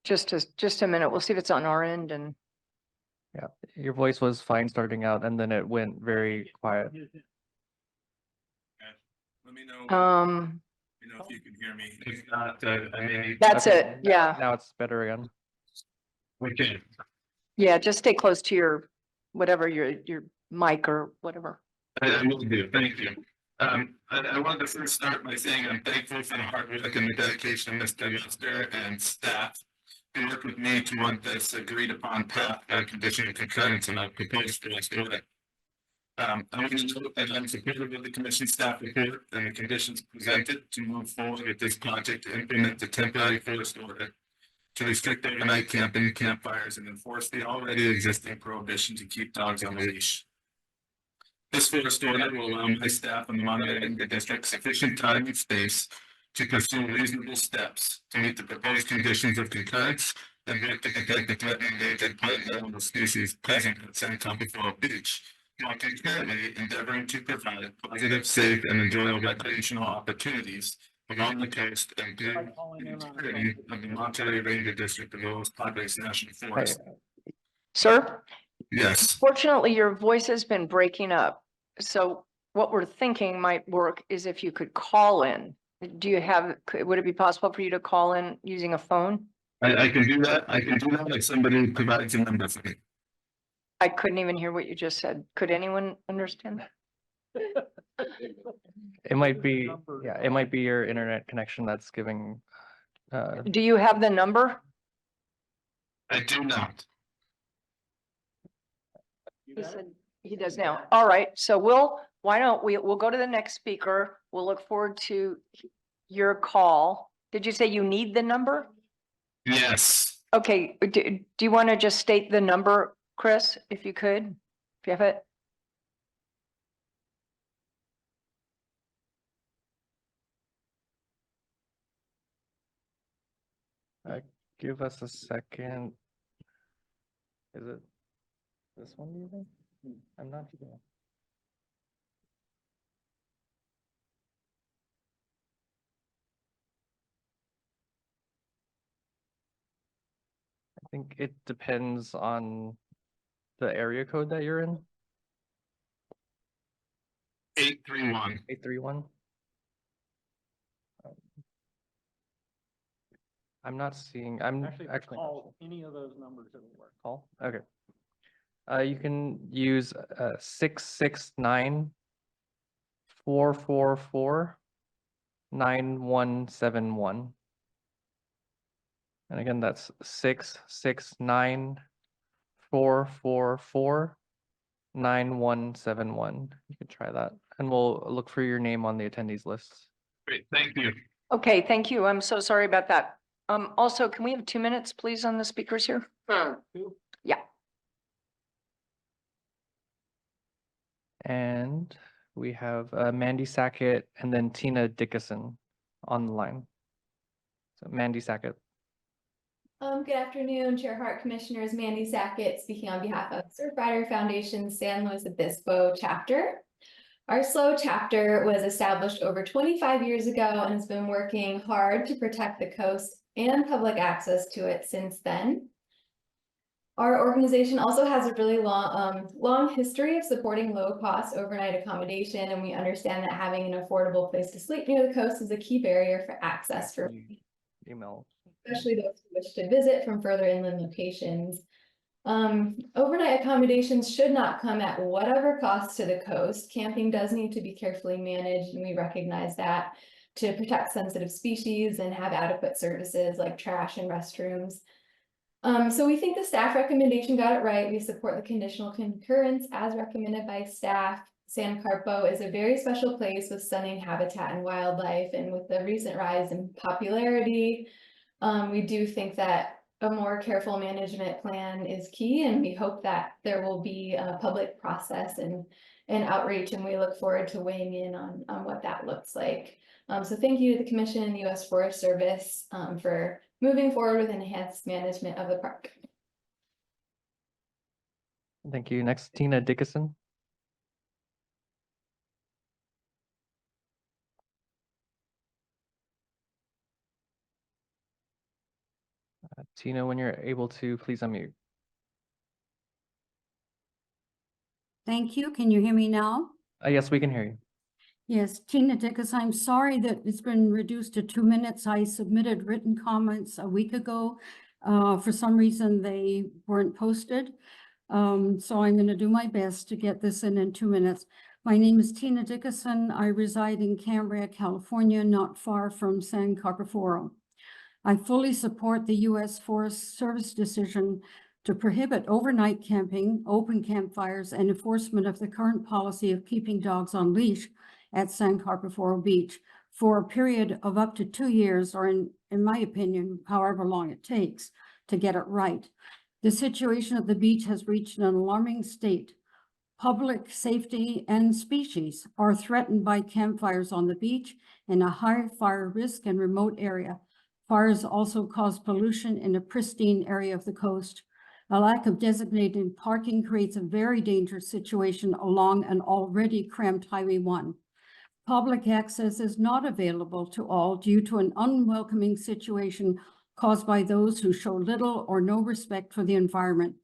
Speaker 1: Just a minute. We'll see if it's on our end and.
Speaker 5: Yeah, your voice was fine starting out and then it went very quiet.
Speaker 7: Okay. Let me know. You know if you can hear me. If not, I may.
Speaker 1: That's
Speaker 5: Okay,
Speaker 1: it. Yeah.
Speaker 5: Now it's better again.
Speaker 7: Okay.
Speaker 1: Yeah, just stay close to your, whatever, your mic or whatever.
Speaker 7: I will do. Thank you. I wanted to first start by saying I'm thankful for the hard work and the dedication of Mr. Luster and staff who worked with me to want this agreed upon path condition of concurrence and I've proposed for this order. I want to note that I'm supportive of the commission staff report and the conditions presented to move forward with this project to implement the temporary forest order to restrict overnight camping, campfires, and enforce the already existing prohibition to keep dogs on a leash. This forest order will allow my staff in the Monterey Ranger District sufficient time and space to pursue reasonable steps to meet the proposed conditions of concurrence and work to protect the threatened endangered plant and animal species present at San Campo Beach, while concurrently endeavoring to provide positive, safe, and enjoyable recreational opportunities along the coast and through the integrity of the Monterey Ranger District of the Los Padres National Forest.
Speaker 1: Sir?
Speaker 7: Yes.
Speaker 1: Fortunately, your voice has been breaking up. So what we're thinking might work is if you could call in. Would it be possible for you to call in using a phone?
Speaker 7: I can do that. I can do that if somebody provides a number for me.
Speaker 1: I couldn't even hear what you just said. Could anyone understand that?
Speaker 5: It might be, yeah, it might be your internet connection that's giving.
Speaker 1: Do you have the number?
Speaker 7: I do not.
Speaker 1: He said he does now. All right, so why don't we'll go to the next speaker. We'll look forward to your call. Did you say you need the number?
Speaker 7: Yes.
Speaker 1: Okay, do you want to just state the number, Chris, if you could, if you have it?
Speaker 5: Give us a second. Is it this one, do you think? I'm not sure. I think it depends on the area code that you're in.
Speaker 7: 831.
Speaker 5: 831. I'm not seeing, I'm actually
Speaker 21: call any of those numbers that will work.
Speaker 5: call. Okay. You can use 669 444 9171. And again, that's 669 444 9171. You can try that, and we'll look for your name on the attendees list.
Speaker 7: Great, thank you.
Speaker 1: Okay, thank you. I'm so sorry about that. Also, can we have 2 minutes, please, on the speakers here? Yeah.
Speaker 5: And we have Mandy Sackett and then Tina Dickinson on the line. So Mandy Sackett.
Speaker 18: Good afternoon, Chair Hart, Commissioners. Mandy Sackett speaking on behalf of Surfrider Foundation San Luis Obispo chapter. Our SLOW chapter was established over 25 years ago and has been working hard to protect the coast and public access to it since then. Our organization also has a really long history of supporting low-cost overnight accommodation, and we understand that having an affordable place to sleep near the coast is a key barrier for access for
Speaker 5: Email.
Speaker 18: especially those who wish to visit from further inland locations. Overnight accommodations should not come at whatever cost to the coast. Camping does need to be carefully managed, and we recognize that, to protect sensitive species and have adequate services like trash and restrooms. So we think the staff recommendation got it right. We support the conditional concurrence as recommended by staff. San Carpo is a very special place with stunning habitat and wildlife, and with the recent rise in popularity, we do think that a more careful management plan is key, and we hope that there will be a public process and outreach, and we look forward to weighing in on what that looks like. So thank you to the Commission and the U.S. Forest Service for moving forward with enhanced management of the park.
Speaker 5: Thank you. Next, Tina Dickinson. Tina, when you're able to, please unmute.
Speaker 8: Thank you. Can you hear me now?
Speaker 5: Yes, we can hear you.
Speaker 8: Yes, Tina Dickus, I'm sorry that it's been reduced to 2 minutes. I submitted written comments a week ago. For some reason, they weren't posted. So I'm going to do my best to get this in 2 minutes. My name is Tina Dickinson. I reside in Cambria, California, not far from San Carpoforo. I fully support the U.S. Forest Service decision to prohibit overnight camping, open campfires, and enforcement of the current policy of keeping dogs on leash at San Carpoforo Beach for a period of up to 2 years, or in my opinion, however long it takes to get it right. The situation at the beach has reached an alarming state. Public safety and species are threatened by campfires on the beach in a high fire risk and remote area. Fires also cause pollution in a pristine area of the coast. A lack of designated parking creates a very dangerous situation along an already cramped Highway 1. Public access is not available to all due to an unwelcoming situation caused by those who show little or no respect for the environment.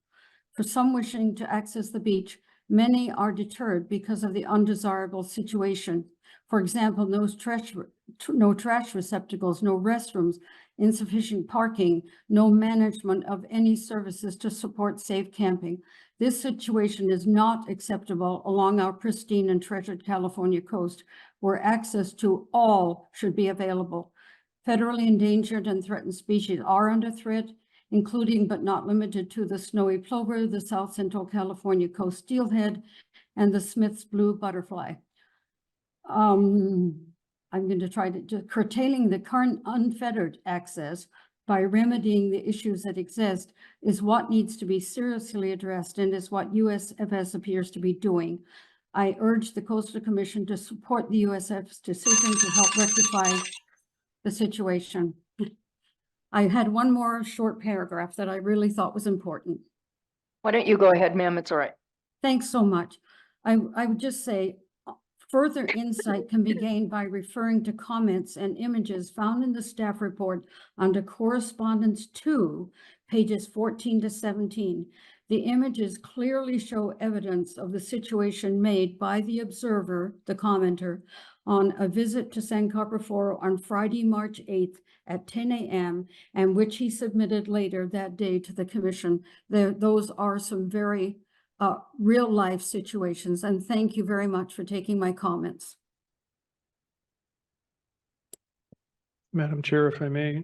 Speaker 8: For some wishing to access the beach, many are deterred because of the undesirable situation. For example, no trash receptacles, no restrooms, insufficient parking, no management of any services to support safe camping. This situation is not acceptable along our pristine and treasured California coast, where access to all should be available. Federally endangered and threatened species are under threat, including but not limited to the snowy plover, the South Central California coast steelhead, and the Smith's blue butterfly. I'm going to try to curtailing the current unfettered access by remedying the issues that exist is what needs to be seriously addressed, and is what USFS appears to be doing. I urge the Coastal Commission to support the USF's decision to help rectify the situation. I had one more short paragraph that I really thought was important.
Speaker 1: Why don't you go ahead, ma'am? It's all right.
Speaker 8: Thanks so much. I would just say further insight can be gained by referring to comments and images found in the staff report under correspondence 2, pages 14 to 17. The images clearly show evidence of the situation made by the observer, the commenter, on a visit to San Carpoforo on Friday, March 8th at 10 a.m. and which he submitted later that day to the commission. Those are some very real life situations, and thank you very much for taking my comments.
Speaker 22: Madam Chair, if I may,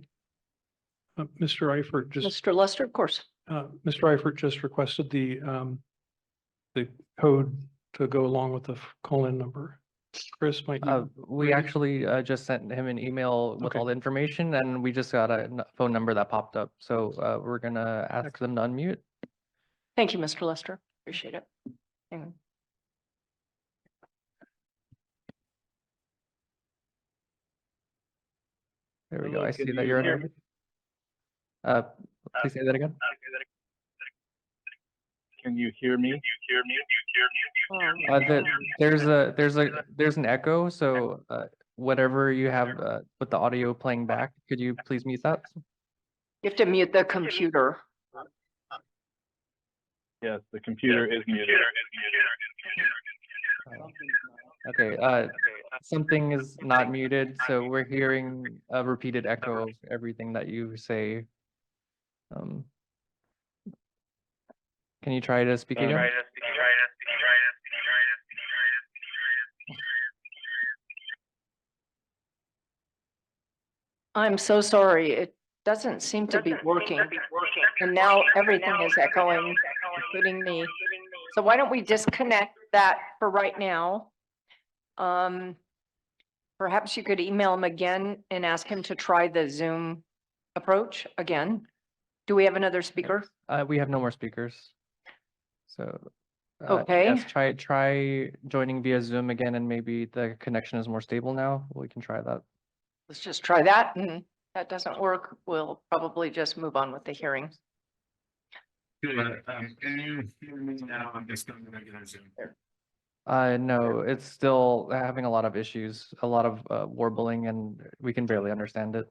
Speaker 22: Mr. Eifert just.
Speaker 1: Mr. Lester, of course.
Speaker 22: Mr. Eifert just requested the code to go along with the call-in number. Chris, might you?
Speaker 5: We actually just sent him an email with all the information, and we just got a phone number that popped up. So we're gonna ask them to unmute.
Speaker 1: Thank you, Mr. Lester. Appreciate it. Hang on.
Speaker 5: There we go. I see that you're in. Please say that again.
Speaker 7: Can you hear me?
Speaker 5: There's an echo, so whatever you have with the audio playing back, could you please mute that?
Speaker 1: You have to mute the computer.
Speaker 7: Yes, the computer is muted.
Speaker 5: Okay, something is not muted, so we're hearing a repeated echo of everything that you say. Can you try to speak again?
Speaker 1: I'm so sorry. It doesn't seem to be working. And now everything is echoing, including me. So why don't we disconnect that for right now? Perhaps you could email him again and ask him to try the Zoom approach again. Do we have another speaker?
Speaker 5: We have no more speakers. So,
Speaker 1: Okay.
Speaker 5: yes, try joining via Zoom again, and maybe the connection is more stable now. We can try that.
Speaker 1: Let's just try that. And that doesn't work. We'll probably just move on with the hearing.
Speaker 7: Can you hear me now? I'm just going to regular Zoom.
Speaker 5: No, it's still having a lot of issues, a lot of warbling, and we can barely understand it.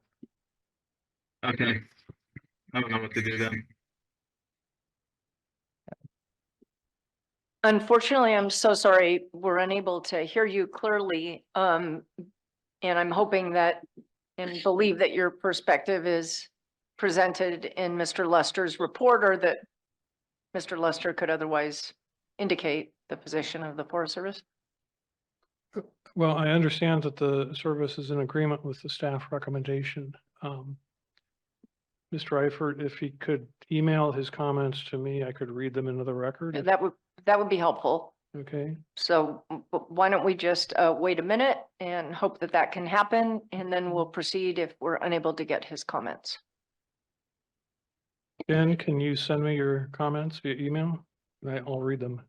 Speaker 7: Okay. I don't know what to do then.
Speaker 1: Unfortunately, I'm so sorry. We're unable to hear you clearly. And I'm hoping that and believe that your perspective is presented in Mr. Lester's report, or that Mr. Lester could otherwise indicate the position of the Forest Service.
Speaker 22: Well, I understand that the service is in agreement with the staff recommendation. Mr. Eifert, if he could email his comments to me, I could read them into the record.
Speaker 1: That would be helpful.
Speaker 22: Okay.
Speaker 1: So why don't we just wait a minute and hope that that can happen, and then we'll proceed if we're unable to get his comments.
Speaker 22: Ben, can you send me your comments via email? I'll read them.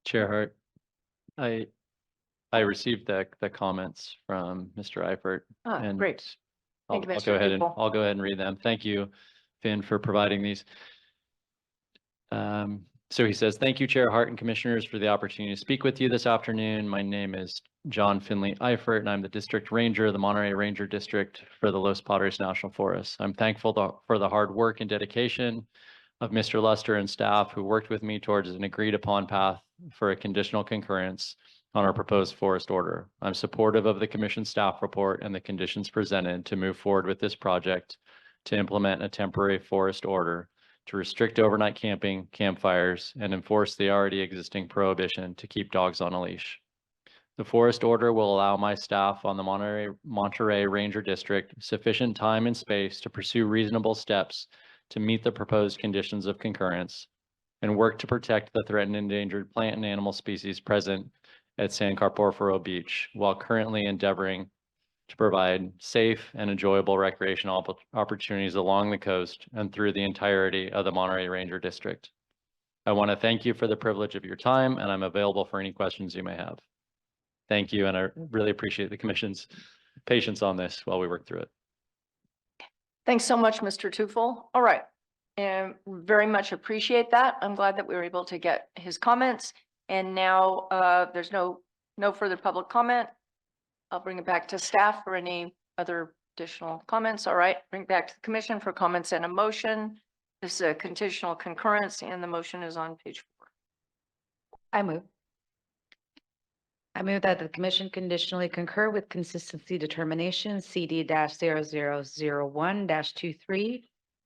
Speaker 20: Chair Hart, I received the comments from Mr. Eifert. And
Speaker 1: Great.
Speaker 20: I'll
Speaker 1: Thank you,
Speaker 20: I'll
Speaker 1: Mr.
Speaker 20: go ahead
Speaker 1: Tupel.
Speaker 20: I'll go ahead and read them. Thank you, Finn, for providing these. So he says, "Thank you, Chair Hart and Commissioners, for the opportunity to speak with you this afternoon. My name is John Finley Eifert, and I'm the District Ranger of the Monterey Ranger District for the Los Padres National Forest. I'm thankful for the hard work and dedication of Mr. Lester and staff who worked with me towards an agreed upon path for a conditional concurrence on our proposed forest order. I'm supportive of the Commission staff report and the conditions presented to move forward with this project to implement a temporary forest order to restrict overnight camping, campfires, and enforce the already existing prohibition to keep dogs on a leash. The forest order will allow my staff on the Monterey Ranger District sufficient time and space to pursue reasonable steps to meet the proposed conditions of concurrence and work to protect the threatened endangered plant and animal species present at San Carporforo Beach, while currently endeavoring to provide safe and enjoyable recreational opportunities along the coast and through the entirety of the Monterey Ranger District. I want to thank you for the privilege of your time, and I'm available for any questions you may have. Thank you, and I really appreciate the Commission's patience on this while we work through it."
Speaker 1: Thanks so much, Mr. Tufel. All right. And very much appreciate that. I'm glad that we were able to get his comments. And now there's no further public comment. I'll bring it back to staff for any other additional comments. All right, bring it back to the commission for comments and a motion. This is a conditional concurrence and the motion is on page 4.
Speaker 9: I move that the commission conditionally concur with consistency determination CD-0001-23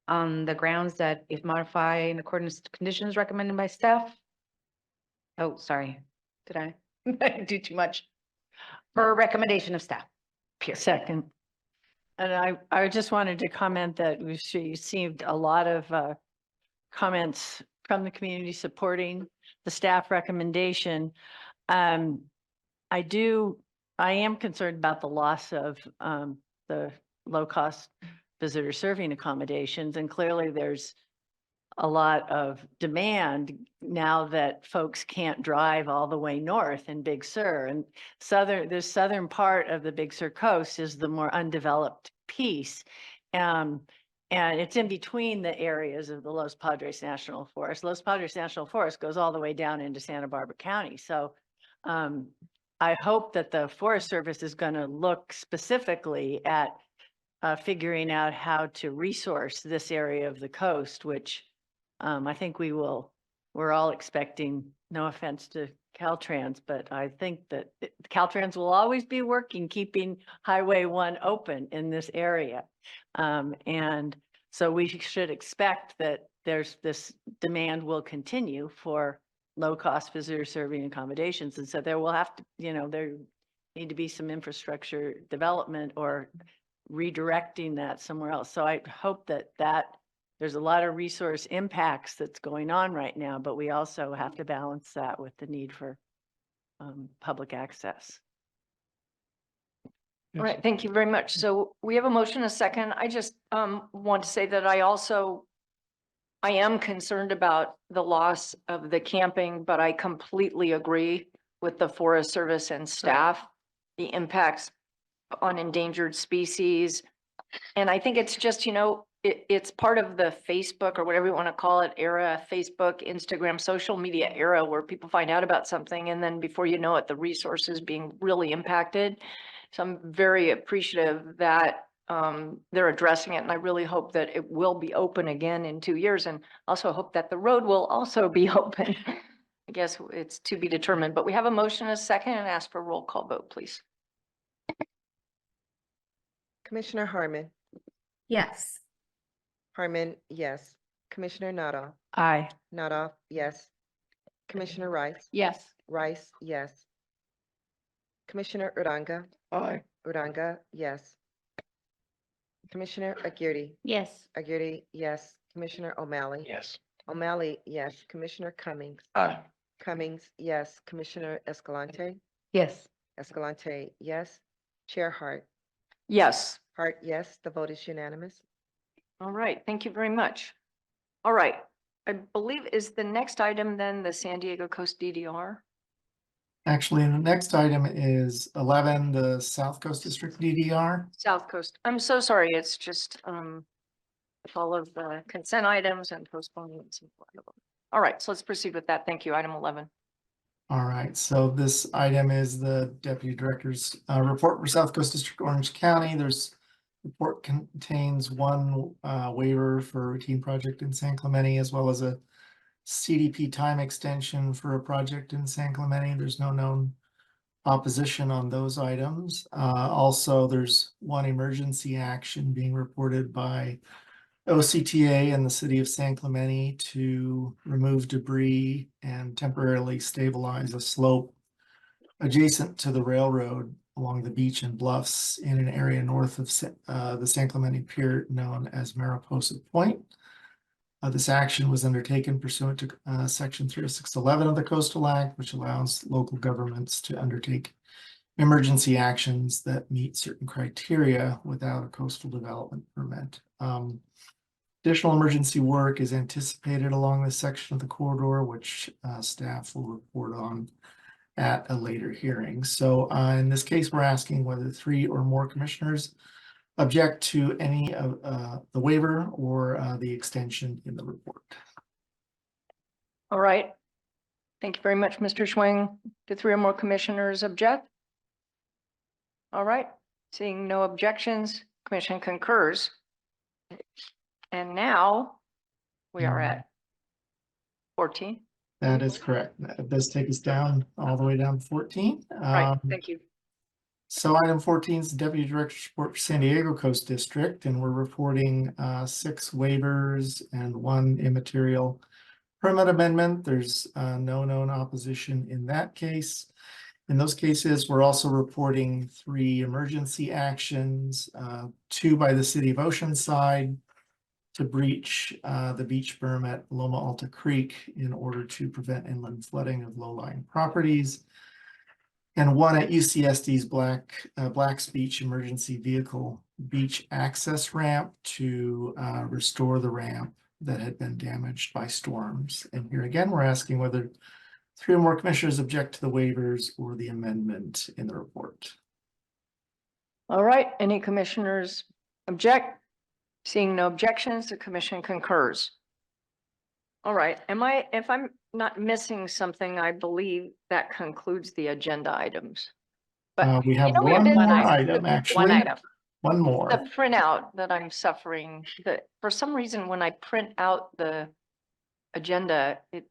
Speaker 9: on the grounds that if modified in accordance to conditions recommended by staff. Oh, sorry, did I do too much? For recommendation of staff. Period.
Speaker 14: Second. And I just wanted to comment that we've received a lot of comments from the community supporting the staff recommendation. I am concerned about the loss of the low-cost visitor serving accommodations, and clearly there's a lot of demand now that folks can't drive all the way north in Big Sur, and the southern part of the Big Sur coast is the more undeveloped piece. And it's in between the areas of the Los Padres National Forest. Los Padres National Forest goes all the way down into Santa Barbara County. So I hope that the Forest Service is going to look specifically at figuring out how to resource this area of the coast, which I think we're all expecting, no offense to Caltrans, but I think that Caltrans will always be working, keeping Highway 1 open in this area. And so we should expect that there's this demand will continue for low-cost visitor serving accommodations. And so there will have to, there need to be some infrastructure development or redirecting that somewhere else. So I hope that there's a lot of resource impacts that's going on right now, but we also have to balance that with the need for public access.
Speaker 1: All right, thank you very much. So we have a motion, a second. I just want to say that I am concerned about the loss of the camping, but I completely agree with the Forest Service and staff, the impacts on endangered species. And I think it's just, it's part of the Facebook or whatever you want to call it era, Facebook, Instagram, social media era where people find out about something and then before you know it, the resources being really impacted. So I'm very appreciative that they're addressing it, and I really hope that it will be open again in 2 years, and also hope that the road will also be open. I guess it's to be determined, but we have a motion, a second, and ask for a roll call vote, please.
Speaker 2: Commissioner Harmon.
Speaker 8: Yes.
Speaker 2: Harmon, yes. Commissioner Nada.
Speaker 14: Aye.
Speaker 2: Nada, yes. Commissioner Rice.
Speaker 6: Yes.
Speaker 2: Rice, yes. Commissioner Uranga.
Speaker 14: Aye.
Speaker 2: Uranga, yes. Commissioner Aguirre.
Speaker 16: Yes.
Speaker 2: Aguirre, yes. Commissioner O'Malley.
Speaker 21: Yes.
Speaker 2: O'Malley, yes. Commissioner Cummings.
Speaker 17: Aye.
Speaker 2: Cummings, yes. Commissioner Escalante.
Speaker 9: Yes.
Speaker 2: Escalante, yes. Chair Hart.
Speaker 1: Yes.
Speaker 2: Hart, yes. The vote is unanimous.
Speaker 1: All right, thank you very much. All right, I believe is the next item then the San Diego Coast DDR?
Speaker 10: Actually, the next item is 11, the South Coast District DDR.
Speaker 1: South Coast. I'm so sorry, it's just all of the consent items and postponements. All right, so let's proceed with that. Thank you. Item 11.
Speaker 10: All right, so this item is the Deputy Director's report for South Coast District Orange County. Report contains one waiver for a routine project in San Clemente, as well as a CDP time extension for a project in San Clemente. There's no known opposition on those items. Also, there's one emergency action being reported by OCTA and the city of San Clemente to remove debris and temporarily stabilize a slope adjacent to the railroad along the beach and bluffs in an area north of the San Clemente Pier known as Mariposa Point. This action was undertaken pursuant to Section 30611 of the Coastal Act, which allows local governments to undertake emergency actions that meet certain criteria without a coastal development permit. Additional emergency work is anticipated along this section of the corridor, which staff will report on at a later hearing. So in this case, we're asking whether 3 or more commissioners object to any of the waiver or the extension in the report.
Speaker 1: All right. Thank you very much, Mr. Schwing. Do 3 or more commissioners object? All right, seeing no objections, commission concurs. And now we are at 14.
Speaker 10: That is correct. That does take us down, all the way down to 14.
Speaker 1: Right, thank you.
Speaker 10: So item 14 is the Deputy Director's report for San Diego Coast District, and we're reporting 6 waivers and 1 immaterial permit amendment. There's no known opposition in that case. In those cases, we're also reporting 3 emergency actions, 2 by the City of Oceanside to breach the beach berm at Loma Alta Creek in order to prevent inland flooding of low-lying properties, and 1 at UCSD's Black's Beach Emergency Vehicle Beach Access Ramp to restore the ramp that had been damaged by storms. And here again, we're asking whether 3 or more commissioners object to the waivers or the amendment in the report.
Speaker 1: All right, any commissioners object? Seeing no objections, the commission concurs. All right, if I'm not missing something, I believe that concludes the agenda items. But
Speaker 10: We have
Speaker 1: you know, we have
Speaker 10: one
Speaker 1: been-
Speaker 10: more item, actually.
Speaker 6: One item.
Speaker 10: One more.
Speaker 1: The printout that I'm suffering, that for some reason, when I print out the agenda, it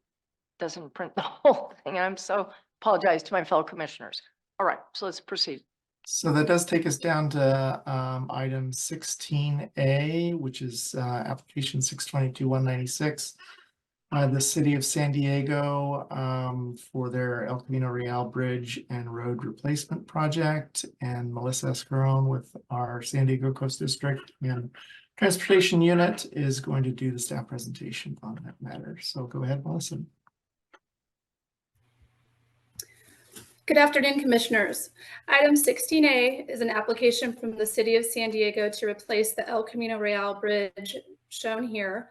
Speaker 1: doesn't print the whole thing. I'm so apologize to my fellow commissioners. All right, so let's proceed.
Speaker 10: So that does take us down to item 16A, which is application 622-196. The City of San Diego for their El Camino Real Bridge and Road Replacement Project, and Melissa Escarone with our San Diego Coast District and Transportation Unit is going to do the staff presentation on that matter. So go ahead, Melissa.
Speaker 11: Good afternoon, Commissioners. Item 16A is an application from the City of San Diego to replace the El Camino Real Bridge shown here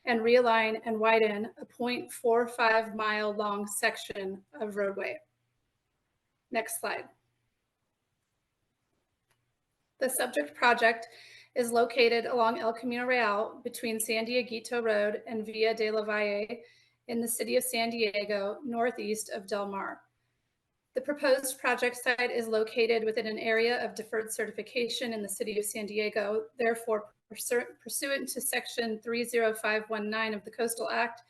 Speaker 11: and realign and widen a 0.45 mile long section of roadway. Next slide. The subject project is located along El Camino Real between San Dieguito Road and Via de la Valle in the City of San Diego, northeast of Del Mar. The proposed project site is located within an area of deferred certification in the City of San Diego. Therefore, pursuant to Section 30519 of the Coastal Act,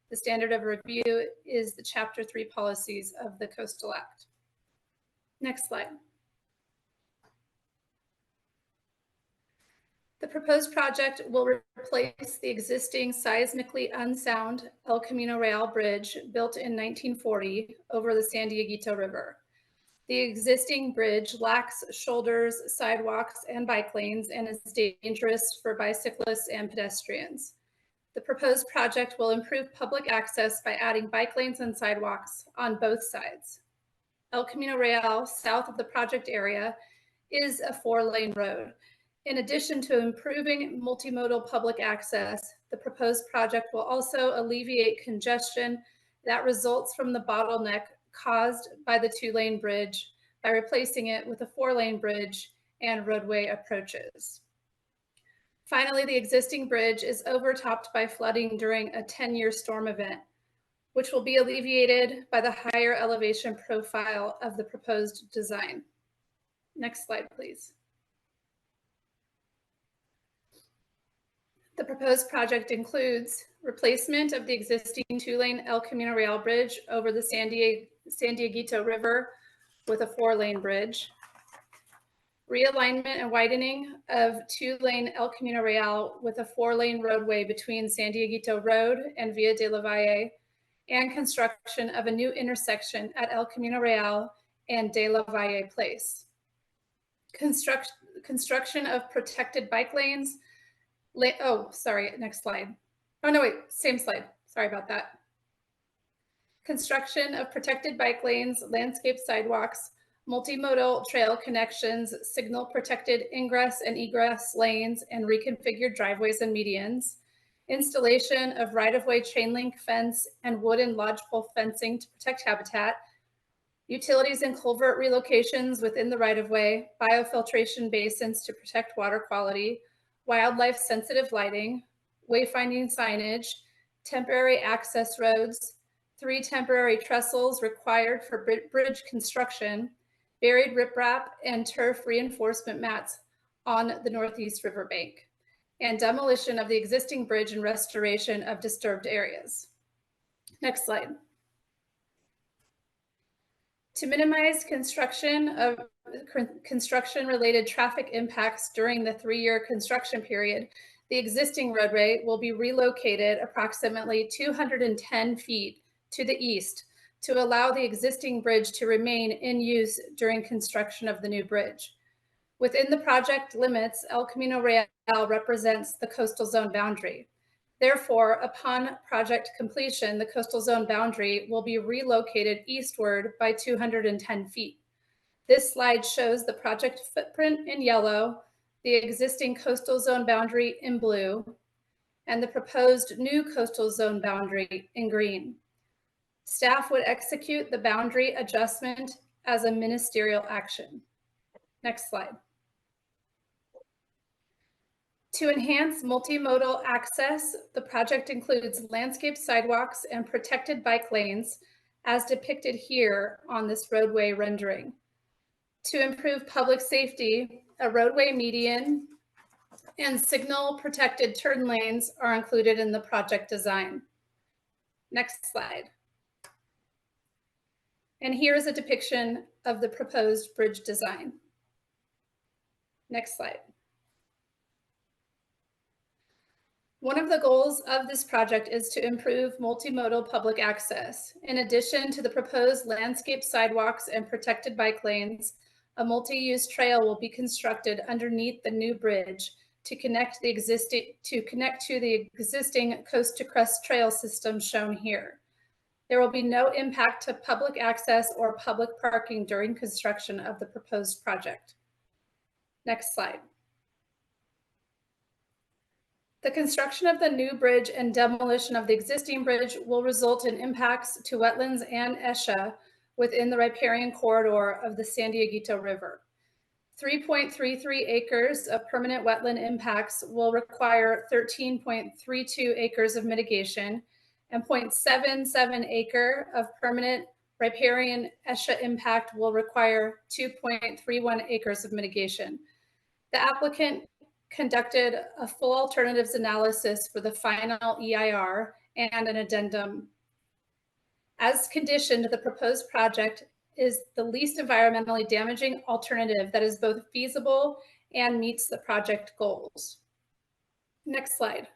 Speaker 11: the standard of review is the Chapter 3 policies of the Coastal Act. Next slide. The proposed project will replace the existing seismically unsound El Camino Real Bridge built in 1940 over the San Dieguito River. The existing bridge lacks shoulders, sidewalks, and bike lanes and is dangerous for bicyclists and pedestrians. The proposed project will improve public access by adding bike lanes and sidewalks on both sides. El Camino Real, south of the project area, is a 4-lane road. In addition to improving multimodal public access, the proposed project will also alleviate congestion that results from the bottleneck caused by the 2-lane bridge by replacing it with a 4-lane bridge and roadway approaches. Finally, the existing bridge is overtopped by flooding during a 10-year storm event, which will be alleviated by the higher elevation profile of the proposed design. Next slide, please. The proposed project includes replacement of the existing 2-lane El Camino Real Bridge over the San Dieguito River with a 4-lane bridge, realignment and widening of 2-lane El Camino Real with a 4-lane roadway between San Dieguito Road and Via de la Valle, and construction of a new intersection at El Camino Real and de la Valle Place. Construction of protected bike lanes. Oh, sorry, next slide. Oh, no, wait, same slide. Sorry about that. Construction of protected bike lanes, landscape sidewalks, multimodal trail connections, signal protected ingress and egress lanes, and reconfigured driveways and medians. Installation of right-of-way chain link fence and wooden lodgepole fencing to protect habitat. Utilities and culvert relocations within the right-of-way, biofiltration basins to protect water quality, wildlife sensitive lighting, wayfinding signage, temporary access roads, 3 temporary trestles required for bridge construction, buried riprap and turf reinforcement mats on the northeast riverbank, and demolition of the existing bridge and restoration of disturbed areas. Next slide. To minimize construction-related traffic impacts during the 3-year construction period, the existing roadway will be relocated approximately 210 feet to the east to allow the existing bridge to remain in use during construction of the new bridge. Within the project limits, El Camino Real represents the coastal zone boundary. Therefore, upon project completion, the coastal zone boundary will be relocated eastward by 210 feet. This slide shows the project footprint in yellow, the existing coastal zone boundary in blue, and the proposed new coastal zone boundary in green. Staff would execute the boundary adjustment as a ministerial action. Next slide. To enhance multimodal access, the project includes landscape sidewalks and protected bike lanes, as depicted here on this roadway rendering. To improve public safety, a roadway median and signal protected turn lanes are included in the project design. Next slide. And here is a depiction of the proposed bridge design. Next slide. One of the goals of this project is to improve multimodal public access. In addition to the proposed landscape sidewalks and protected bike lanes, a multi-use trail will be constructed underneath the new bridge to connect to the existing coast to crest trail system shown here. There will be no impact to public access or public parking during construction of the proposed project. Next slide. The construction of the new bridge and demolition of the existing bridge will result in impacts to wetlands and ESHA within the riparian corridor of the San Dieguito River. 3.33 acres of permanent wetland impacts will require 13.32 acres of mitigation, and 0.77 acre of permanent riparian ESHA impact will require 2.31 acres of mitigation. The applicant conducted a full alternatives analysis for the final EIR and an addendum. As conditioned, the proposed project is the least environmentally damaging alternative that is both feasible and meets the project goals. Next slide.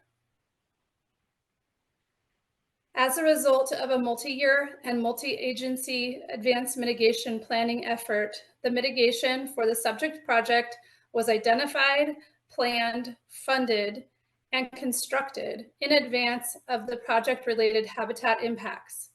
Speaker 11: As a result of a multi-year and multi-agency advanced mitigation planning effort, the mitigation for the subject project was identified, planned, funded, and constructed in advance of the project-related habitat impacts.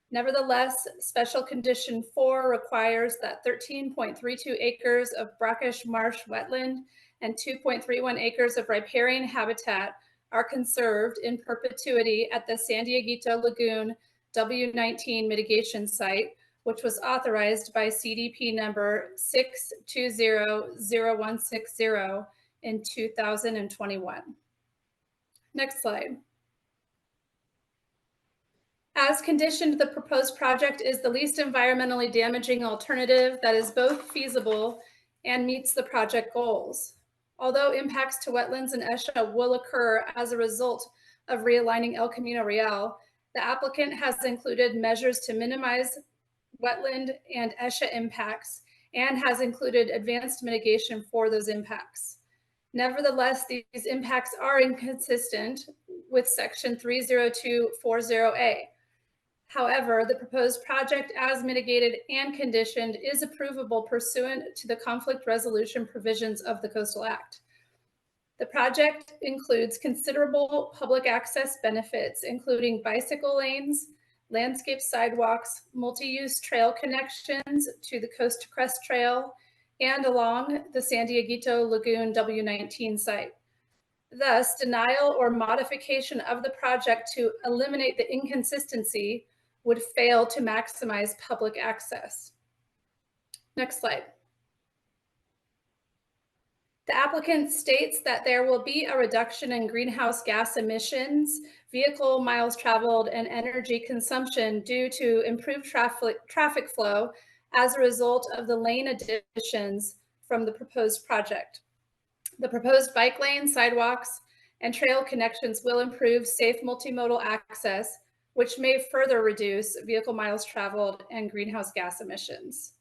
Speaker 11: Nevertheless, Special Condition 4 requires that 13.32 acres of brackish marsh wetland and 2.31 acres of riparian habitat are conserved in perpetuity at the San Dieguito Lagoon W19 mitigation site, which was authorized by CDP number 6200160 in 2021. Next slide. As conditioned, the proposed project is the least environmentally damaging alternative that is both feasible and meets the project goals. Although impacts to wetlands and ESHA will occur as a result of realigning El Camino Real, the applicant has included measures to minimize wetland and ESHA impacts and has included advanced mitigation for those impacts. Nevertheless, these impacts are inconsistent with Section 30240A. However, the proposed project as mitigated and conditioned is approvable pursuant to the conflict resolution provisions of the Coastal Act. The project includes considerable public access benefits, including bicycle lanes, landscape sidewalks, multi-use trail connections to the Coast to Crest Trail, and along the San Dieguito Lagoon W19 site. Thus, denial or modification of the project to eliminate the inconsistency would fail to maximize public access. Next slide. The applicant states that there will be a reduction in greenhouse gas emissions, vehicle miles traveled, and energy consumption due to improved traffic flow as a result of the lane additions from the proposed project. The proposed bike lane, sidewalks, and trail connections will improve safe multimodal access, which may further reduce vehicle miles traveled and greenhouse gas emissions.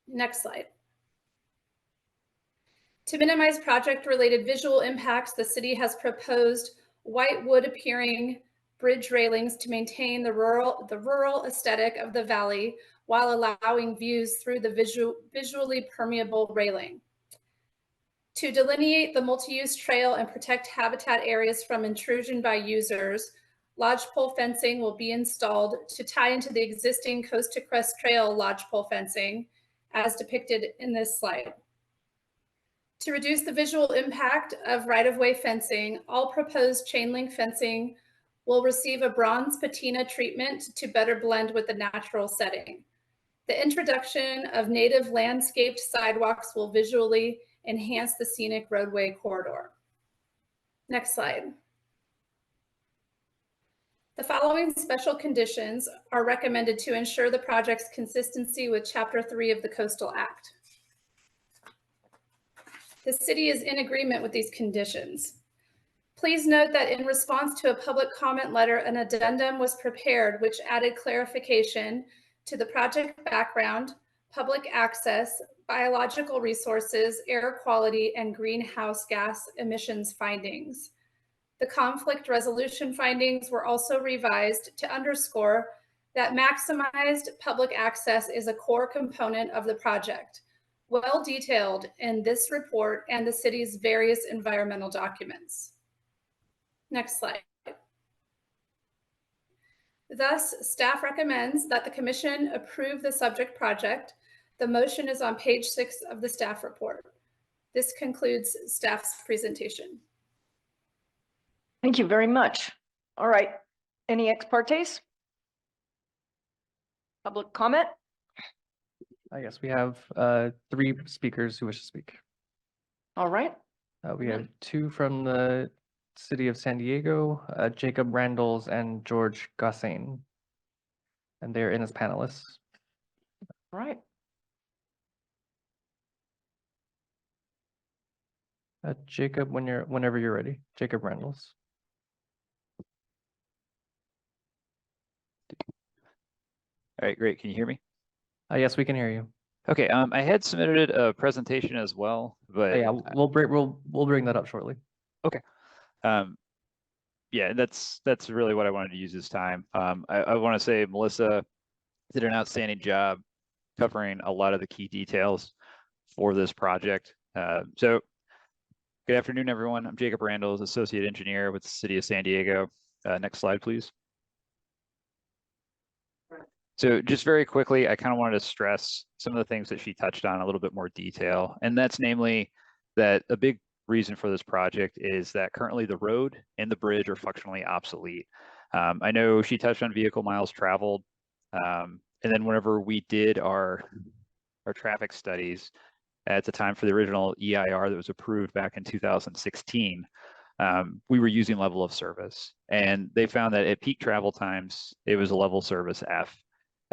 Speaker 11: Next slide. To minimize project-related visual impacts, the city has proposed white wood appearing bridge railings to maintain the rural aesthetic of the valley while allowing views through the visually permeable railing. To delineate the multi-use trail and protect habitat areas from intrusion by users, lodgepole fencing will be installed to tie into the existing Coast to Crest Trail lodgepole fencing, as depicted in this slide. To reduce the visual impact of right-of-way fencing, all proposed chain link fencing will receive a bronze patina treatment to better blend with the natural setting. The introduction of native landscaped sidewalks will visually enhance the scenic roadway corridor. Next slide. The following special conditions are recommended to ensure the project's consistency with Chapter 3 of the Coastal Act. The city is in agreement with these conditions. Please note that in response to a public comment letter, an addendum was prepared which added clarification to the project background, public access, biological resources, air quality, and greenhouse gas emissions findings. The conflict resolution findings were also revised to underscore that maximized public access is a core component of the project, well detailed in this report and the city's various environmental documents. Next slide. Thus, staff recommends that the commission approve the subject project. The motion is on page 6 of the staff report. This concludes staff's presentation.
Speaker 1: Thank you very much. All right, any ex partes? Public comment?
Speaker 5: Yes, we have 3 speakers who wish to speak.
Speaker 1: All right.
Speaker 5: We have 2 from the City of San Diego, Jacob Randles and George Gossain, and they're in as panelists.
Speaker 1: All right.
Speaker 5: Jacob, whenever you're ready. Jacob Randles.
Speaker 4: All right, great. Can you hear me?
Speaker 5: Yes, we can hear you.
Speaker 4: Okay, I had submitted a presentation as well, but
Speaker 5: Yeah, we'll bring that up shortly.
Speaker 4: okay. Yeah, that's really what I wanted to use this time. I want to say Melissa did an outstanding job covering a lot of the key details for this project. So good afternoon, everyone. I'm Jacob Randles, Associate Engineer with the City of San Diego. Next slide, please. So just very quickly, I kind of wanted to stress some of the things that she touched on in a little bit more detail, and that's namely that a big reason for this project is that currently the road and the bridge are functionally obsolete. I know she touched on vehicle miles traveled, and then whenever we did our traffic studies at the time for the original EIR that was approved back in 2016, we were using level of service, and they found that at peak travel times, it was a level service F.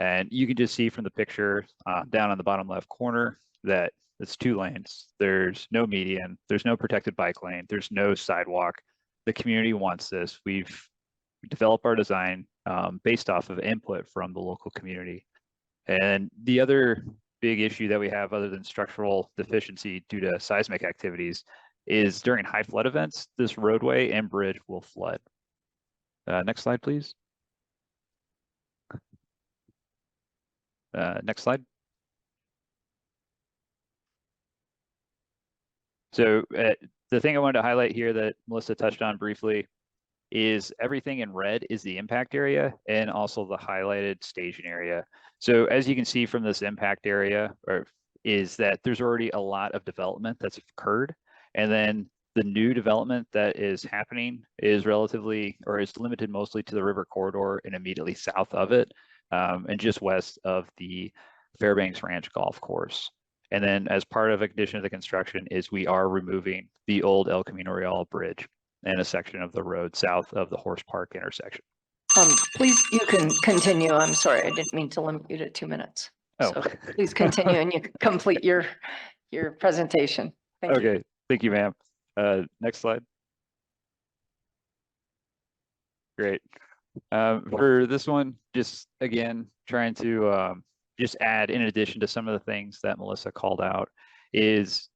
Speaker 4: And you can just see from the picture down on the bottom left corner that it's 2 lanes. There's no median, there's no protected bike lane, there's no sidewalk. The community wants this. We've developed our design based off of input from the local community. And the other big issue that we have, other than structural deficiency due to seismic activities, is during high flood events, this roadway and bridge will flood. Next slide, please. Next slide. So the thing I wanted to highlight here that Melissa touched on briefly is everything in red is the impact area and also the highlighted staging area. So as you can see from this impact area, is that there's already a lot of development that's occurred, and then the new development that is happening is limited mostly to the river corridor and immediately south of it, and just west of the Fairbanks Ranch Golf Course. And then as part of a condition of the construction is we are removing the old El Camino Real Bridge and a section of the road south of the Horse Park intersection.
Speaker 1: Please, you can continue. I'm sorry, I didn't mean to limit you to 2 minutes.
Speaker 4: Oh.
Speaker 1: So please continue and you complete your presentation. Thank you.
Speaker 4: Okay, thank you, ma'am. Next slide. Great. For this one, just again, trying to just add, in addition to some of the things that Melissa called out, is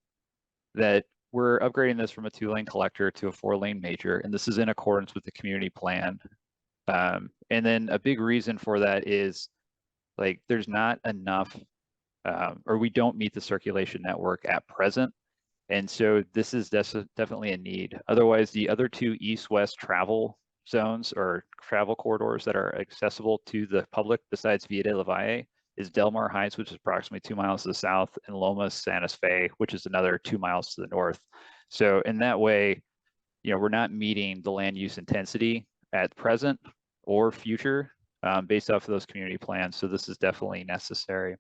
Speaker 4: that we're upgrading this from a 2-lane collector to a 4-lane major, and this is in accordance with the community plan. And then a big reason for that is like there's not enough, or we don't meet the circulation network at present. And so this is definitely a need. Otherwise, the other 2 east-west travel zones or travel corridors that are accessible to the public besides Via de la Valle is Del Mar Heights, which is approximately 2 miles to the south, and Lomas Santa Fe, which is another 2 miles to the north. So in that way, we're not meeting the land use intensity at present or future based off of those community plans. So this is definitely necessary.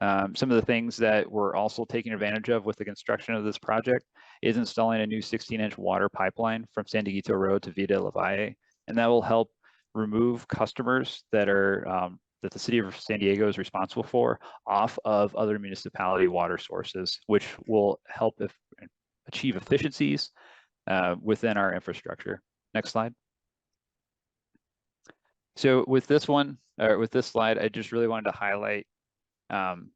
Speaker 4: Some of the things that we're also taking advantage of with the construction of this project is installing a new 16-inch water pipeline from San Dieguito Road to Via de la Valle, and that will help remove customers that are that the city of San Diego is responsible for off of other municipality water sources, which will help achieve efficiencies within our infrastructure. Next slide. So with this one, or with this slide, I just really wanted to highlight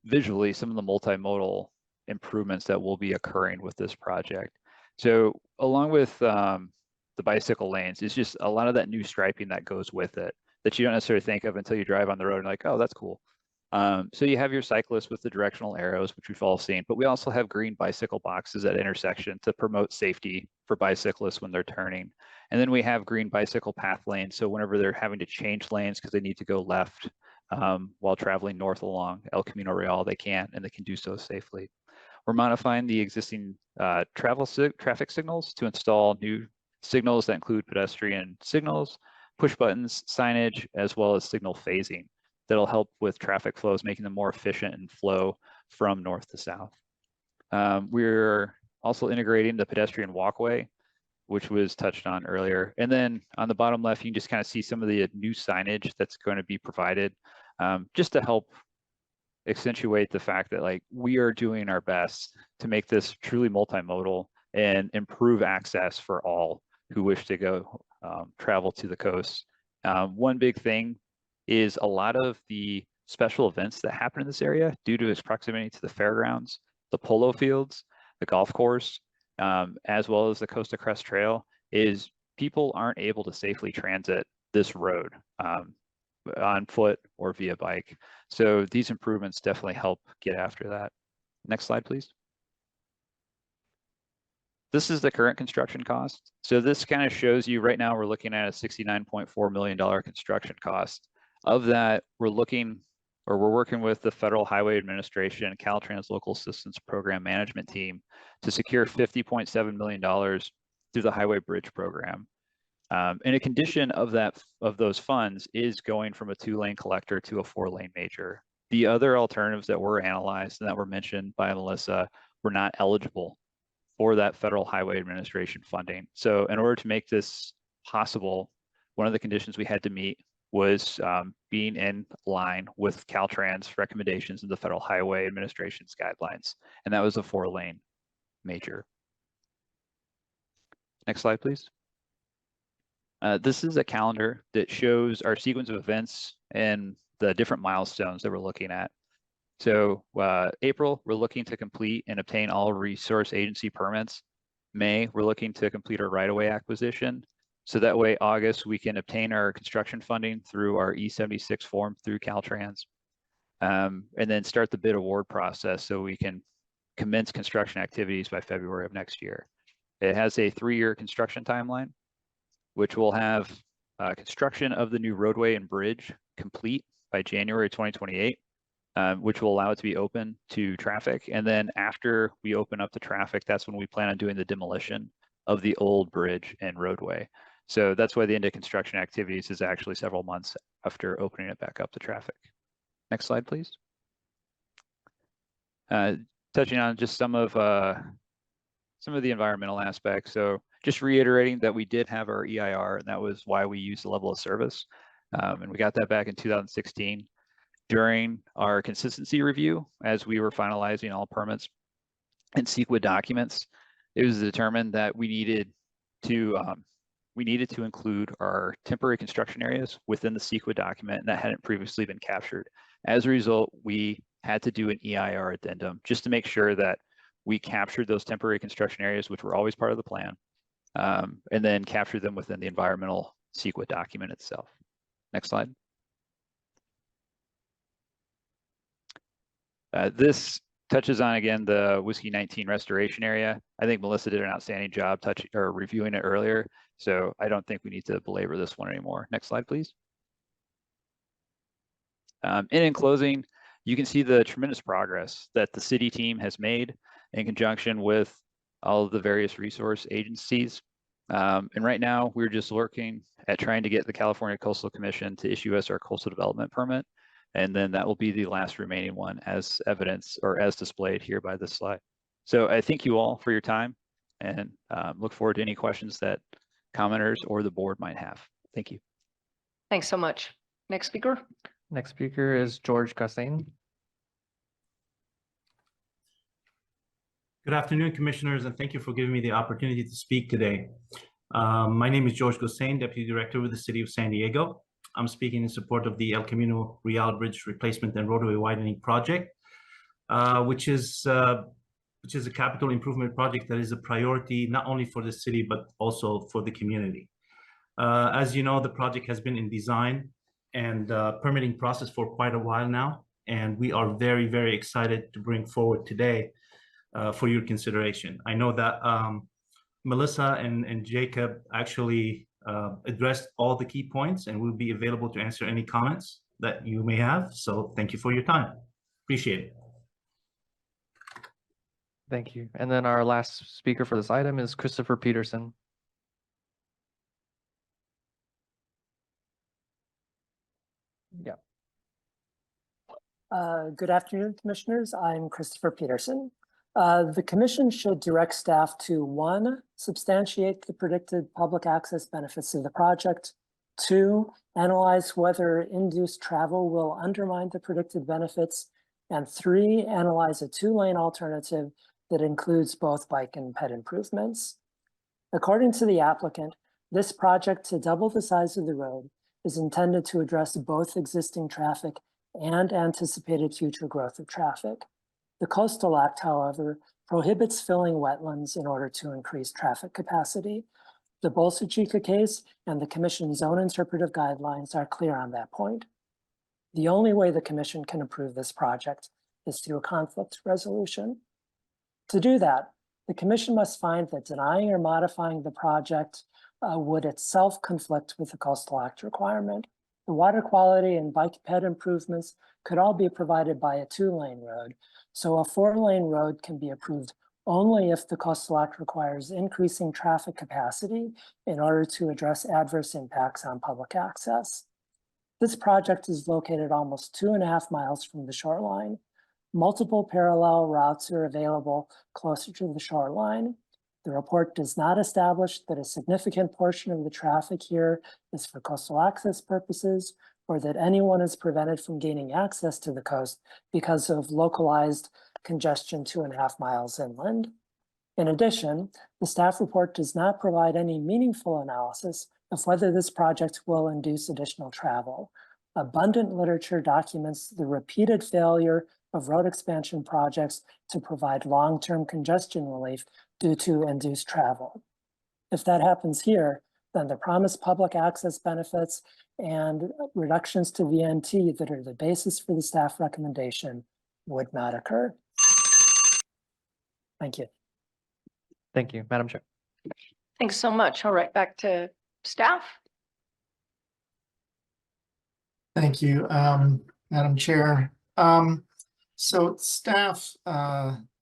Speaker 4: visually some of the multimodal improvements that will be occurring with this project. So along with the bicycle lanes, it's just a lot of that new striping that goes with it that you don't necessarily think of until you drive on the road and like, oh, that's cool. So you have your cyclists with the directional arrows, which we've all seen, but we also have green bicycle boxes at intersection to promote safety for bicyclists when they're turning. And then we have green bicycle path lanes. So whenever they're having to change lanes because they need to go left while traveling north along El Camino Real, they can, and they can do so safely. We're modifying the existing traffic signals to install new signals that include pedestrian signals, push buttons, signage, as well as signal phasing. That'll help with traffic flows, making them more efficient and flow from north to south. We're also integrating the pedestrian walkway, which was touched on earlier. And then on the bottom left, you can just kind of see some of the new signage that's going to be provided just to help accentuate the fact that like we are doing our best to make this truly multimodal and improve access for all who wish to go travel to the coast. One big thing is a lot of the special events that happen in this area due to its proximity to the fairgrounds, the polo fields, the golf course, as well as the Costa Crest Trail, is people aren't able to safely transit this road on foot or via bike. So these improvements definitely help get after that. Next slide, please. This is the current construction cost. So this kind of shows you right now we're looking at a $69.4 million construction cost. Of that, we're working with the Federal Highway Administration and Caltrans Local Assistance Program Management Team to secure $50.7 million through the Highway Bridge Program. And a condition of those funds is going from a 2-lane collector to a 4-lane major. The other alternatives that were analyzed and that were mentioned by Melissa were not eligible for that Federal Highway Administration funding. So in order to make this possible, one of the conditions we had to meet was being in line with Caltrans recommendations and the Federal Highway Administration's guidelines. And that was a 4-lane major. Next slide, please. This is a calendar that shows our sequence of events and the different milestones that we're looking at. So April, we're looking to complete and obtain all resource agency permits. May, we're looking to complete our right-of-way acquisition. So that way, August, we can obtain our construction funding through our E76 form through Caltrans, and then start the bid award process so we can commence construction activities by February of next year. It has a 3-year construction timeline, which will have construction of the new roadway and bridge complete by January 2028, which will allow it to be open to traffic. And then after we open up the traffic, that's when we plan on doing the demolition of the old bridge and roadway. So that's why the end of construction activities is actually several months after opening it back up to traffic. Next slide, please. Touching on just some of the environmental aspects. So just reiterating that we did have our EIR, and that was why we used the level of service. And we got that back in 2016. during our consistency review, as we were finalizing all permits and CEQA documents, it was determined that we needed to include our temporary construction areas within the CEQA document, and that hadn't previously been captured. As a result, we had to do an EIR addendum just to make sure that we captured those temporary construction areas, which were always part of the plan, and then captured them within the environmental CEQA document itself. Next slide. This touches on, again, the Whiskey 19 restoration area. I think Melissa did an outstanding job reviewing it earlier, so I don't think we need to belabor this one anymore. Next slide, please. And in closing, you can see the tremendous progress that the city team has made in conjunction with all of the various resource agencies. And right now, we're just working at trying to get the California Coastal Commission to issue us our coastal development permit. And then that will be the last remaining one, as evidence or as displayed here by this slide. So I thank you all for your time, and look forward to any questions that commenters or the board might have. Thank you.
Speaker 1: Thanks so much. Next speaker.
Speaker 5: Next speaker is George Gussain.
Speaker 12: Good afternoon, commissioners, and thank you for giving me the opportunity to speak today. My name is George Gussain, Deputy Director with the City of San Diego. I'm speaking in support of the El Camino Real Bridge Replacement and Roadway Widening Project, which is a capital improvement project that is a priority not only for the city, but also for the community. As you know, the project has been in design and permitting process for quite a while now, and we are very, very excited to bring forward today for your consideration. I know that Melissa and Jacob actually addressed all the key points, and we'll be available to answer any comments that you may have. So thank you for your time. Appreciate it.
Speaker 5: Thank you. And then our last speaker for this item is Christopher Peterson. Yeah.
Speaker 13: Good afternoon, commissioners. I'm Christopher Peterson. The commission should direct staff to 1, substantiate the predicted public access benefits of the project, 2, analyze whether induced travel will undermine the predicted benefits, and 3, analyze a 2-lane alternative that includes both bike and ped improvements. According to the applicant, this project to double the size of the road is intended to address both existing traffic and anticipated future growth of traffic. The Coastal Act, however, prohibits filling wetlands in order to increase traffic capacity. The Bolsa Chica case and the Commission's own interpretive guidelines are clear on that point. The only way the Commission can approve this project is through a conflict resolution. To do that, the Commission must find that denying or modifying the project would itself conflict with the Coastal Act requirement. The water quality and bike ped improvements could all be provided by a 2-lane road, so a 4-lane road can be approved only if the Coastal Act requires increasing traffic capacity in order to address adverse impacts on public access. This project is located almost 2.5 miles from the shoreline. Multiple parallel routes are available closer to the shoreline. The report does not establish that a significant portion of the traffic here is for coastal access purposes, or that anyone is prevented from gaining access to the coast because of localized congestion 2.5 miles inland. In addition, the staff report does not provide any meaningful analysis of whether this project will induce additional travel. Abundant literature documents the repeated failure of road expansion projects to provide long-term congestion relief due to induced travel. If that happens here, then the promised public access benefits and reductions to VNT that are the basis for the staff recommendation would not occur. Thank you.
Speaker 5: Thank you, Madam Chair.
Speaker 1: Thanks so much. All right, back to staff.
Speaker 10: Thank you, Madam Chair. So staff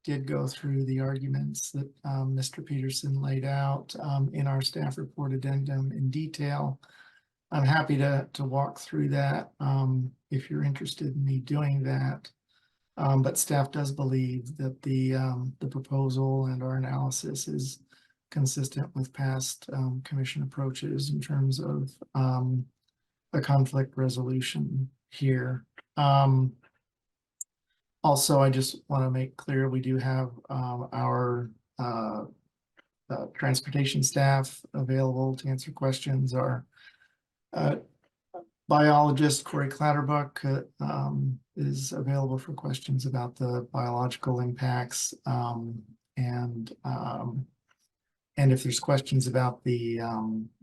Speaker 10: did go through the arguments that Mr. Peterson laid out in our staff report addendum in detail. I'm happy to walk through that if you're interested in me doing that. But staff does believe that the proposal and our analysis is consistent with past commission approaches in terms of a conflict resolution here. Also, I just want to make clear, we do have our transportation staff available to answer questions. Our biologist, Corey Clatterbuck, is available for questions about the biological impacts. And if there's questions about the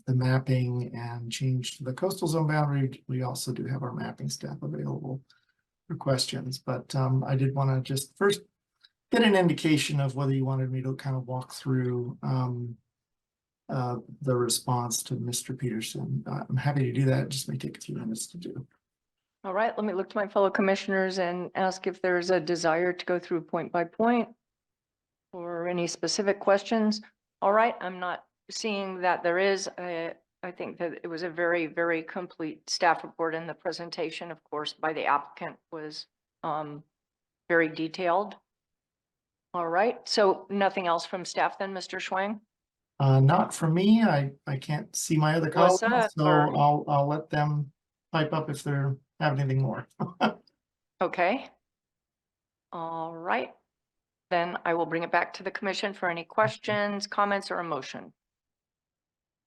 Speaker 10: mapping and change to the coastal zone boundary, we also do have our mapping staff available for questions. But I did want to just first get an indication of whether you wanted me to kind of walk through the response to Mr. Peterson. I'm happy to do that. It just may take a few minutes to do.
Speaker 1: All right, let me look to my fellow commissioners and ask if there's a desire to go through point by point or any specific questions. All right, I'm not seeing that there is. I think that it was a very, very complete staff report, and the presentation, of course, by the applicant was very detailed. All right, so nothing else from staff then, Mr. Schwang?
Speaker 10: Not for me. I can't see my other colleagues, so I'll let them pipe up if they have anything more.
Speaker 1: Okay. All right. Then I will bring it back to the commission for any questions, comments, or a motion.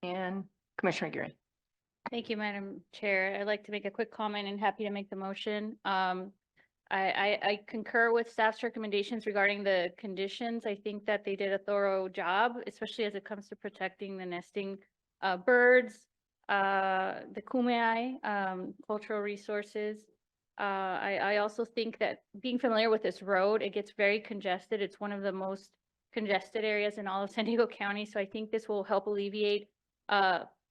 Speaker 1: And Commissioner Geary.
Speaker 16: Thank you, Madam Chair. I'd like to make a quick comment and happy to make the motion. I concur with staff's recommendations regarding the conditions. I think that they did a thorough job, especially as it comes to protecting the nesting birds, the kumeyaay, cultural resources. I also think that being familiar with this road, it gets very congested. It's one of the most congested areas in all of San Diego County. So I think this will help alleviate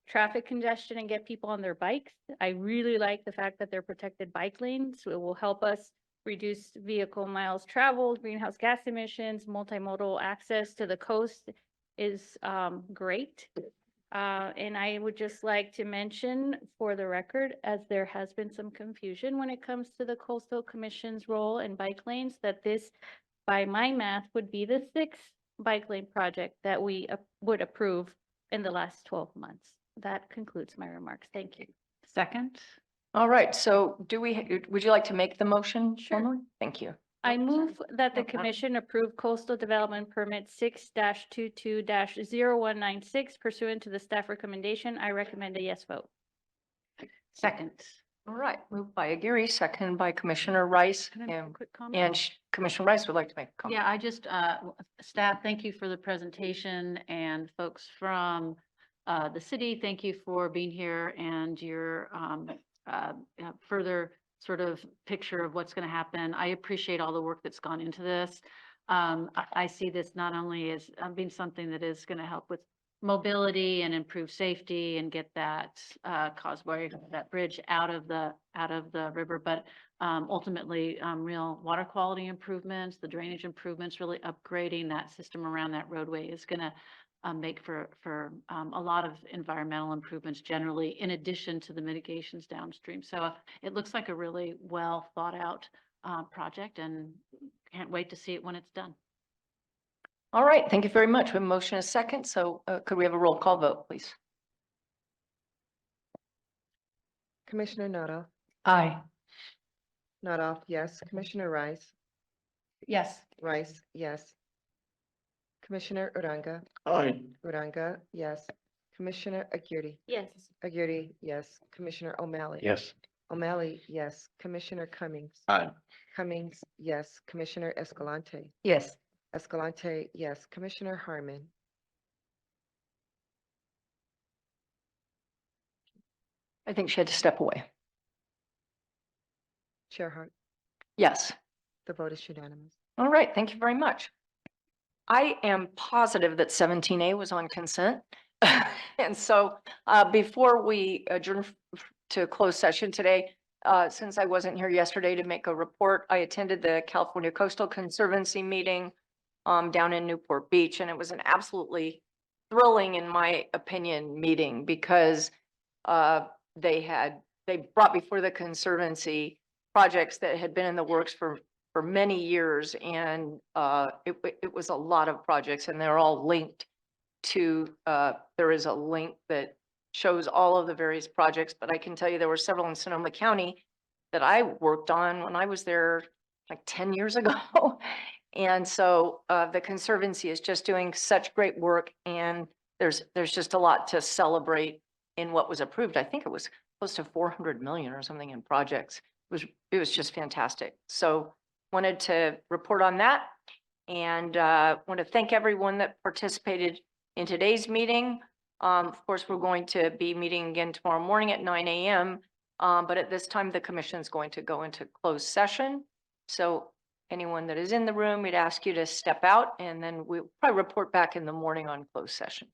Speaker 16: traffic congestion and get people on their bikes. I really like the fact that they're protected bike lanes. So it will help us reduce vehicle miles traveled, greenhouse gas emissions, multimodal access to the coast is great. And I would just like to mention for the record, as there has been some confusion when it comes to the Coastal Commission's role in bike lanes, that this, by my math, would be the 6th bike lane project that we would approve in the last 12 months. That concludes my remarks. Thank you.
Speaker 6: Second.
Speaker 1: All right, so would you like to make the motion formally? Thank you.
Speaker 16: I move that the commission approve coastal development permit 6-22-0196 pursuant to the staff recommendation. I recommend a yes vote.
Speaker 6: Second.
Speaker 1: All right, moved by Aguirre, second by Commissioner Rice.
Speaker 6: Can I make a quick comment?
Speaker 1: And Commissioner Rice would like to make a comment.
Speaker 6: Yeah, I just, staff, thank you for the presentation, and folks from the city, thank you for being here and your further sort of picture of what's going to happen. I appreciate all the work that's gone into this. I see this not only as being something that is going to help with mobility and improve safety and get that causeway, that bridge out of the river, but ultimately real water quality improvements, the drainage improvements, really upgrading that system around that roadway is going to make for a lot of environmental improvements generally, in addition to the mitigations downstream. So it looks like a really well thought out project, and can't wait to see it when it's done.
Speaker 1: All right, thank you very much. We have a motion and a second, so could we have a roll call vote, please?
Speaker 2: Commissioner Nuttall.
Speaker 6: Aye.
Speaker 2: Nuttall, yes. Commissioner Rice.
Speaker 6: Yes.
Speaker 2: Rice, yes. Commissioner Uranga.
Speaker 17: Aye.
Speaker 2: Uranga, yes. Commissioner Aguirre.
Speaker 16: Yes.
Speaker 2: Aguirre, yes. Commissioner O'Malley.
Speaker 15: Yes.
Speaker 2: O'Malley, yes. Commissioner Cummings.
Speaker 17: Aye.
Speaker 2: Cummings, yes. Commissioner Escalante.
Speaker 6: Yes.
Speaker 2: Escalante, yes. Commissioner Harmon.
Speaker 1: I think she had to step away.
Speaker 2: Chair Hart.
Speaker 1: Yes.
Speaker 2: The vote is unanimous.
Speaker 1: All right, thank you very much. I am positive that 17A was on consent. And so before we adjourn to closed session today, since I wasn't here yesterday to make a report, I attended the California Coastal Conservancy meeting down in Newport Beach, and it was an absolutely thrilling, in my opinion, meeting because they brought before the Conservancy projects that had been in the works for many years, and it was a lot of projects, and they're all linked to, there is a link that shows all of the various projects, but I can tell you there were several in Sonoma County that I worked on when I was there like 10 years ago. And so the Conservancy is just doing such great work, and there's just a lot to celebrate in what was approved. I think it was close to 400 million or something in projects. It was just fantastic. So wanted to report on that, and want to thank everyone that participated in today's meeting. Of course, we're going to be meeting again tomorrow morning at 9 a.m. But at this time, the commission is going to go into closed session. So anyone that is in the room, we'd ask you to step out, and then we'll probably report back in the morning on closed session.